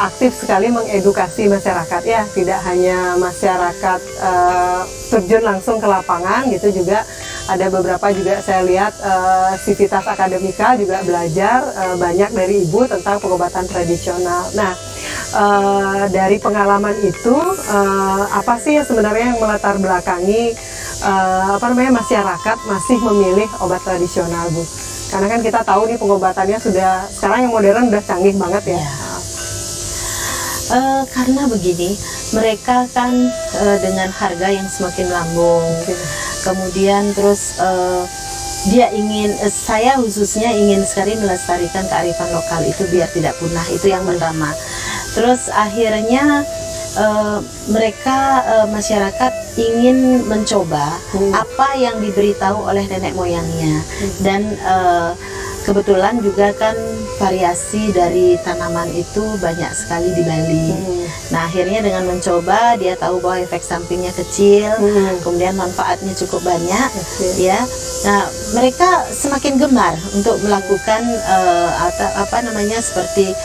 aktif sekali mengedukasi masyarakat ya. Tidak hanya masyarakat terjun langsung ke lapangan gitu, juga ada beberapa juga saya lihat Civitas Akademika juga belajar banyak dari Ibu tentang pengobatan tradisional. Nah, dari pengalaman itu apa sih sebenarnya yang melatar belakangi masyarakat masih memilih obat tradisional, Bu? Karena kan kita tahu nih pengobatannya sudah sekarang yang modern udah canggih banget ya. Karena begini, mereka kan dengan harga yang semakin melambung, kemudian terus dia ingin, saya khususnya ingin sekali melestarikan kearifan lokal itu biar tidak punah, itu yang pertama. Terus akhirnya mereka masyarakat ingin mencoba apa yang diberitahu oleh nenek moyangnya, dan kebetulan juga kan variasi dari tanaman itu banyak sekali di Bali. Nah akhirnya dengan mencoba dia tahu bahwa efek sampingnya kecil, kemudian manfaatnya cukup banyak, ya. Nah mereka semakin gemar untuk melakukan seperti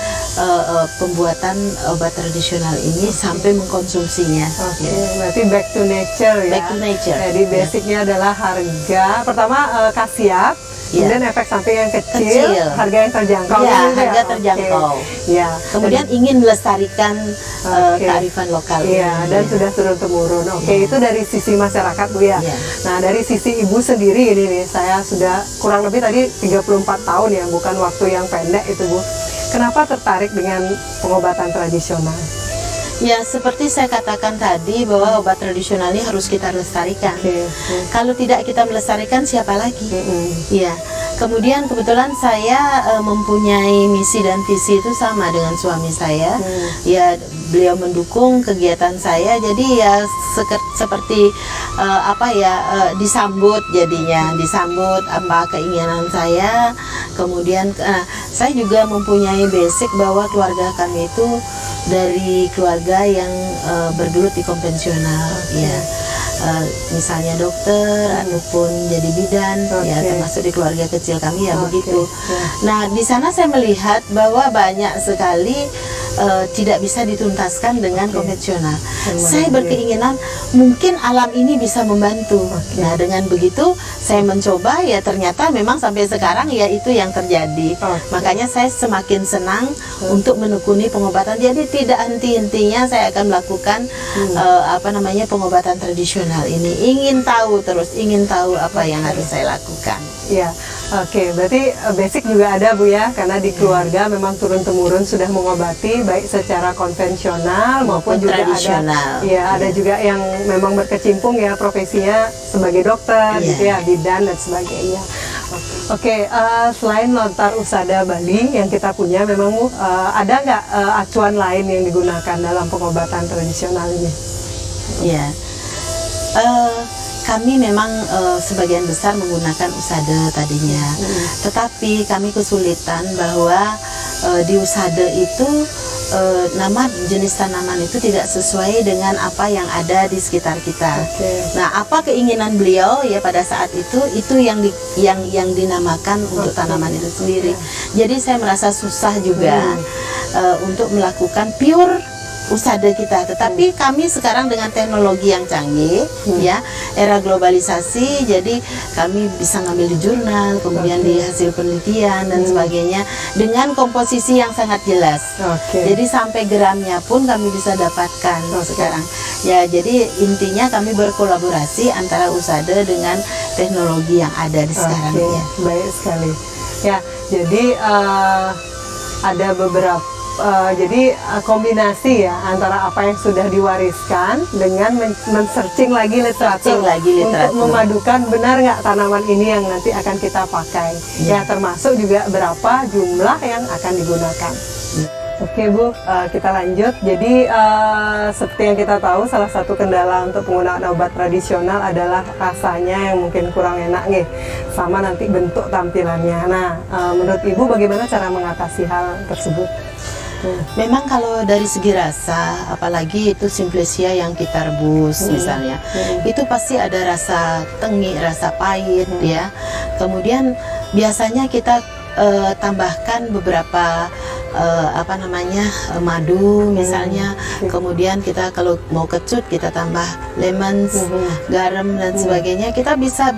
pembuatan obat tradisional ini sampai mengkonsumsinya. Berarti back to nature ya. Back to nature. Jadi basicnya adalah harga pertama khasiat. Kemudian efek samping yang kecil, harga yang terjangkau. Ya, harga terjangkau. Ya. Kemudian ingin melestarikan kearifan lokal. Iya, dan sudah turun-temurun. Itu dari sisi masyarakat, Bu ya. Nah, dari sisi Ibu sendiri ini nih, saya sudah kurang lebih tadi 34 tahun ya, bukan waktu yang pendek itu, Bu. Kenapa tertarik dengan pengobatan tradisional? Ya, seperti saya katakan tadi bahwa obat tradisional ini harus kita lestarikan. Kalau tidak kita melestarikan, siapa lagi? Ya. Kemudian kebetulan saya mempunyai misi dan visi itu sama dengan suami saya. Ya, beliau mendukung kegiatan saya. Jadi ya seperti disambut jadinya, disambut apa keinginan saya. Kemudian saya juga mempunyai basic bahwa keluarga kami itu dari keluarga yang bergelut di konvensional, ya, misalnya dokter ataupun jadi bidan, ya, termasuk di keluarga kecil kami ya begitu. Nah di sana saya melihat bahwa banyak sekali tidak bisa dituntaskan dengan konvensional. Saya berkeinginan mungkin alam ini bisa membantu. Nah dengan begitu saya mencoba, ya ternyata memang sampai sekarang ya itu yang terjadi. Makanya saya semakin senang untuk menekuni pengobatan. Jadi tidak henti-hentinya saya akan melakukan pengobatan tradisional ini. Ingin tahu terus, ingin tahu apa yang harus saya lakukan. Ya, berarti basic juga ada Bu ya, karena di keluarga memang turun-temurun sudah mengobati baik secara konvensional maupun juga tradisional. Ada juga yang memang berkecimpung ya profesinya sebagai dokter, gitu ya, bidan dan sebagainya. Selain Lontar Usada Bali yang kita punya, memang ada nggak acuan lain yang digunakan dalam pengobatan tradisional ini? Ya. Kami memang sebagian besar menggunakan usada tadinya, tetapi kami kesulitan bahwa di usada itu jenis tanaman itu tidak sesuai dengan apa yang ada di sekitar kita. Nah, apa keinginan beliau ya pada saat itu yang dinamakan untuk tanaman itu sendiri. Jadi saya merasa susah juga untuk melakukan pure usada kita, tetapi kami sekarang dengan teknologi yang canggih, ya, era globalisasi, jadi kami bisa ngambil di jurnal, kemudian di hasil penelitian dan sebagainya dengan komposisi yang sangat jelas. Jadi sampai gramnya pun kami bisa dapatkan sekarang. Ya, jadi intinya kami berkolaborasi antara usada dengan teknologi yang ada di sekarang. Ya. Baik sekali. Ya, jadi ada beberapa kombinasi ya antara apa yang sudah diwariskan dengan men-searching lagi literatur untuk memadukan benar nggak tanaman ini yang nanti akan kita pakai. Ya, termasuk juga berapa jumlah yang akan digunakan. Oke Bu, kita lanjut. Jadi seperti yang kita tahu, salah satu kendala untuk penggunaan obat tradisional adalah rasanya yang mungkin kurang enak nih, sama nanti bentuk tampilannya. Nah, menurut Ibu bagaimana cara mengatasi hal tersebut? Memang kalau dari segi rasa, apalagi itu Simplesia yang kita rebus misalnya, itu pasti ada rasa tengik, rasa pahit, ya. Kemudian biasanya kita tambahkan beberapa madu misalnya, kemudian kita kalau mau kecut kita tambah lemon, garam dan sebagainya. Kita bisa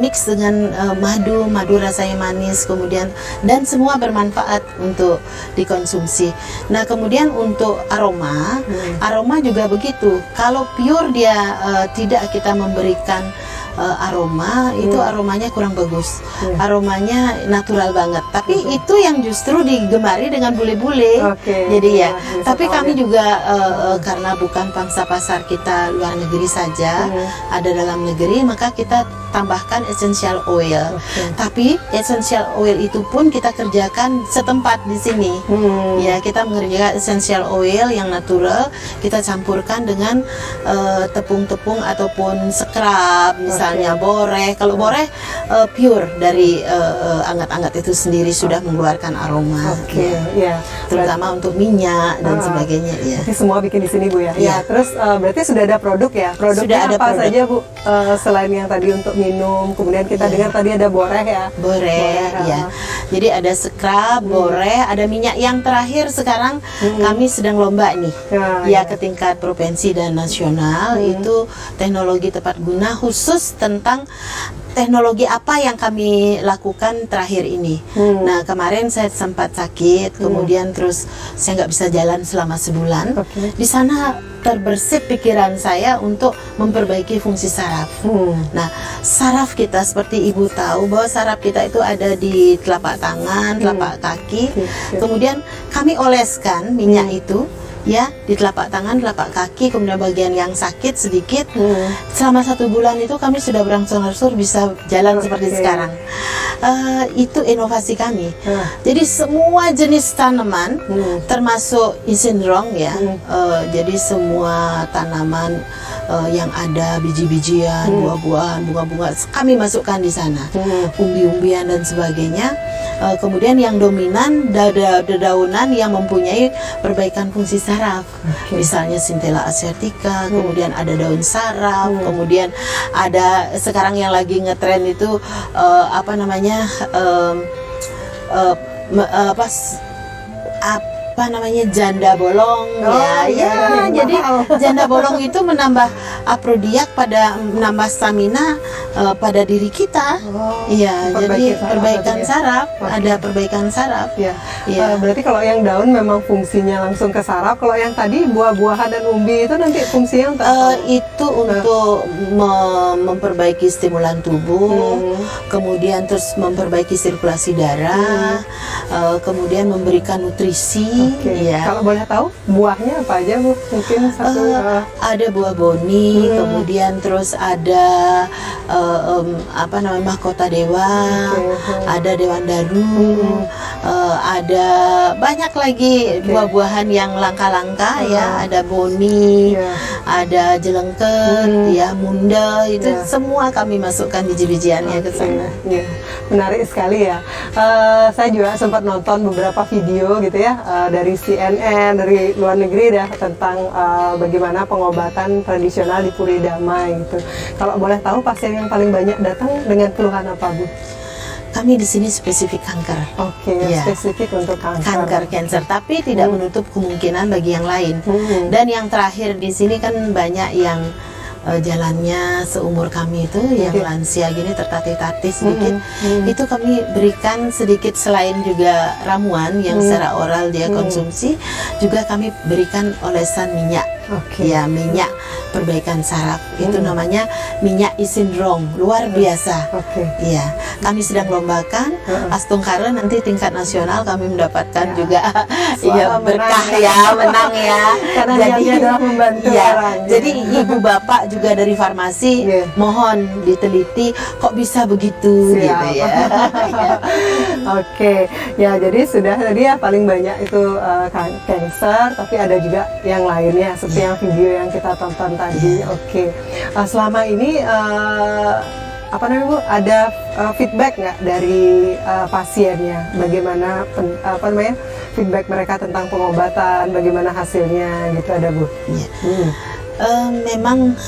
mix dengan madu rasanya manis, kemudian dan semua bermanfaat untuk dikonsumsi. Nah, kemudian untuk aroma juga begitu. Kalau pure dia tidak kita memberikan aroma, itu aromanya kurang bagus. Aromanya natural banget. Tapi itu yang justru digemari dengan bule-bule. Jadi ya, tapi kami juga karena bukan pangsa pasar kita luar negeri saja, ada dalam negeri, maka kita tambahkan essential oil. Tapi essential oil itu pun kita kerjakan setempat di sini. Ya, kita mengerjakan essential oil yang natural, kita campurkan dengan tepung-tepung ataupun scrub, misalnya boreh. Kalau boreh pure dari angat-angat itu sendiri sudah mengeluarkan aroma. Terutama untuk minyak dan sebagainya. Ya. Berarti semua bikin di sini Bu ya. Ya, terus berarti sudah ada produk ya. Produknya Sudah ada apa produk. saja Bu? Selain yang tadi untuk minum, kemudian kita dengar tadi ada boreh ya. Boreh, ya. Jadi ada scrub, boreh, ada minyak. Yang terakhir sekarang kami sedang lomba nih, ya ke tingkat provinsi dan nasional. Itu teknologi tepat guna khusus tentang teknologi apa yang kami lakukan terakhir ini. Nah, kemarin saya sempat sakit, kemudian terus saya nggak bisa jalan selama sebulan. Di sana terbersit pikiran saya untuk memperbaiki fungsi saraf. Nah, saraf kita seperti Ibu tahu bahwa saraf kita itu ada di telapak tangan, telapak kaki. Kemudian kami oleskan minyak itu ya di telapak tangan, telapak kaki, kemudian bagian yang sakit sedikit. Selama 1 bulan itu kami sudah berangsur-angsur bisa jalan seperti sekarang. Itu inovasi kami. Jadi semua jenis tanaman, termasuk isindrong ya. Jadi semua tanaman yang ada biji-bijian, buah-buahan, bunga-bunga, kami masukkan di sana, umbi-umbian dan sebagainya. Kemudian yang dominan dedaunan yang mempunyai perbaikan fungsi saraf, misalnya Centella asiatica, kemudian ada daun saraf, kemudian ada sekarang yang lagi ngetren itu apa namanya apa namanya janda bolong jadi janda bolong itu menambah aprodiak pada menambah stamina pada diri kita. Jadi perbaikan saraf, ada perbaikan saraf. Berarti kalau yang daun memang fungsinya langsung ke saraf, kalau yang tadi buah-buahan dan umbi itu nanti fungsinya untuk itu untuk memperbaiki stimulan tubuh, kemudian terus memperbaiki sirkulasi darah, kemudian memberikan nutrisi. Kalau boleh tahu buahnya apa aja Bu? Mungkin satu ada buah boni, kemudian terus ada apa namanya mahkota dewa, ada dewan daru, ada banyak lagi buah-buahan yang langka-langka ya, ada boni, ada jelengket, ya munda, itu semua kami masukkan biji-bijiannya ke sana. Menarik sekali ya. Saya juga sempat nonton beberapa video gitu ya dari CNN, dari luar negeri dah tentang bagaimana pengobatan tradisional di Puri Damai gitu. Kalau boleh tahu pasien yang paling banyak datang dengan keluhan apa Bu? Kami di sini spesifik kanker. Spesifik untuk kanker. Kanker, cancer, tapi tidak menutup kemungkinan bagi yang lain. Dan yang terakhir di sini kan banyak yang jalannya seumur kami itu yang lansia gini tertatih-tatih sedikit, itu kami berikan sedikit selain juga ramuan yang secara oral dia konsumsi, juga kami berikan olesan minyak. Ya, minyak perbaikan saraf. Itu namanya minyak isindrong, luar biasa. Iya, kami sedang lombakan Astungkara, nanti tingkat nasional kami mendapatkan juga berkah menang ya. Karena jadi adalah membantu orang. Jadi ibu bapak juga dari farmasi mohon diteliti kok bisa begitu gitu ya. Ya jadi sudah tadi ya paling banyak itu cancer, tapi ada juga yang lainnya seperti yang video yang kita tonton tadi. Selama ini apa namanya Bu, ada feedback nggak dari pasiennya? Bagaimana apa namanya feedback mereka tentang pengobatan? Bagaimana hasilnya gitu, ada Bu? Memang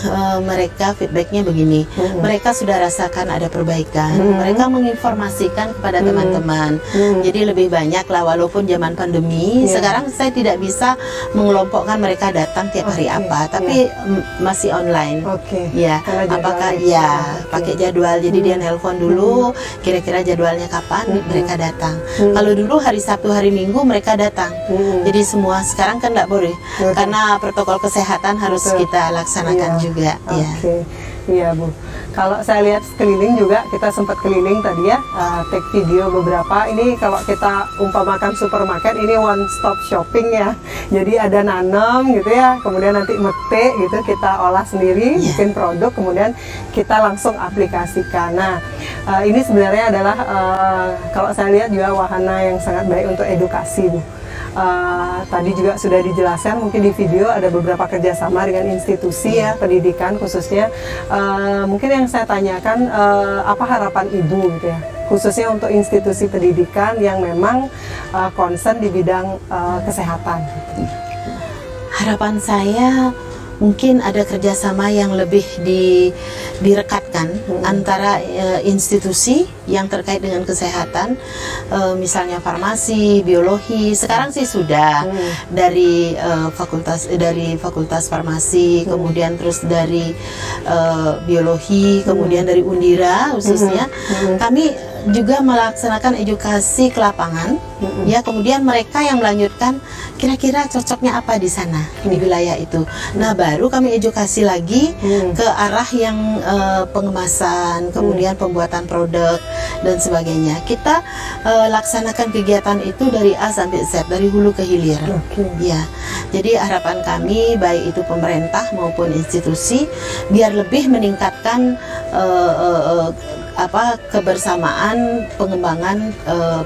mereka feedbacknya begini, mereka sudah rasakan ada perbaikan, mereka menginformasikan kepada teman-teman, jadi lebih banyak lah walaupun zaman pandemi. Sekarang saya tidak bisa mengelompokkan mereka datang tiap hari apa, tapi masih online. Ya, apakah pakai jadwal, jadi dia nelpon dulu kira-kira jadwalnya kapan mereka datang. Kalau dulu hari Sabtu, hari Minggu mereka datang, jadi semua sekarang kan nggak boleh karena protokol kesehatan harus kita laksanakan juga. Iya Bu. Kalau saya lihat sekeliling juga, kita sempat keliling tadi ya, take video beberapa. Ini kalau kita umpamakan supermarket, ini one stop shopping ya. Jadi ada nanam gitu ya, kemudian nanti metik gitu, kita olah sendiri, bikin produk, kemudian kita langsung aplikasikan. Nah, ini sebenarnya adalah kalau saya lihat juga wahana yang sangat baik untuk edukasi, Bu. Tadi juga sudah dijelaskan, mungkin di video ada beberapa kerjasama dengan institusi ya pendidikan khususnya. Mungkin yang saya tanyakan, apa harapan Ibu gitu ya, khususnya untuk institusi pendidikan yang memang concern di bidang kesehatan. Harapan saya mungkin ada kerjasama yang lebih direkatkan antara institusi yang terkait dengan kesehatan, misalnya farmasi, biologi. Sekarang sih sudah dari fakultas farmasi, kemudian terus dari biologi, kemudian dari Undira khususnya. Kami juga melaksanakan edukasi ke lapangan, ya, kemudian mereka yang melanjutkan kira-kira cocoknya apa di sana di wilayah itu. Nah, baru kami edukasi lagi ke arah yang pengemasan, kemudian pembuatan produk dan sebagainya. Kita laksanakan kegiatan itu dari A sampai Z, dari hulu ke hilir. Ya, jadi harapan kami baik itu pemerintah maupun institusi biar lebih meningkatkan kebersamaan pengembangan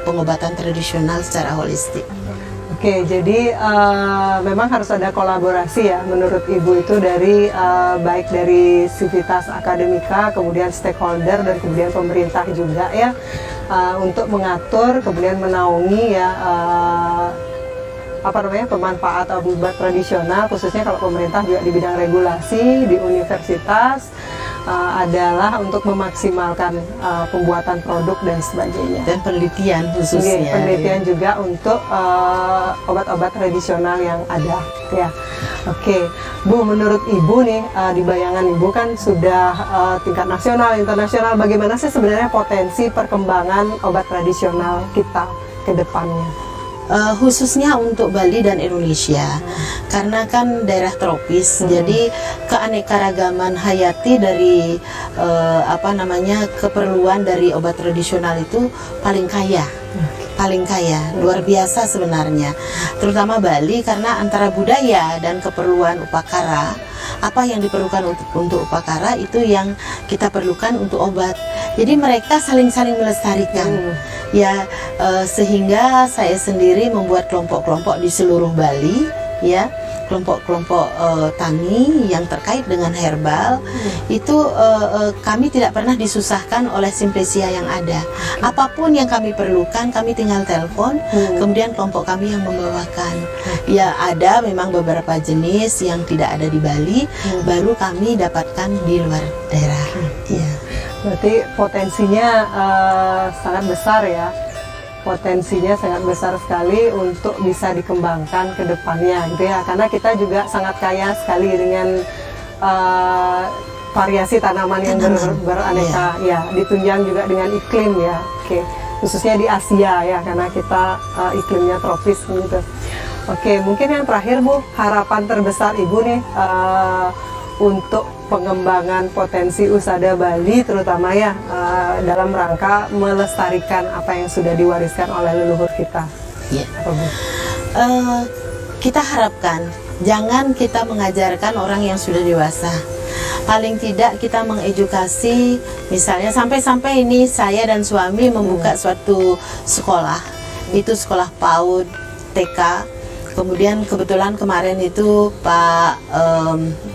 pengobatan tradisional secara holistik. Oke, jadi memang harus ada kolaborasi ya menurut Ibu itu dari baik dari sivitas akademika, kemudian stakeholder dan kemudian pemerintah juga ya, untuk mengatur kemudian menaungi ya pemanfaat obat tradisional, khususnya kalau pemerintah juga di bidang regulasi di universitas adalah untuk memaksimalkan pembuatan produk dan sebagainya, dan penelitian khususnya. Penelitian juga untuk obat-obat tradisional yang ada ya. Oke, Bu, menurut Ibu nih, di bayangan Ibu kan sudah tingkat nasional, internasional, bagaimana sih sebenarnya potensi perkembangan obat tradisional kita ke depannya? Khususnya untuk Bali dan Indonesia, karena kan daerah tropis, jadi keanekaragaman hayati dari keperluan dari obat tradisional itu paling kaya. Luar biasa sebenarnya, terutama Bali, karena antara budaya dan keperluan upakara, apa yang diperlukan untuk upakara itu yang kita perlukan untuk obat. Jadi mereka saling-saling melestarikan. Ya, sehingga saya sendiri membuat kelompok-kelompok di seluruh Bali, ya, kelompok-kelompok tani yang terkait dengan herbal. Itu kami tidak pernah disusahkan oleh Simplesia yang ada. Apapun yang kami perlukan, kami tinggal telepon, kemudian kelompok kami yang membawakan. Ya, ada memang beberapa jenis yang tidak ada di Bali, baru kami dapatkan di luar daerah. Ya. Berarti potensinya sangat besar ya. Potensinya sangat besar sekali untuk bisa dikembangkan ke depannya gitu ya. Karena kita juga sangat kaya sekali dengan variasi tanaman yang beraneka ya, ditunjang juga dengan iklim ya. Oke, khususnya di Asia ya, karena kita iklimnya tropis gitu. Oke, mungkin yang terakhir Bu, harapan terbesar Ibu nih untuk pengembangan potensi Usada Bali terutama ya dalam rangka melestarikan apa yang sudah diwariskan oleh leluhur kita. Ya. Kita harapkan jangan kita mengajarkan orang yang sudah dewasa. Paling tidak kita mengedukasi, misalnya sampai-sampai ini saya dan suami membuka suatu sekolah, itu sekolah PAUD, TK. Kemudian kebetulan kemarin itu Pak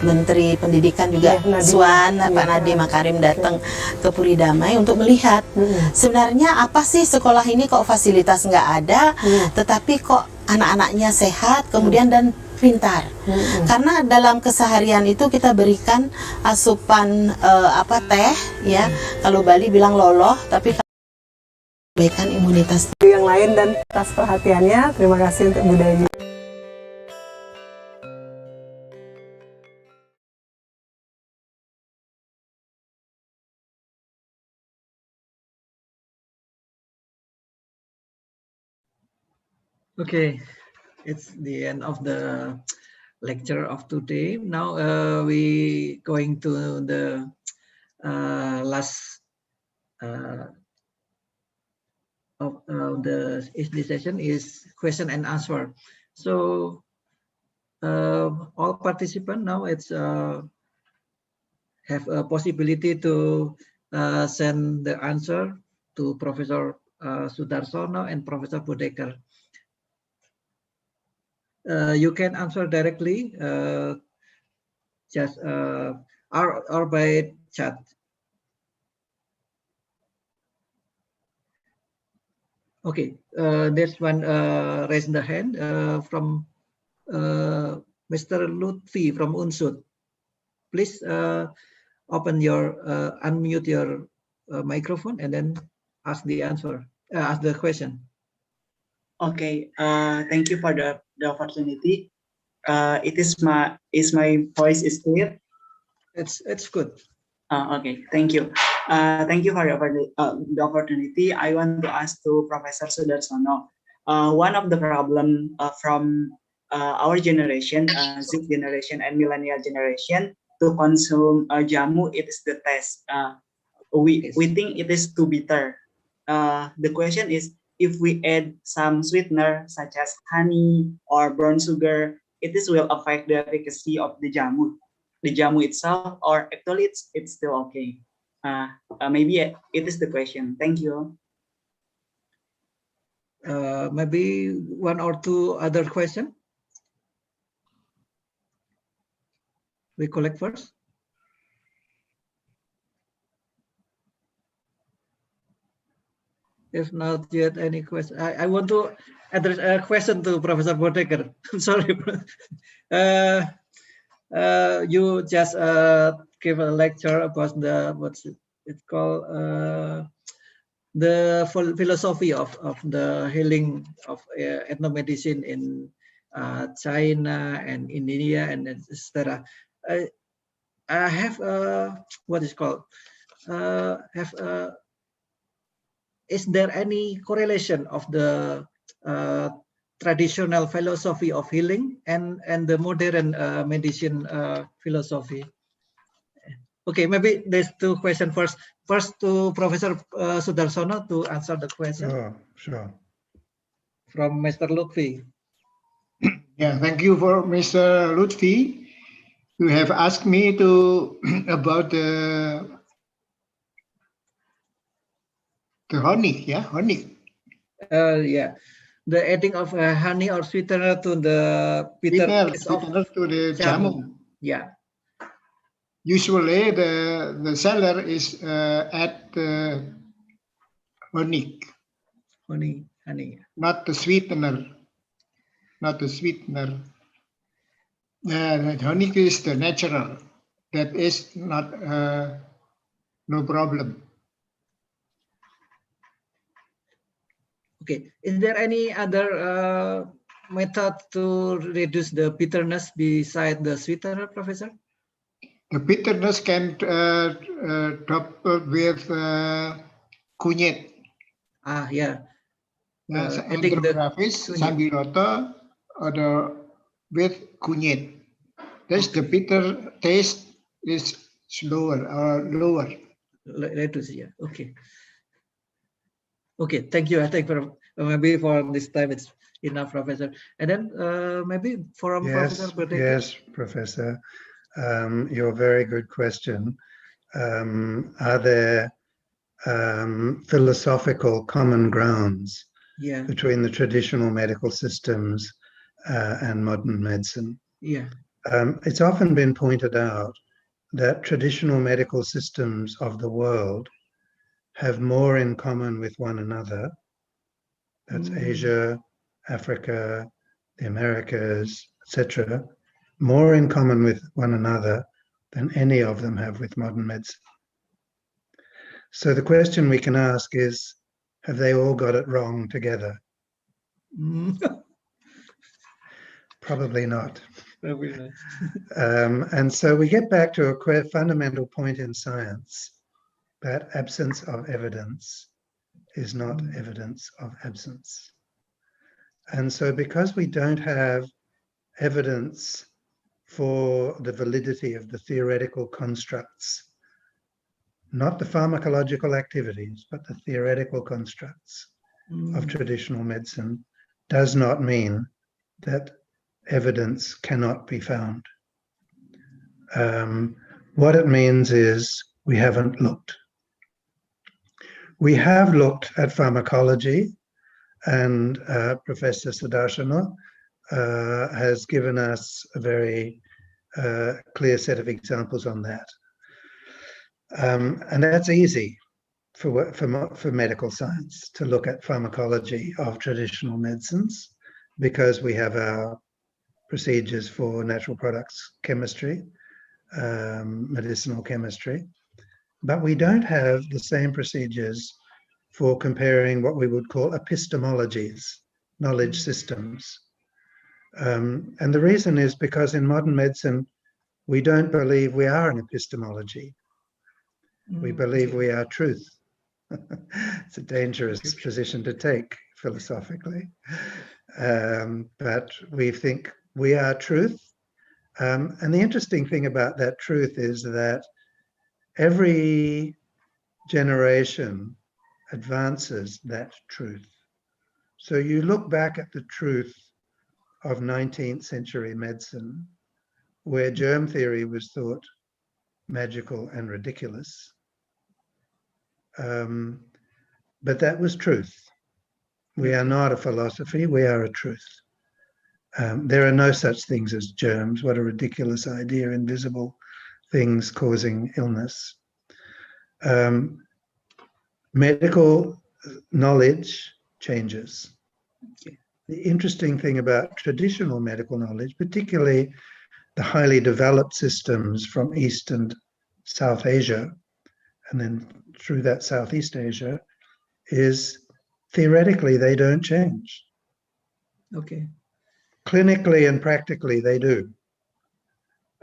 Menteri Pendidikan juga Swan, Pak Nadiem Makarim datang ke Puri Damai untuk melihat sebenarnya apa sih sekolah ini kok fasilitas nggak ada, tetapi kok anak-anaknya sehat, kemudian dan pintar. Karena dalam keseharian itu kita berikan asupan teh ya, kalau Bali bilang loloh, tapi kebaikan imunitas yang lain. Dan atas perhatiannya, terima kasih untuk Bu Dayu. Okay, it's the end of the lecture of today. Now we going to the last of the session is question and answer. So all participants now have a possibility to send the answer to Professor Sudarsono and Professor Bodeker. You can answer directly just or by chat. Okay, there's one raised the hand from Mr. Lutfi from Unsud. Please open your unmute your microphone and then ask the answer. Ask the question. Okay. Thank you for the opportunity. Is my voice is clear? It's good. Okay. Thank you. Thank you for the opportunity. I want to ask to Professor Sudarsono. One of the problem from our generation, Z generation and millennial generation, to consume jamu, it is the taste. We think it is too bitter. The question is, if we add some sweetener such as honey or brown sugar, it will affect the efficacy of the jamu itself, or actually it's still okay. Maybe it is the question. Thank you. Maybe one or two other question. We collect first. If not yet any question, I want to address a question to Professor Bodeker. I'm sorry. You just gave a lecture about the what's it called, the philosophy of the healing of ethnomedicine in China and in India and etc. I have what is called is there any correlation of the traditional philosophy of healing and the modern medicine philosophy? Okay, maybe there's two questions first. First to Professor Sudarsono to answer the question. Sure. From Mr. Lutfi. Yeah, thank you for Mr. Lutfi. You have asked me to about the honey, yeah, honey. Yeah, the adding of honey or sweetener to the sweetener to the jamu. Yeah. Usually the seller is add honey. Honey. Not the sweetener. Not the sweetener. The honey is the natural. That is not no problem. Okay. Is there any other method to reduce the bitterness beside the sweetener, Professor? The bitterness can top with kunyit. Yeah. Adding the sambiloto or with kunyit. That's the bitter taste is slower or lower. Reduce, yeah. Okay. Okay, thank you. I think maybe for this time it's enough, Professor. And then maybe from Professor Bodeker. Yes, Professor. Your very good question. Are there philosophical common grounds between the traditional medical systems and modern medicine? Yeah. It's often been pointed out that traditional medical systems of the world have more in common with one another. That's Asia, Africa, the Americas, etc. More in common with one another than any of them have with modern medicine. So the question we can ask is, have they all got it wrong together? Probably not. Probably not. And so we get back to a fundamental point in science, that absence of evidence is not evidence of absence. And so because we don't have evidence for the validity of the theoretical constructs not the pharmacological activities, but the theoretical constructs of traditional medicine, does not mean that evidence cannot be found. What it means is we haven't looked. We have looked at pharmacology, and Professor Sudarsana has given us a very clear set of examples on that. And that's easy for medical science to look at pharmacology of traditional medicines, because we have our procedures for natural products chemistry, medicinal chemistry, but we don't have the same procedures for comparing what we would call epistemologies, knowledge systems. And the reason is because in modern medicine, we don't believe we are an epistemology. We believe we are truth. It's a dangerous position to take philosophically. But we think we are truth. And the interesting thing about that truth is that every generation advances that truth. So you look back at the truth of 19th century medicine, where germ theory was thought magical and ridiculous. But that was truth. We are not a philosophy, we are a truth. There are no such things as germs. What a ridiculous idea, invisible things causing illness. Medical knowledge changes. The interesting thing about traditional medical knowledge, particularly the highly developed systems from East and South Asia, and then through that Southeast Asia, is theoretically they don't change. Okay. Clinically and practically they do.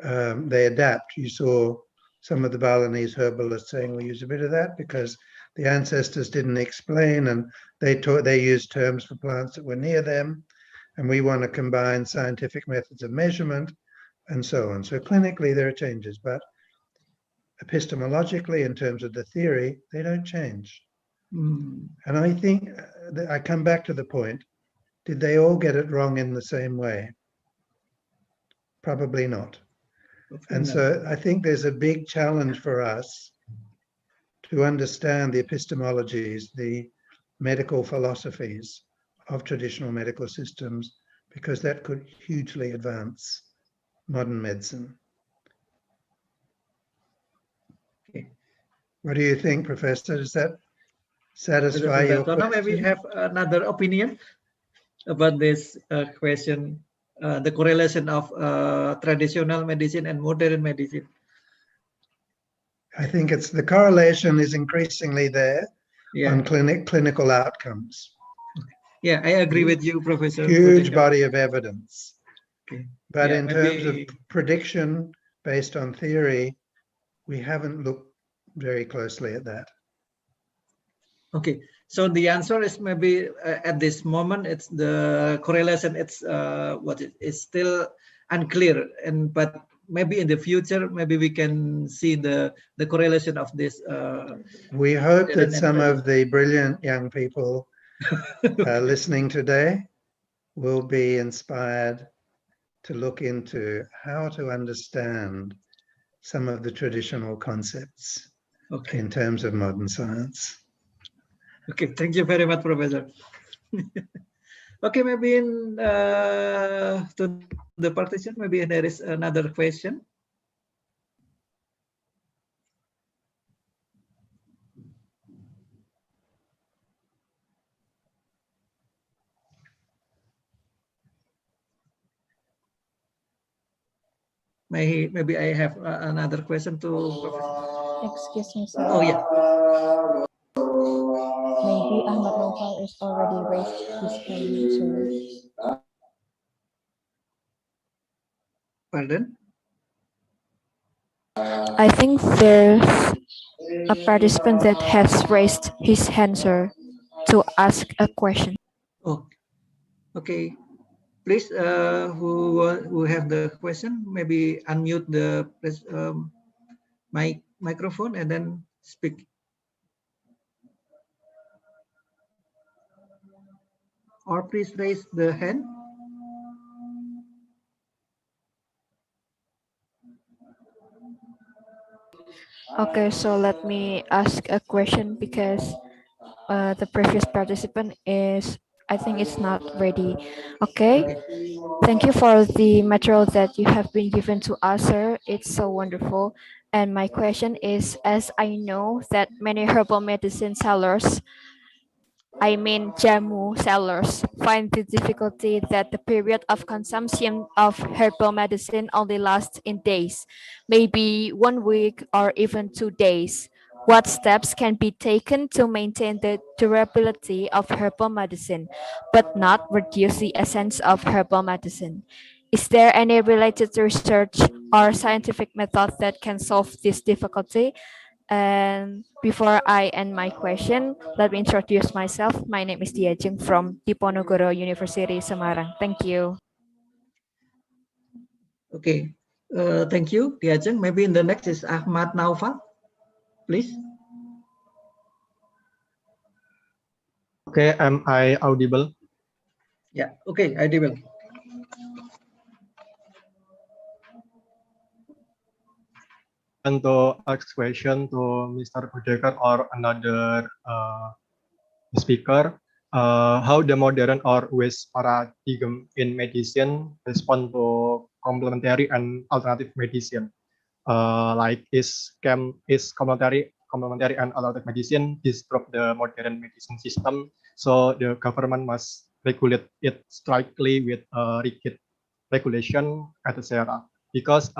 They adapt. You saw some of the Balinese herbalists saying we use a bit of that because the ancestors didn't explain, and they used terms for plants that were near them, and we want to combine scientific methods of measurement and so on. So clinically there are changes, but epistemologically, in terms of the theory, they don't change. And I think that I come back to the point, did they all get it wrong in the same way? Probably not. And so I think there's a big challenge for us to understand the epistemologies, the medical philosophies of traditional medical systems, because that could hugely advance modern medicine. Okay. What do you think, Professor? Does that satisfy your question? Maybe have another opinion about this question, the correlation of traditional medicine and modern medicine. I think it's the correlation is increasingly there on clinical outcomes. Yeah, I agree with you, Professor. Huge body of evidence. Okay. But in terms of prediction based on theory, we haven't looked very closely at that. Okay, so the answer is maybe at this moment it's the correlation. It's it's still unclear, but maybe in the future, maybe we can see the correlation of this. We hope that some of the brilliant young people listening today will be inspired to look into how to understand some of the traditional concepts in terms of modern science. Okay, thank you very much, Professor. Okay, maybe in to the participant, maybe there is another question. Maybe I have another question to Professor. Excuse me, sir. Oh, yeah. Maybe Ahmad Noval is already raised his hand, sir. Pardon? I think there's a participant that has raised his hand, sir, to ask a question. Oh, okay. Please, who have the question, maybe unmute the microphone and then speak. Or please raise the hand. Okay, so let me ask a question because the previous participant is, I think it's not ready. Okay. Thank you for the material that you have been given to us, sir. It's so wonderful. And my question is, as I know that many herbal medicine sellers, I mean jamu sellers, find the difficulty that the period of consumption of herbal medicine only lasts in days, maybe 1 week or even 2 days. What steps can be taken to maintain the durability of herbal medicine, but not reduce the essence of herbal medicine? Is there any related research or scientific method that can solve this difficulty? And before I end my question, let me introduce myself. My name is Dia Jeng from Diponegoro University, Semarang. Thank you. Okay, thank you, Diajeng. Maybe in the next is Ahmad Naufal, please. Okay, am I audible? Yeah, okay, audible. And to ask question to Mr. Budekar or another speaker, how the modern or West paradigm in medicine respond to complementary and alternative medicine? Like is complementary and alternative medicine disrupt the modern medicine system, so the government must regulate it strictly with rigid regulation, etc. Because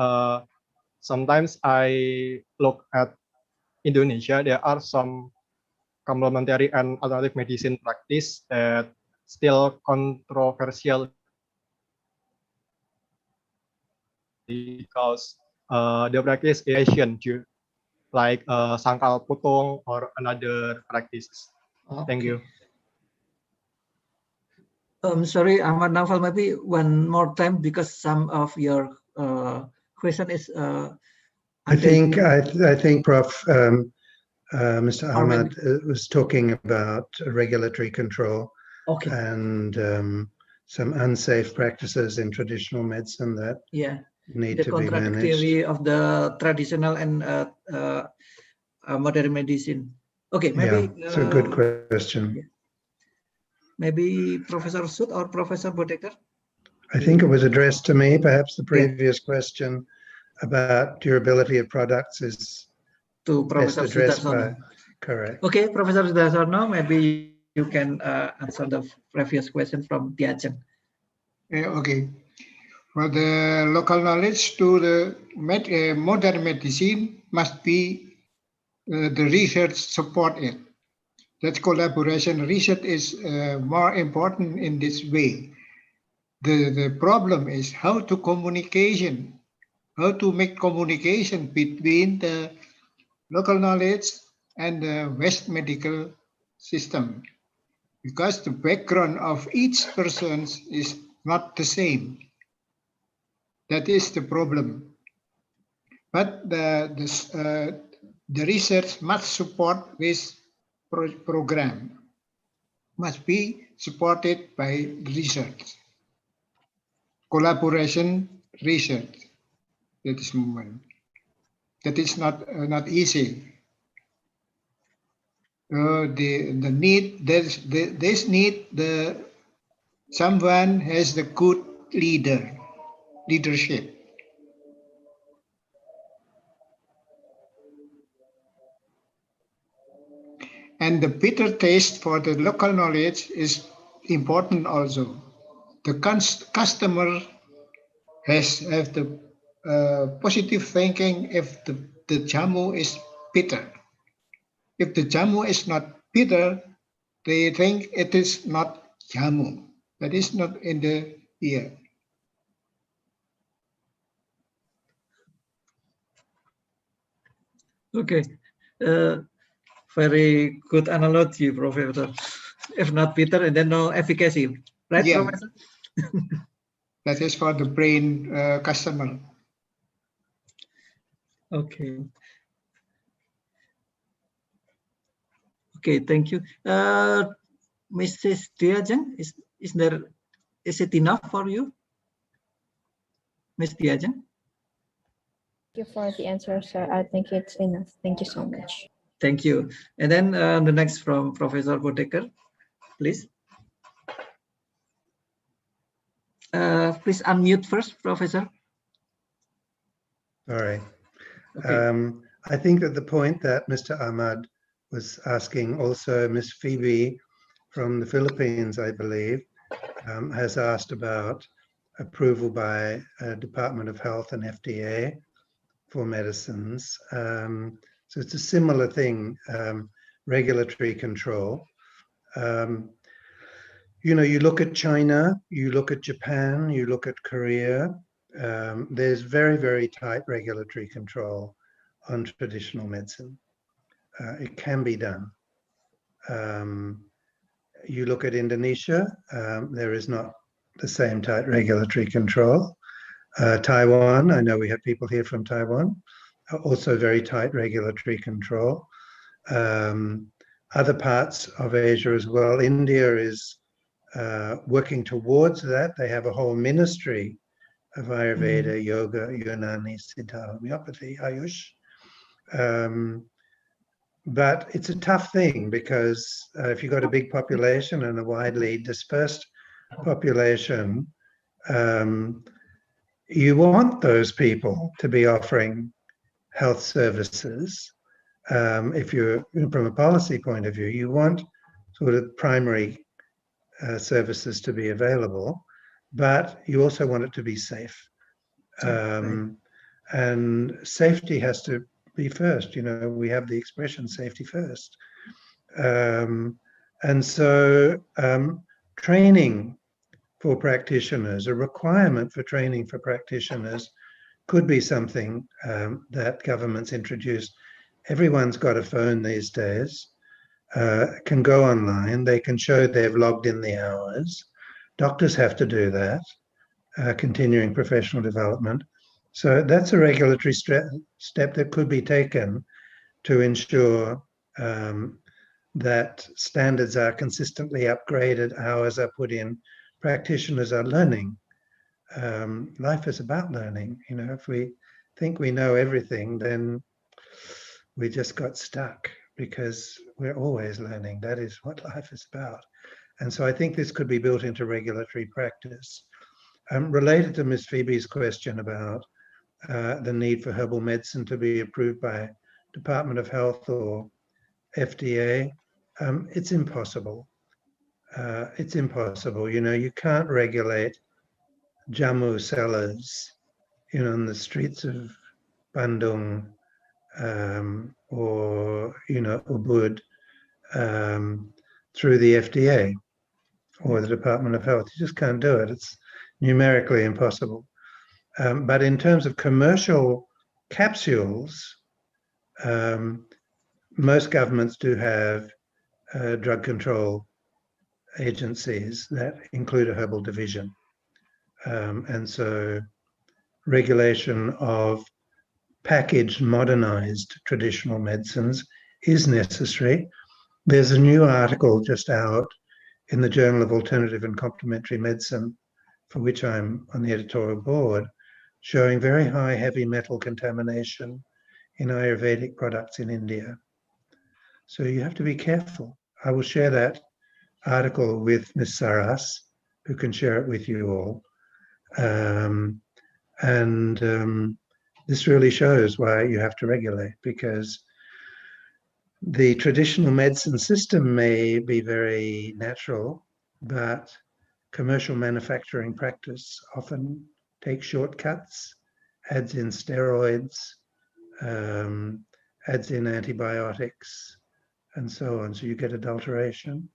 sometimes I look at Indonesia, there are some complementary and alternative medicine practice that still controversial because the practice is Asian, like sangkal putung or another practices. Thank you. Sorry, Ahmad Naufal, maybe one more time because some of your question is. I think Prof. Mr. Ahmad was talking about regulatory control and some unsafe practices in traditional medicine that need to be managed. The contradictory of the traditional and modern medicine. Okay, maybe it's a good question. Yeah. Maybe Professor Sud or Professor Budekar? I think it was addressed to me. Perhaps the previous question about durability of products is to Professor Sudarsono. Correct. Okay, Professor Sudarsono, maybe you can answer the previous question from Diajeng. Okay. For the local knowledge to the modern medicine must be the research support it. That collaboration research is more important in this way. The problem is how to make communication between the local knowledge and the West medical system, because the background of each person is not the same. That is the problem. But the research must support this program, must be supported by research, collaboration, research. That is movement. That is not easy. This need someone has the good leadership. And the bitter taste for the local knowledge is important also. The customer have the positive thinking if the jamu is bitter. If the jamu is not bitter, they think it is not jamu. That is not in the ear. Okay. Very good analogy, Professor. If not bitter, and then no efficacy, right, Professor? That is for the brain customer. Okay. Okay, thank you. Mrs. Diajeng, is it enough for you? Ms. Diajeng? Thank you for the answer, sir. I think it's enough. Thank you so much. Thank you. And then the next from Professor Bodekar, please. Please unmute first, Professor. Sorry. Okay. I think that the point that Mr. Ahmad was asking, also Ms. Phoebe from the Philippines, I believe, has asked about approval by Department of Health and FDA for medicines. So it's a similar thing, regulatory control. You know, you look at China, you look at Japan, you look at Korea, there's very, very tight regulatory control on traditional medicine. It can be done. You look at Indonesia, there is not the same tight regulatory control. Taiwan, I know we have people here from Taiwan, also very tight regulatory control. Other parts of Asia as well. India is working towards that. They have a whole ministry of Ayurveda, Yoga, Unani, Siddha, Homeopathy, Ayush. But it's a tough thing because if you've got a big population and a widely dispersed population, you want those people to be offering health services. If you're from a policy point of view, you want sort of primary services to be available, but you also want it to be safe. And safety has to be first. You know, we have the expression safety first. And so training for practitioners, a requirement for training for practitioners could be something that governments introduce. Everyone's got a phone these days, can go online, they can show they've logged in the hours. Doctors have to do that, continuing professional development. So that's a regulatory step that could be taken to ensure that standards are consistently upgraded, hours are put in, practitioners are learning. Life is about learning. You know, if we think we know everything, then we just got stuck because we're always learning. That is what life is about. And so I think this could be built into regulatory practice. Related to Ms. Phoebe's question about the need for herbal medicine to be approved by Department of Health or FDA, it's impossible. It's impossible. You know, you can't regulate jamu sellers, you know, on the streets of Bandung or, you know, Ubud through the FDA or the Department of Health. You just can't do it. It's numerically impossible. But in terms of commercial capsules, most governments do have drug control agencies that include a herbal division. And so regulation of packaged, modernized traditional medicines is necessary. There's a new article just out in the Journal of Alternative and Complementary Medicine, for which I'm on the editorial board, showing very high heavy metal contamination in Ayurvedic products in India. So you have to be careful. I will share that article with Ms. Saras, who can share it with you all. This really shows why you have to regulate, because the traditional medicine system may be very natural, but commercial manufacturing practice often takes shortcuts, adds in steroids, adds in antibiotics, and so on. So you get adulteration,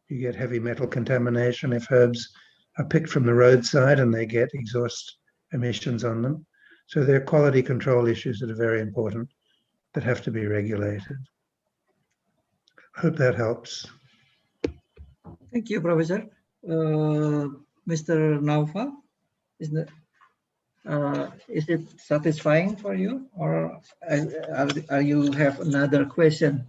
you get heavy metal contamination if herbs are picked from the roadside and they get exhaust emissions on them. So there are quality control issues that are very important that have to be regulated. I hope that helps. Thank you, Professor. Mr. Naufal, is it satisfying for you, or are you have another question?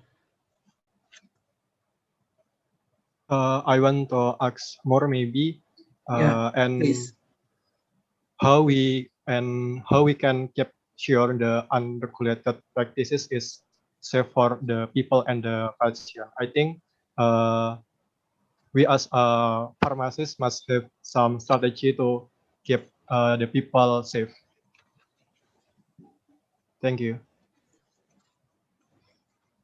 I want to ask more maybe, and please. how we can keep sure the unregulated practices is safe for the people and the patient. I think we as pharmacists must have some strategy to keep the people safe. Thank you.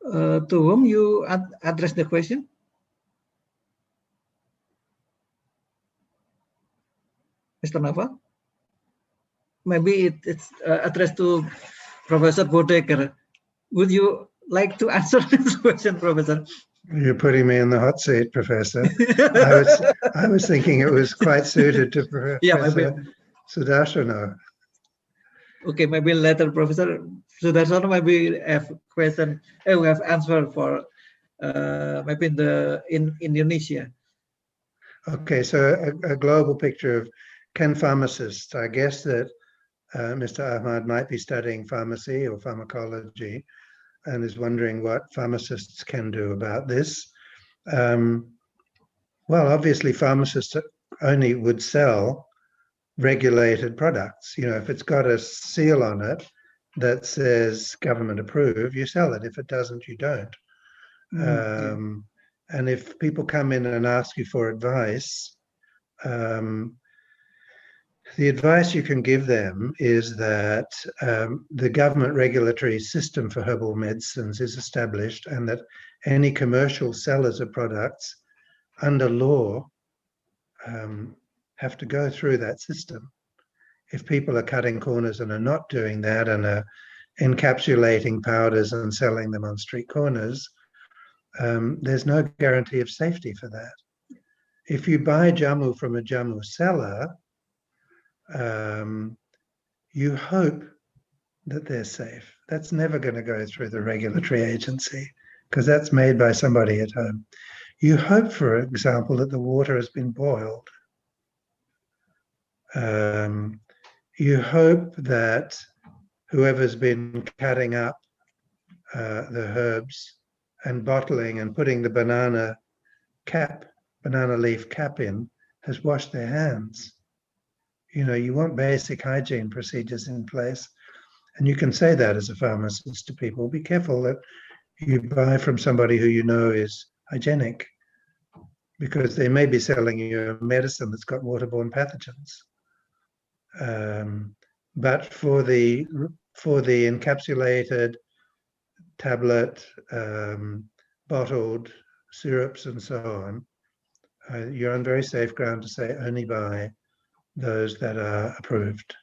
To whom you address the question? Mr. Naval? Maybe it's addressed to Professor Bodeker. Would you like to answer this question, Professor? You're putting me in the hot seat, Professor. I was thinking it was quite suited to Professor Sudarsono. Okay, maybe later, Professor Sudarsono, maybe have question. We have answer for maybe in Indonesia. Okay, so a global picture of can pharmacists. I guess that Mr. Ahmad might be studying pharmacy or pharmacology and is wondering what pharmacists can do about this. Well, obviously, pharmacists only would sell regulated products. You know, if it's got a seal on it that says government approved, you sell it. If it doesn't, you don't. And if people come in and ask you for advice, the advice you can give them is that the government regulatory system for herbal medicines is established, and that any commercial sellers of products under law have to go through that system. If people are cutting corners and are not doing that and are encapsulating powders and selling them on street corners, there's no guarantee of safety for that. If you buy jamu from a jamu seller, you hope that they're safe. That's never going to go through the regulatory agency because that's made by somebody at home. You hope, for example, that the water has been boiled. You hope that whoever's been cutting up the herbs and bottling and putting the banana leaf cap in has washed their hands. You know, you want basic hygiene procedures in place. And you can say that as a pharmacist to people. Be careful that you buy from somebody who you know is hygienic, because they may be selling you a medicine that's got waterborne pathogens. But for the encapsulated tablet, bottled syrups and so on, you're on very safe ground to say only buy those that are approved.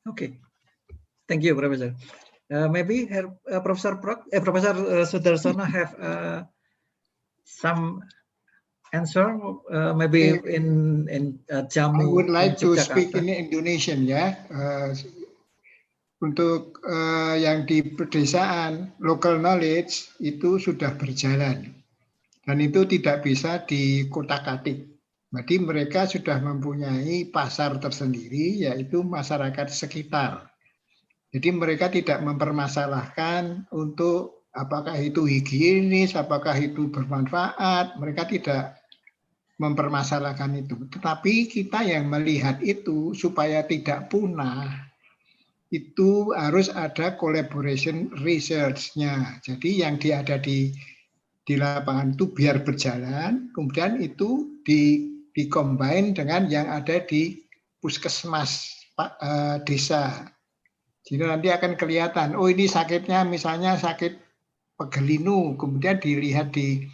Okay, thank you, Professor. Maybe Professor Sudarsono have some answer, maybe in jamu. I would like to Jakarta. speak in Indonesian ya. Untuk yang di pedesaan, local knowledge itu sudah berjalan dan itu tidak bisa dikotak-atik. Jadi mereka sudah mempunyai pasar tersendiri, yaitu masyarakat sekitar. Jadi mereka tidak mempermasalahkan untuk apakah itu higienis, apakah itu bermanfaat. Mereka tidak mempermasalahkan itu. Tetapi kita yang melihat itu supaya tidak punah, itu harus ada collaboration research-nya. Jadi yang ada di lapangan itu biar berjalan, kemudian itu dikombin dengan yang ada di puskesmas desa. Jadi nanti akan kelihatan, oh ini sakitnya misalnya sakit pegelinu, kemudian dilihat di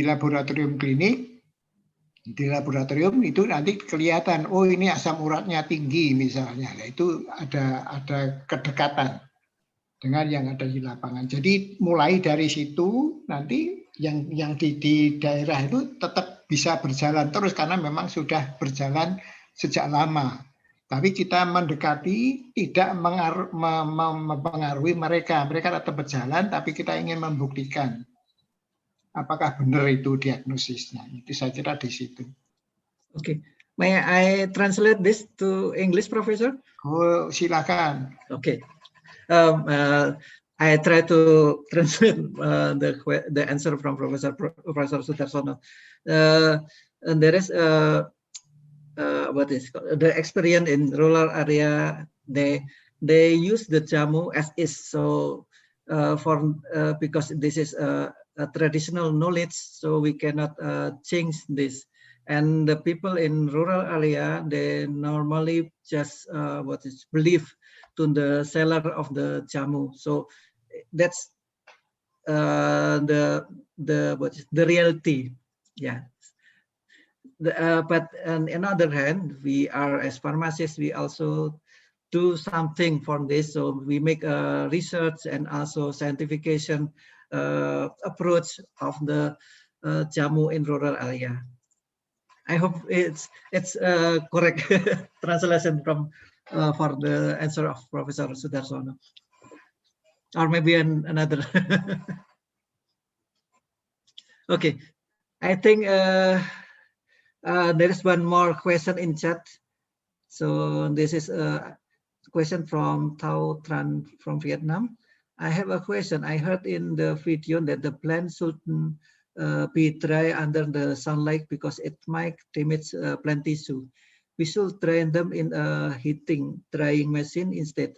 laboratorium klinik. Di laboratorium itu nanti kelihatan, oh ini asam uratnya tinggi misalnya. Nah, itu ada kedekatan dengan yang ada di lapangan. Jadi mulai dari situ nanti yang di daerah itu tetap bisa berjalan terus karena memang sudah berjalan sejak lama. Tapi kita mendekati tidak mempengaruhi mereka. Mereka tetap berjalan, tapi kita ingin membuktikan apakah benar itu diagnosisnya. Itu saya kira di situ. Oke, may I translate this to English, Professor? Oh, silakan. Okay. I try to translate the answer from Professor Sudarsono. And there is what is called, the experience in rural area. They use the jamu as is. So because this is a traditional knowledge, so we cannot change this. And the people in rural area, they normally just believe to the seller of the jamu. So that's the reality. Yeah. But on another hand, we are as pharmacists, we also do something for this. So we make a research and also scientification approach of the jamu in rural area. I hope it's correct translation from for the answer of Professor Sudarsono, or maybe another. Okay, I think there is one more question in chat. So this is a question from Thao Tran from Vietnam. I have a question. I heard in the video that the plant shouldn't be dry under the sunlight because it might damage plant tissue. We should train them in a heating drying machine instead.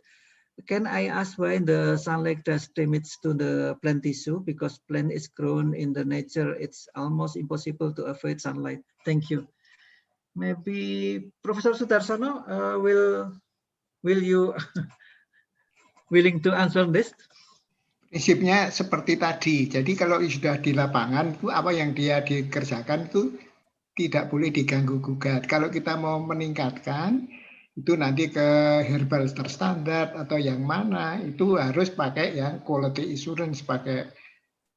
Can I ask why the sunlight does damage to the plant tissue? Because plant is grown in the nature, it's almost impossible to avoid sunlight. Thank you. Maybe Professor Sudarsono will you willing to answer this? Prinsipnya seperti tadi. Jadi kalau sudah di lapangan itu apa yang dia dikerjakan itu tidak boleh diganggu gugat. Kalau kita mau meningkatkan itu nanti ke herbal terstandar atau yang mana itu harus pakai yang quality assurance pakai.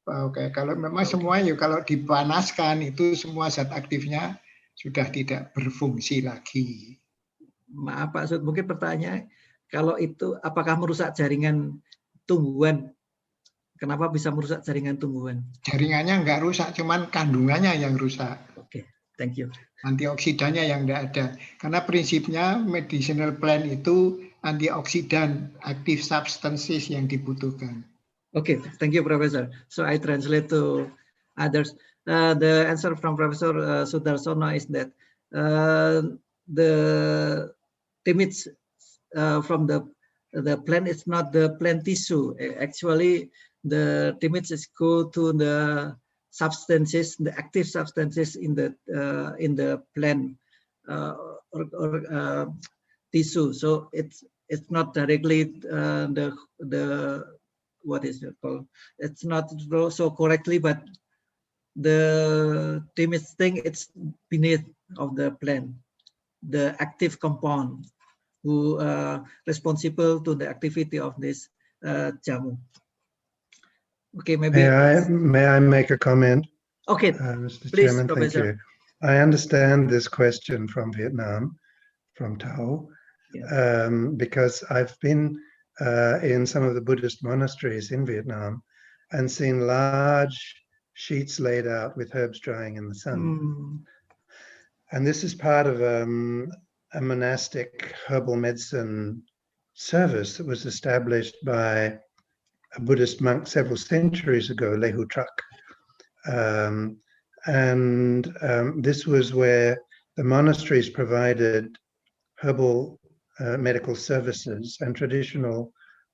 Oke, kalau memang semua ya kalau dipanaskan itu semua zat aktifnya sudah tidak berfungsi lagi. Maaf Pak Sud, mungkin pertanyaan kalau itu apakah merusak jaringan tumbuhan? Kenapa bisa merusak jaringan tumbuhan? Jaringannya enggak rusak, cuman kandungannya yang rusak. Oke, thank you. Antioksidannya yang enggak ada. Karena prinsipnya medicinal plant itu antioksidan, active substances yang dibutuhkan. Okay, thank you, Professor. So I translate to others. The answer from Professor Sudarsono is that the damage from the plant is not the plant tissue. Actually, the damage is go to the substances, the active substances in the plant or tissue. So it's not directly the what is it called? It's not so correctly, but the damage thing it's beneath of the plant, the active compound who responsible to the activity of this jamu. Okay, maybe may I make a comment? Okay, Mr. please, Chairman, thank Professor. you. I understand this question from Vietnam, from Thao, because I've been in some of the Buddhist monasteries in Vietnam and seen large sheets laid out with herbs drying in the sun. And this is part of a monastic herbal medicine service that was established by a Buddhist monk several centuries ago, Lehu Truc. This was where the monasteries provided herbal medical services and traditional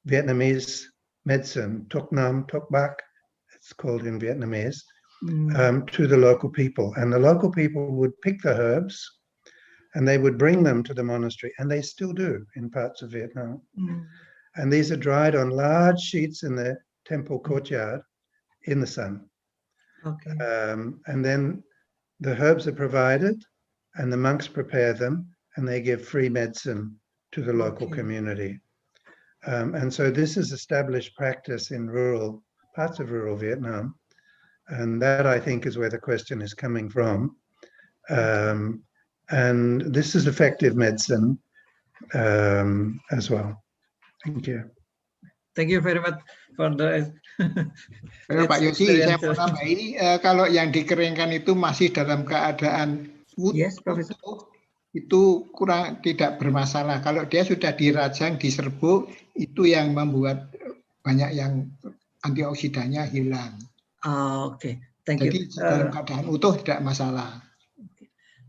Vietnamese medicine, Thuc Nam, Thuc Bac, it's called in Vietnamese, to the local people. And the local people would pick the herbs and they would bring them to the monastery, and they still do in parts of Vietnam. And these are dried on large sheets in the temple courtyard in the sun. Okay. And then the herbs are provided and the monks prepare them and they give free medicine to the local community. And so this is established practice in parts of rural Vietnam. And that, I think, is where the question is coming from. And this is effective medicine as well. Thank you. Thank you very much for the. Pak Yosi, saya mau nambahi, kalau yang dikeringkan itu masih dalam keadaan utuh, itu kurang tidak bermasalah. Kalau dia sudah dirajang, diserbuk, itu yang membuat banyak yang antioksidannya hilang. Okay, thank you. Jadi dalam keadaan utuh tidak masalah.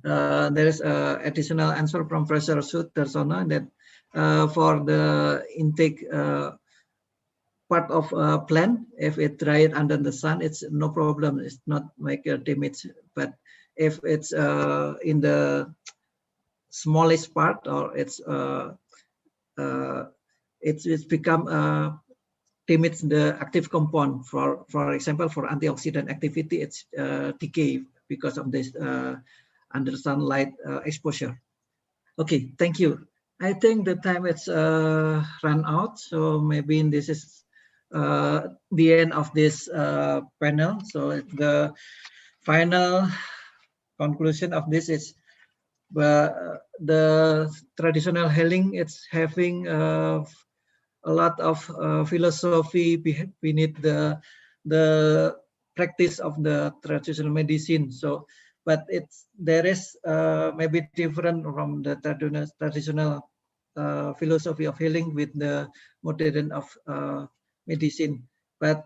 There is additional answer from Professor Sudarsono that for the intake part of plant, if it dried under the sun, it's no problem. It's not make a damage. But if it's in the smallest part, or it's become damage the active compound. For example, for antioxidant activity, it's decay because of this under sunlight exposure. Okay, thank you. I think the time it's run out, so maybe this is the end of this panel. So the final conclusion of this is the traditional healing, it's having a lot of philosophy beneath the practice of the traditional medicine. So, but there is maybe different from the traditional philosophy of healing with the modern of medicine. But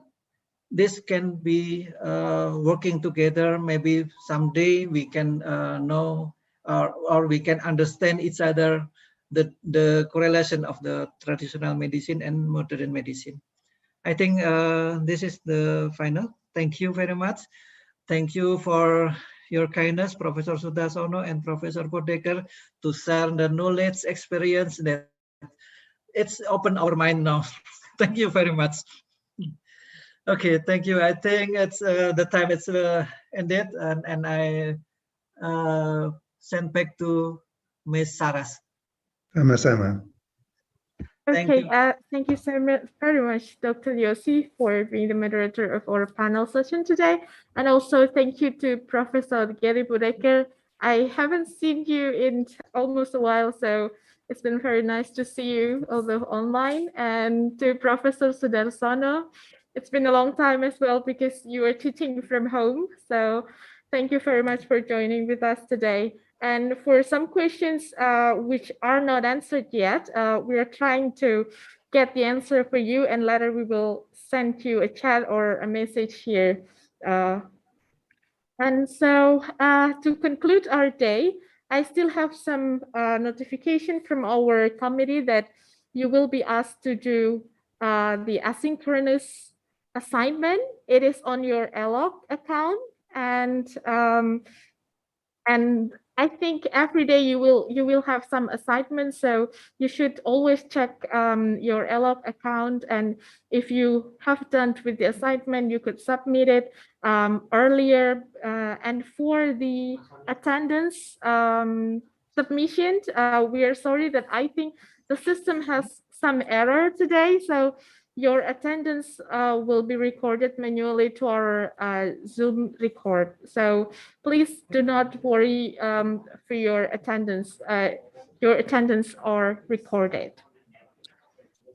this can be working together. Maybe someday we can know or we can understand each other, the correlation of the traditional medicine and modern medicine. I think this is the final. Thank you very much. Thank you for your kindness, Professor Sudarsono and Professor Bodekar, to share the knowledge, experience that it's opened our mind now. Thank you very much. Okay, thank you. I think it's the time it's ended, and I send back to Ms. Saras. Sama-sama. Okay, thank you so much, very much, Dr. Yossi, for being the moderator of our panel session today. And also thank you to Professor Gary Bodekar. I haven't seen you in almost a while, so it's been very nice to see you, although online. And to Professor Sudarsono, it's been a long time as well because you are teaching from home. So thank you very much for joining with us today. And for some questions which are not answered yet, we are trying to get the answer for you, and later we will send you a chat or a message here. And so to conclude our day, I still have some notification from our committee that you will be asked to do the asynchronous assignment. It is on your ELOC account, and I think every day you will have some assignments, so you should always check your ELOC account, and if you have done with the assignment, you could submit it earlier. And for the attendance submission, we are sorry that I think the system has some error today, so your attendance will be recorded manually to our Zoom record. So please do not worry for your attendance. Your attendance are recorded.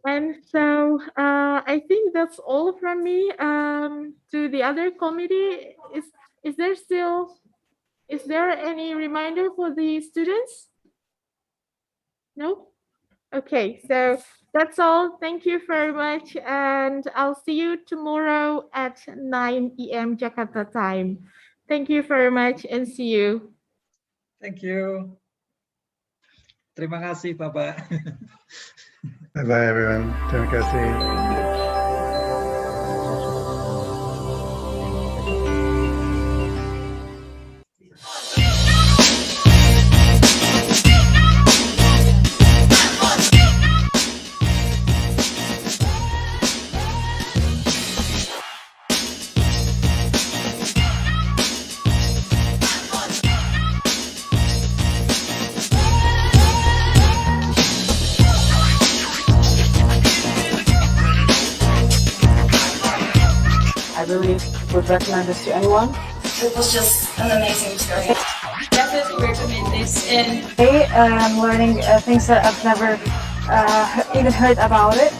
And so I think that's all from me. To the other committee, is there any reminder for the students? No? Okay, so that's all. Thank you very much. And I'll see you tomorrow at 9 AM Jakarta time. Thank you very much and see you. Thank you. Terima kasih, Bapak. Bye-bye, everyone. Terima kasih. Really would recommend this to anyone. It was just an amazing experience. Definitely recommend this. And I'm learning things that I've never even heard about it.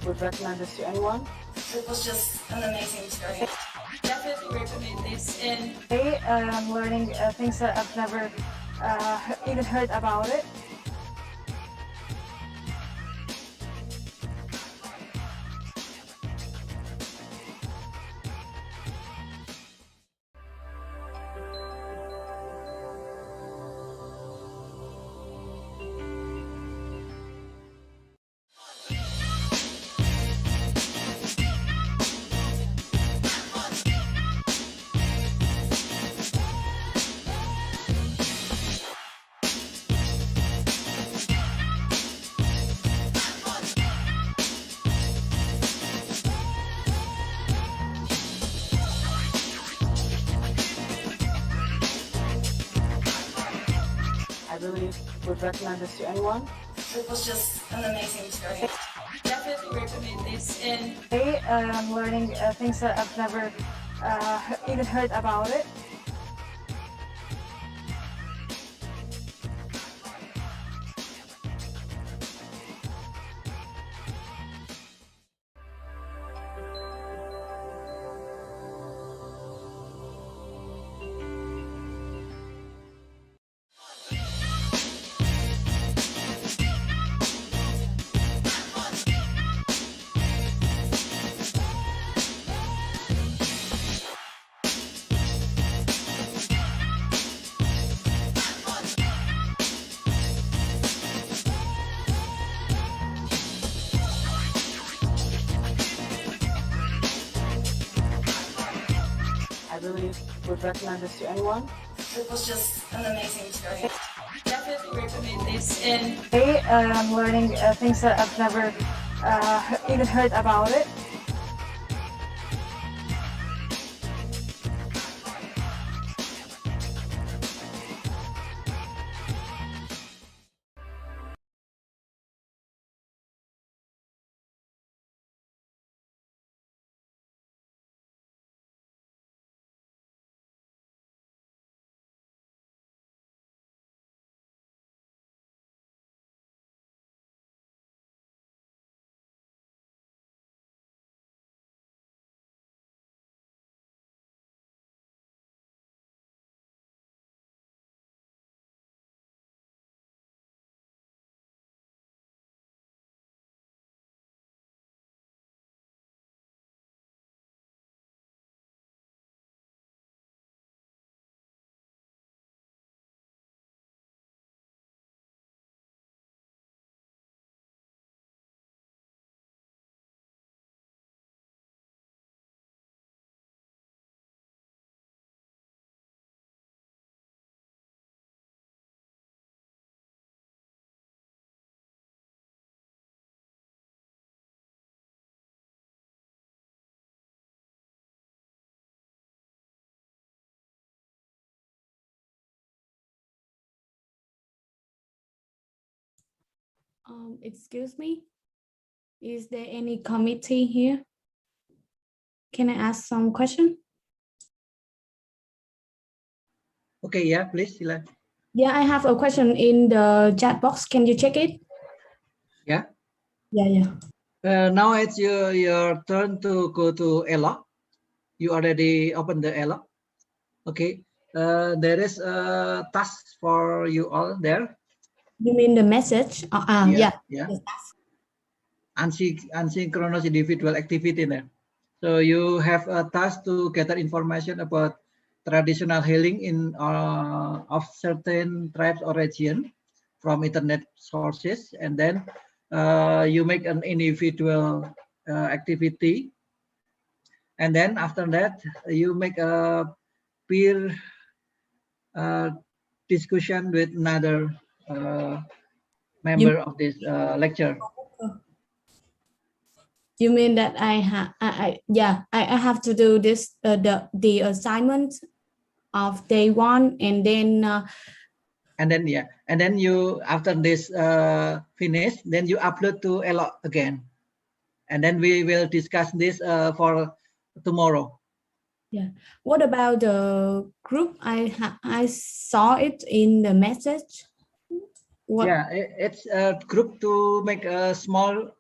would recommend this to anyone. It was just an amazing experience. Definitely recommend this. And I'm learning things that I've never even heard about it. I really would recommend this to anyone. it was just an amazing experience. Definitely recommend this. And I'm learning things that I've never even heard about it. I really would recommend this to anyone. it was just an amazing experience. Definitely recommend this. And I'm learning things that I've never even heard about it. Excuse me, is there any committee here? Can I ask some question? Okay, yeah, please, Sila. Yeah, I have a question in the chat box. Can you check it? Yeah. Yeah. Now it's your turn to go to Ella. You already opened the Ella. Okay. There is a task for you all there. You mean the message? Yeah. Yeah. Asynchronous individual activity there. So you have a task to gather information about traditional healing in of certain tribes or region from internet sources, and then you make an individual activity, and then after that you make a peer discussion with another member of this lecture. You mean that I have to do this the assignment of day one, and then you, after this finish, then you upload to Ella again, and then we will discuss this for tomorrow. Yeah. What about the group? I saw it in the message. What? Yeah, it's a group to make a small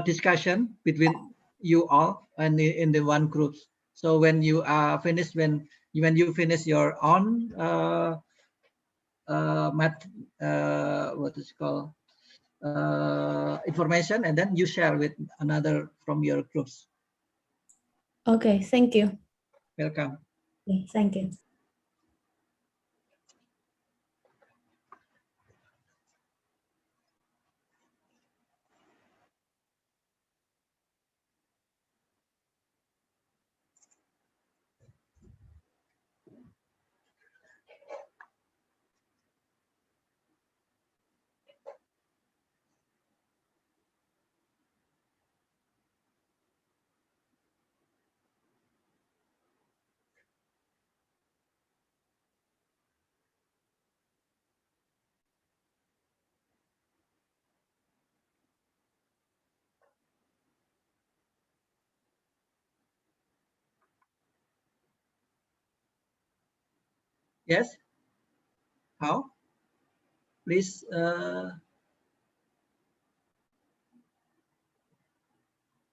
discussion between you all and in the one group. So when you are finished, when you finish your own math, what is it called, information, and then you share with another from your groups. Okay, thank you. Welcome. Okay, thank you. Yes. How? Please.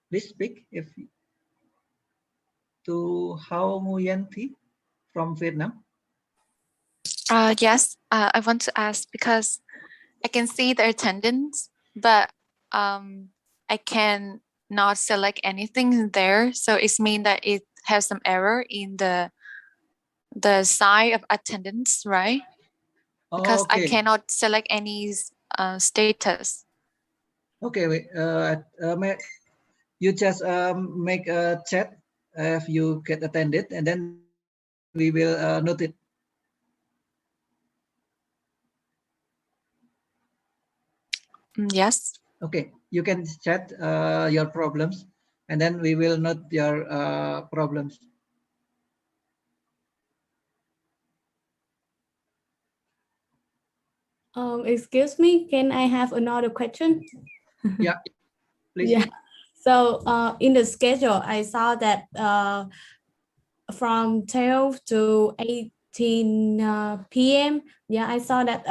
Please speak if to Hao Nguyen Thi from Vietnam. Yes, I want to ask because I can see the attendance, but I can not select anything there. So it's mean that it has some error in the side of attendance, right? Because I Okay. cannot select any status. Okay. Wait, you just make a chat if you get attended, and then we will note it. Yes. Okay, you can chat your problems, and then we will note your problems. Excuse me, can I have another question? Yeah, please. Yeah. So in the schedule, I saw that from 12 to 18 p.m. Yeah, I saw that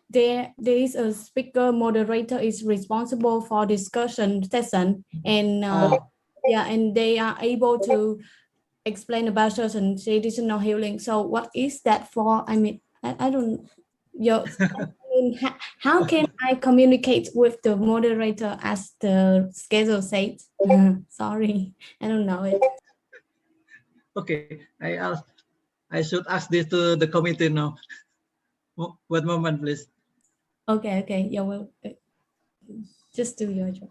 there is a speaker moderator is responsible for discussion session, and yeah, and they are able to explain about certain traditional healing. So what is that for? I mean, I don't. Yo, I mean, how can I communicate with the moderator as the schedule says? Sorry, I don't know it. Okay, I should ask this to the committee now. One moment, please. Okay, yeah, well, just do your job.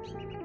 you.